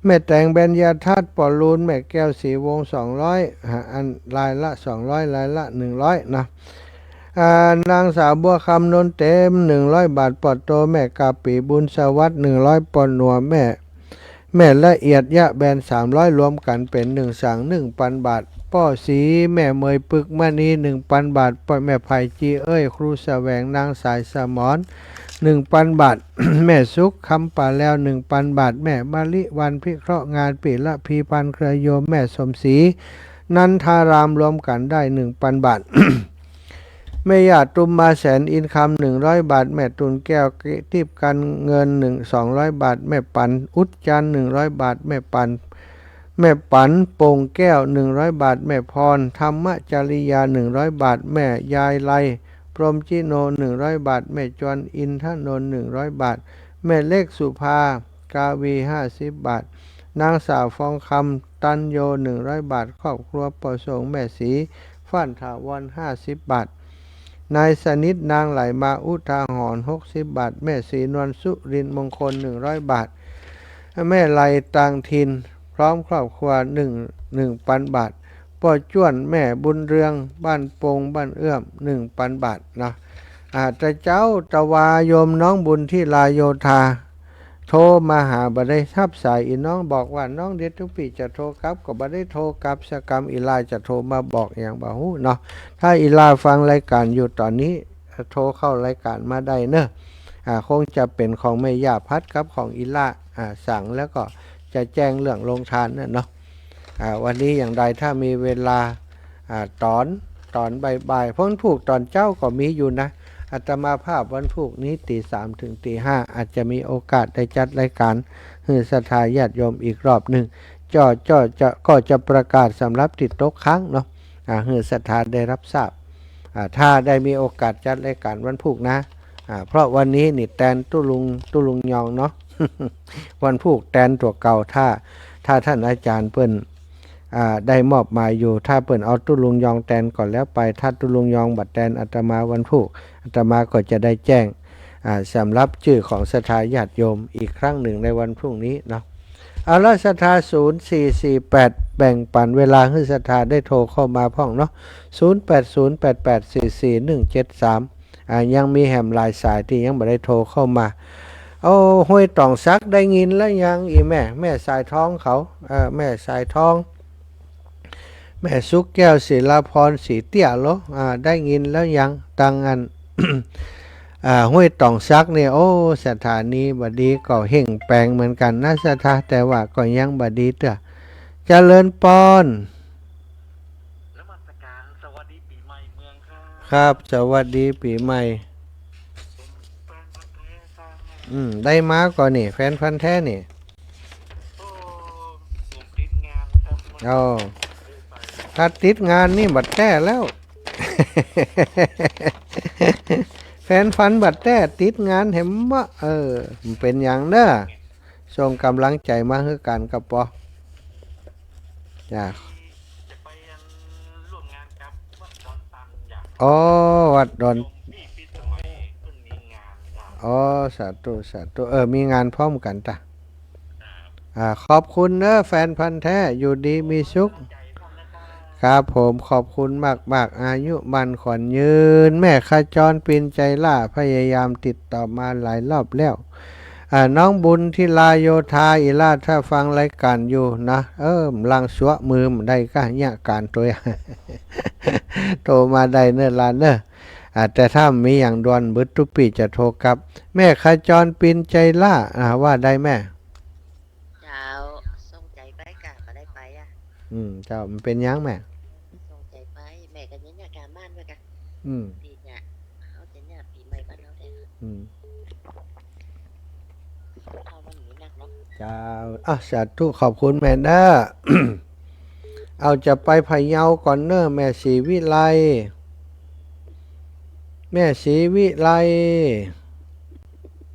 แม่แต่งแบนยาทัดปอลูนแม่แก้วสีวง200อันลายละ200ลายละ100นะนางสาวบัวคำนนเต็ม100 บาทปอดโตแม่กาปีบุญสวัสดิ์100ปอนหนัวแม่ละเอียดยะแบน300รวมกันเป็น1 สัง 1,000 บาทป้อสีแม่เมยปึกมณี 1,000 บาทป้อแม่ไผ่จีครูแสวงนางสายสมร 1,000 บาท แม่สุขคำป่าแล้ว 1,000 บาทแม่มะลิวันพิเคราะห์งานปีละพีพันเครือโยมแม่สมศรีนันทารามรวมกันได้ 1,000 บาท แม่ยาตุมมาแสนอินคำ100 บาทแม่ตุนแก้วทิพกันเงิน200 บาทแม่ปันอุจจัน100 บาทแม่ปันโป่งแก้ว100 บาทแม่พรธรรมจริยา100 บาทแม่ยายไลพรหมจิโน100 บาทแม่จวนอินทนนท์100 บาทแม่เล็กสุภากาวี50 บาทนางสาวฟองคำตันโย100 บาทครอบครัวประสงค์แม่สีฟั่นถาวร50 บาทนายสนิทนางไหลมาอุทาหรณ์60 บาทแม่ศรีนวลสุรินทร์มงคล100 บาทแม่ไหลต่างถิ่นพร้อมครอบครัว1,000 บาท ป่อจ้วนแม่บุญเรืองบ้านโปงบ้านเอื้อม1,000 บาทนะตะเจ้าตะวาโยมน้องบุญที่ลายโยธาโทรมาหาบ่ได้ทับสายอีน้องบอกว่าน้องเด็ดทุกปีจะโทรกลับก็บ่ได้โทรกลับสกรรมอีลาจะโทรมาบอกอย่างบ่ฮู้เนาะถ้าอีลาฟังรายการอยู่ตอนนี้โทรเข้ารายการมาได้เนอะคงจะเป็นของแม่ย่าพัดครับของอีลาสั่งแล้วก็จะแจ้งเรื่องโรงทานเนาะวันนี้อย่างใดถ้ามีเวลาตอนบ่ายๆเพราะผูกตอนเจ้าก็มีอยู่นะอาตมาภาพวันพุกนี้ตี 3 ถึงตี 5อาจจะมีโอกาสได้จัดรายการฮือศรัทธาญาติโยมอีกรอบหนึ่งก็จะประกาศสำหรับติดโต๊ะค้างเนาะฮือศรัทธาได้รับทราบถ้าได้มีโอกาสจัดรายการวันพุกนะเพราะวันนี้นี่แตนตุลุงยองเนาะ วันพุกแตนตัวเก่าถ้าท่านอาจารย์เปิ้นได้มอบหมายอยู่ถ้าเปิ่นเอาตุลุงยองแตนก่อนแล้วไปถ้าตุลุงยองบัดแตนอาตมาวันพุกอาตมาก็จะได้แจ้งสำหรับชื่อของศรัทธาญาติโยมอีกครั้งหนึ่งในวันพรุ่งนี้เนาะเอาละศรัทธา0448แบ่งปันเวลาให้ศรัทธาได้โทรเข้ามาพ่องเนาะ0808844173ยังมีแหมหลายสายที่ยังไม่ได้โทรเข้ามาห้วยต่องซักได้ยินแล้วยังอีแม่สายทองเขาแม่สายทองแม่สุกแก้วศิลาพรสีเตี้ยโลได้ยินแล้วยังตังอัน ห้วยต่องซักเนี่ยสถานีบดีก็เห่งแปลงเหมือนกันนะสถาแต่ว่าก็ยังบดีเถอะเจริญปอนนมัสการสวัสดีปีใหม่เมืองครับสวัสดีปีใหม่ได้มาก่อนนี่แฟนพันธุ์แท้นี่ผมติดงานครับถ้าติดงานนี่บัดแต้แล้ว แฟนฟันบัดแต้ติดงานเห็นว่ามันเป็นอย่างเด้อส่งกำลังใจมาให้กันกับปอจะไปร่วมงานกับวัดดอนตันวัดดอนปีสมัยเพิ่งมีงานสาธุมีงานพร้อมกันจ้ะขอบคุณเนอะแฟนพันธุ์แท้อยู่ดีมีสุขครับผมขอบคุณมากอายุมันขวัญยืนแม่ขจรปินใจล่าพยายามติดต่อมาหลายรอบแล้วน้องบุญที่ลาโยธาอีลาถ้าฟังรายการอยู่นะลังสวะมือมได้ก็เนี่ยการตัว โทรมาได้เนอะลาเนอะแต่ถ้ามีอย่างด่วนบึดทุกปีจะโทรกลับแม่ขจรปินใจล่าว่าได้แม่เจ้าส่งใจไปกะก็ได้ไปเจ้ามันเป็นยังแม่ส่งใจไปแม่กันเนี่ยการบ้านด้วยกันปีเนี่ยเขาจะเนี่ยปีใหม่บ้านเราได้เอาวันนี้นักเนาะเจ้าสาธุขอบคุณแม่เด้อ เอาจะไปพะเยาก่อนเนอะแม่ศรีวิไล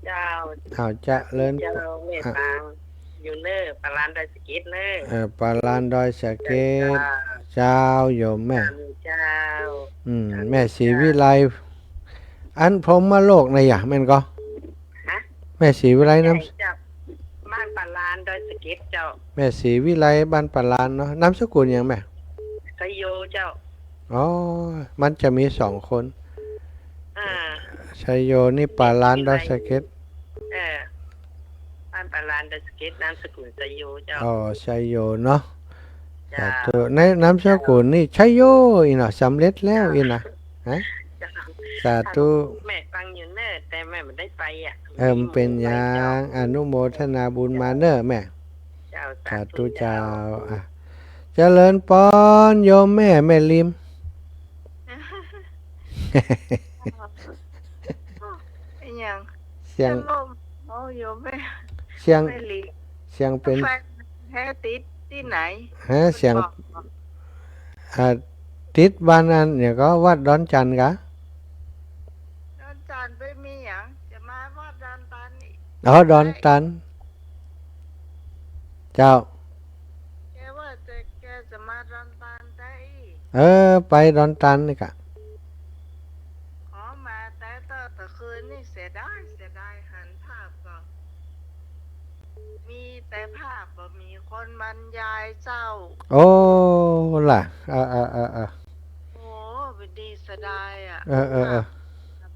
เจ้าเอาจะเลินเจ้าเมตตาอยู่เนอปลานดอยสะเก็ดเนอปลานดอยสะเก็ดเจ้าโยมแม่เจ้าแม่ศรีวิไลอันพรหมโลกในอย่างแม่นก็แม่ศรีวิไลน้ำบ้านปลานดอยสะเก็ดเจ้าแม่ศรีวิไลบ้านปลานเนาะน้ำสกุลยังแม่ไซโยเจ้ามันจะมี2 คนชัยโยนี่ปลานดอยสะเก็ดบ้านปลานดอยสะเก็ดน้ำสกุลไซโยเจ้าชัยโยเนาะในน้ำสกุลนี่ชัยโยอีน่ะสำเร็จแล้วอีน่ะสาธุแม่ฟังอยู่เนอแต่แม่ไม่ได้ไปมันเป็นอย่างอนุโมทนาบุญมาเนอแม่สาธุเจ้าเจริญปอนโยมแม่ลิมเสียงเป็นแท้ติดที่ไหนเสียงติดบ้านนั้นเนี่ยก็วัดดอนจันทร์กะดอนจันทร์ไปมีอย่างจะมาวัดดอนตันดอนตันเจ้าแกว่าแกจะมาดอนตันได้ไปดอนตันนี่กะมาแต่คืนนี่เสียดายหันภาพก็มีแต่ภาพก็มีคนมา รยายเจ้า โอ้ล่ะโอ้เป็นดีเสียดายอ่ะ เออ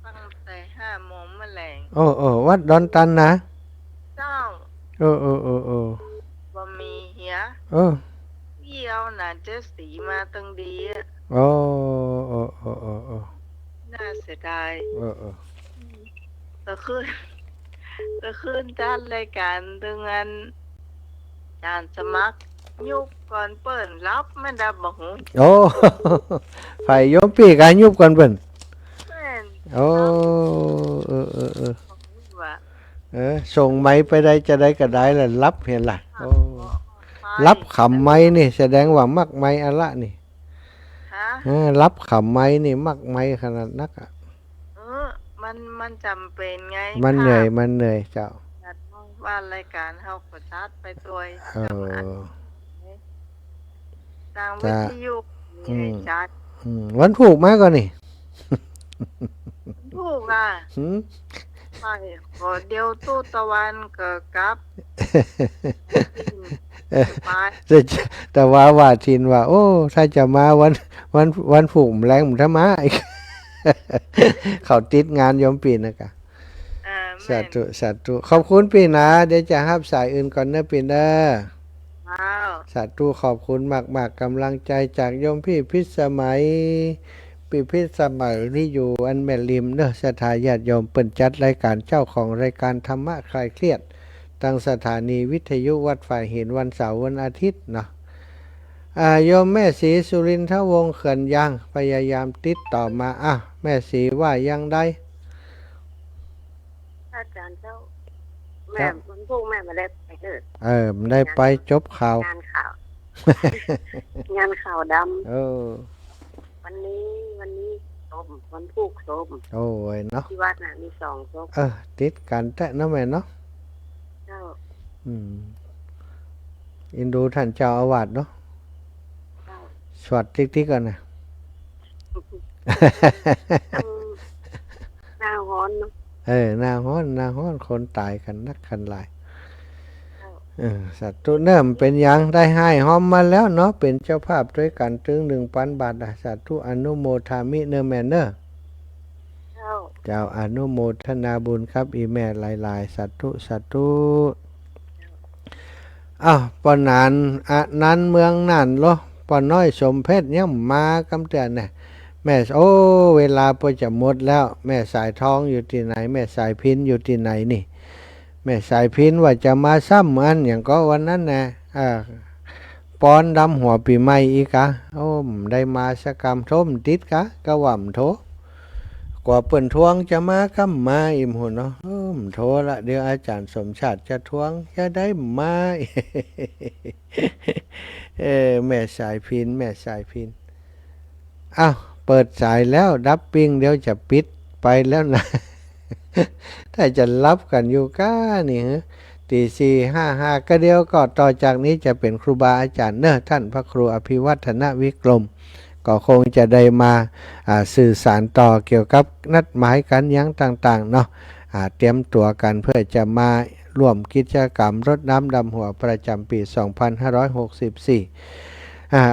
ตั้งแต่5 โมงแมลง วัดดอนตันนะ เจ้า เออ บ่มีเหีย เออ เยี่ยวน่ะเจอสีมาตั้งดีอะ โอ้ น่าเสียดาย เออ ตะคืนจัดรายการถึงอันจานสมัครยุบก่อนเปิ้นรับมันดับบ่หู โอ้ ไฟโยมพี่กายุบกันเบิ่น แม่น โอ้เออ บ่หูว่า ส่งไม้ไปได้จะได้ก็ได้แหละรับเห็นล่ะโอ้ ไป รับขำไม้นี่แสดงว่ามักไม้อะละนี่ ฮะ รับขำไม้นี่มักไม้ขนาดนักอ่ะ มันจำเป็นไง มันเหนื่อยเจ้า จัดว่ารายการเฮาก็จัดไปด้วย เอ จำอัน อ ทางวิทยุมีให้จัด วันผูกมาก่อนนี่ ถูกอ่ะ หืม ไปขอเดียวตู้ตะวันก็กลับไป แต่ว่าทินว่า โอ้ถ้าจะมาวันผูกแรงผมถ้ามาอีก เขาติดงานโยมปีนะกะ แม่น สาธุขอบคุณปีนะเดี๋ยวจะรับสายอื่นก่อนเนอะปีเนอะ ว้าว สาธุขอบคุณมากๆกำลังใจจากโยมพี่พิสมัยปีพิสมัยนี่อยู่อันแม่ริมเนอะสถาญาติโยมเปิ่นจัดรายการเจ้าของรายการธรรมะคลายเครียดตั้งสถานีวิทยุวัดฝ่ายหินวันเสาร์วันอาทิตย์เนาะโยมแม่ศรีสุรินทวงศ์เขื่อนยางพยายามติดต่อมาแม่ศรีว่ายังได้ อาจารย์เจ้าแม่มันพวกแม่มาได้ไปเถิด มันได้ไปจบข่าว งานข่าว งานข่าวดำวันนี้ส้มวันพูกส้ม โอ้ยเนาะ ที่วัดน่ะมี2ส้ม ติดกันแต่เนาะแม่เนาะ เจ้า อินดูท่านเจ้าอาวาสเนาะ เจ้า สวัสดีก่อนนะ หน้าร้อนเนาะ หน้าฮ้อนคนตายกันนักกันหลายสัตว์ตัวเนิ่มเป็นยังได้ให้หอมมาแล้วเนาะเป็นเจ้าภาพด้วยกันถึง 1,000 บาทสัตว์ทุอนุโมทามิเนอร์แมนเนอร์ เจ้าอนุโมทนาบุญครับอีแม่หลายๆสัตว์ปอนานนั้นเมืองนั่นเหรอปอน้อยสมเพชรยังมากำเตือนน่ะแม่เวลาพอจะหมดแล้วแม่สายทองอยู่ที่ไหนแม่สายพินอยู่ที่ไหนนี่แม่สายพินว่าจะมาซ้ำอันอย่างก็วันนั้นนะปอนดำหัวปีใหม่อีกะได้มาสกรรมโทมติดกะกะหว่ำโถกว่าเปิ่นทวงจะมาก็มาอิ่มหุ่นเนาะโทละเดี๋ยวอาจารย์สมชาติจะทวงจะได้มา แม่สายพินเปิดสายแล้วดับปิ้งเดี๋ยวจะปิดไปแล้วนะ ถ้าจะรับกันอยู่ก้านี่ตี4:55ก็เดียวก็ต่อจากนี้จะเป็นครูบาอาจารย์เนอะท่านพระครูอภิวัฒนวิกรมก็คงจะได้มาสื่อสารต่อเกี่ยวกับนัดหมายกันยังต่างๆเนาะเตรียมตัวกันเพื่อจะมาร่วมกิจกรรมรดน้ำดำหัวประจำปี 2564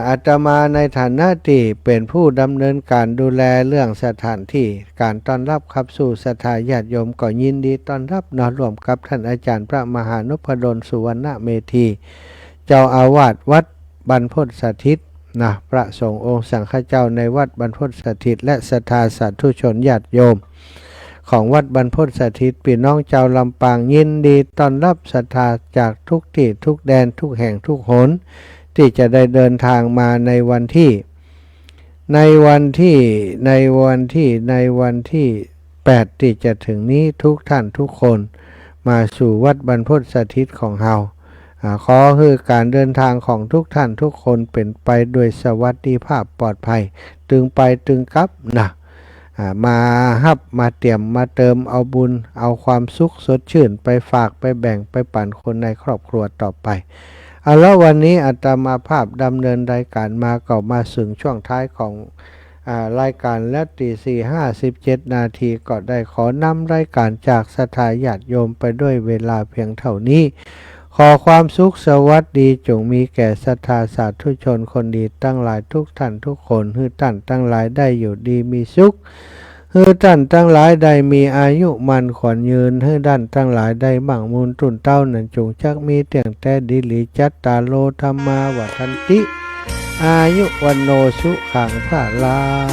อาตมาในฐานะที่เป็นผู้ดำเนินการดูแลเรื่องสถานที่การต้อนรับขับสู่ศรัทธาญาติโยมก็ยินดีต้อนรับนอนร่วมกับท่านอาจารย์พระมหานพดลสุวรรณเมธีเจ้าอาวาสวัดบรรพตสถิตพระสงฆ์องค์สังฆเจ้าในวัดบรรพตสถิตและศรัทธาสาธุชนญาติโยมของวัดบรรพตสถิตพี่น้องชาวลำปางยินดีต้อนรับศรัทธาจากทุกที่ทุกแดนทุกแห่งทุกหนที่จะได้เดินทางมาในวันที่8ที่จะถึงนี้ทุกท่านทุกคนมาสู่วัดบรรพตสถิตของเราขอให้การเดินทางของทุกท่านทุกคนเป็นไปด้วยสวัสดิภาพปลอดภัยตึงไปตึงกลับมาฮับมาเตรียมมาเติมเอาบุญเอาความสุขสดชื่นไปฝากไปแบ่งไปปั่นคนในครอบครัวต่อไปแล้ววันนี้อาตมาภาพดำเนินรายการมาก็มาถึงช่วงท้ายของรายการและตี4:57 นาทีก็ได้ขอนำรายการจากศรัทธาญาติโยมไปด้วยเวลาเพียงเท่านี้ ขอความสุขสวัสดีจงมีแก่ศรัทธาสาธุชนคนดีตั้งหลายทุกท่านทุกคนให้ท่านตั้งหลายได้อยู่ดีมีสุขให้ท่านตั้งหลายได้มีอายุมันขวัญยืนให้ท่านตั้งหลายได้บังมูลตุนเต้านั้นจงชักมีเตียงแต่ดิลิจัตตาโลธรรมาวัฏันติอายุวันโนสุขังภาลัง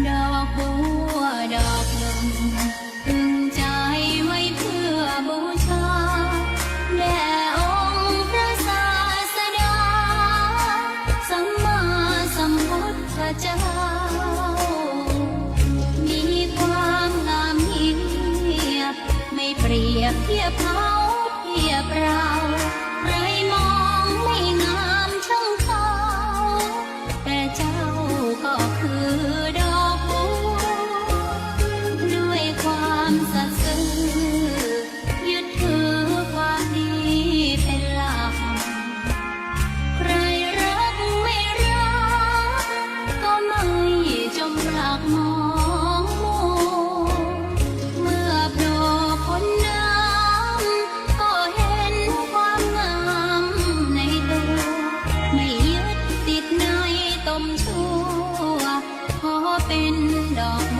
ดอกบัวดอกหนึ่งพึงใจไว้เพื่อบูชาแด่องค์พระศาสดาสัมมาสัมพุทธเจ้ามีความงามเงียบไม่เปรียบเทียบเขาเทียบเราใครมองไม่งามช่างเขาแต่เจ้าก็คือดอกบัวด้วยความสัตย์ซื่อยึดถือความดีเป็นหลักใครรักไม่รักก็ไม่จงรักมองมัวเมื่อโผล่พ้นน้ำก็เห็นความงามในตัวไม่ยึดติดในตมชั่วขอเป็นดอก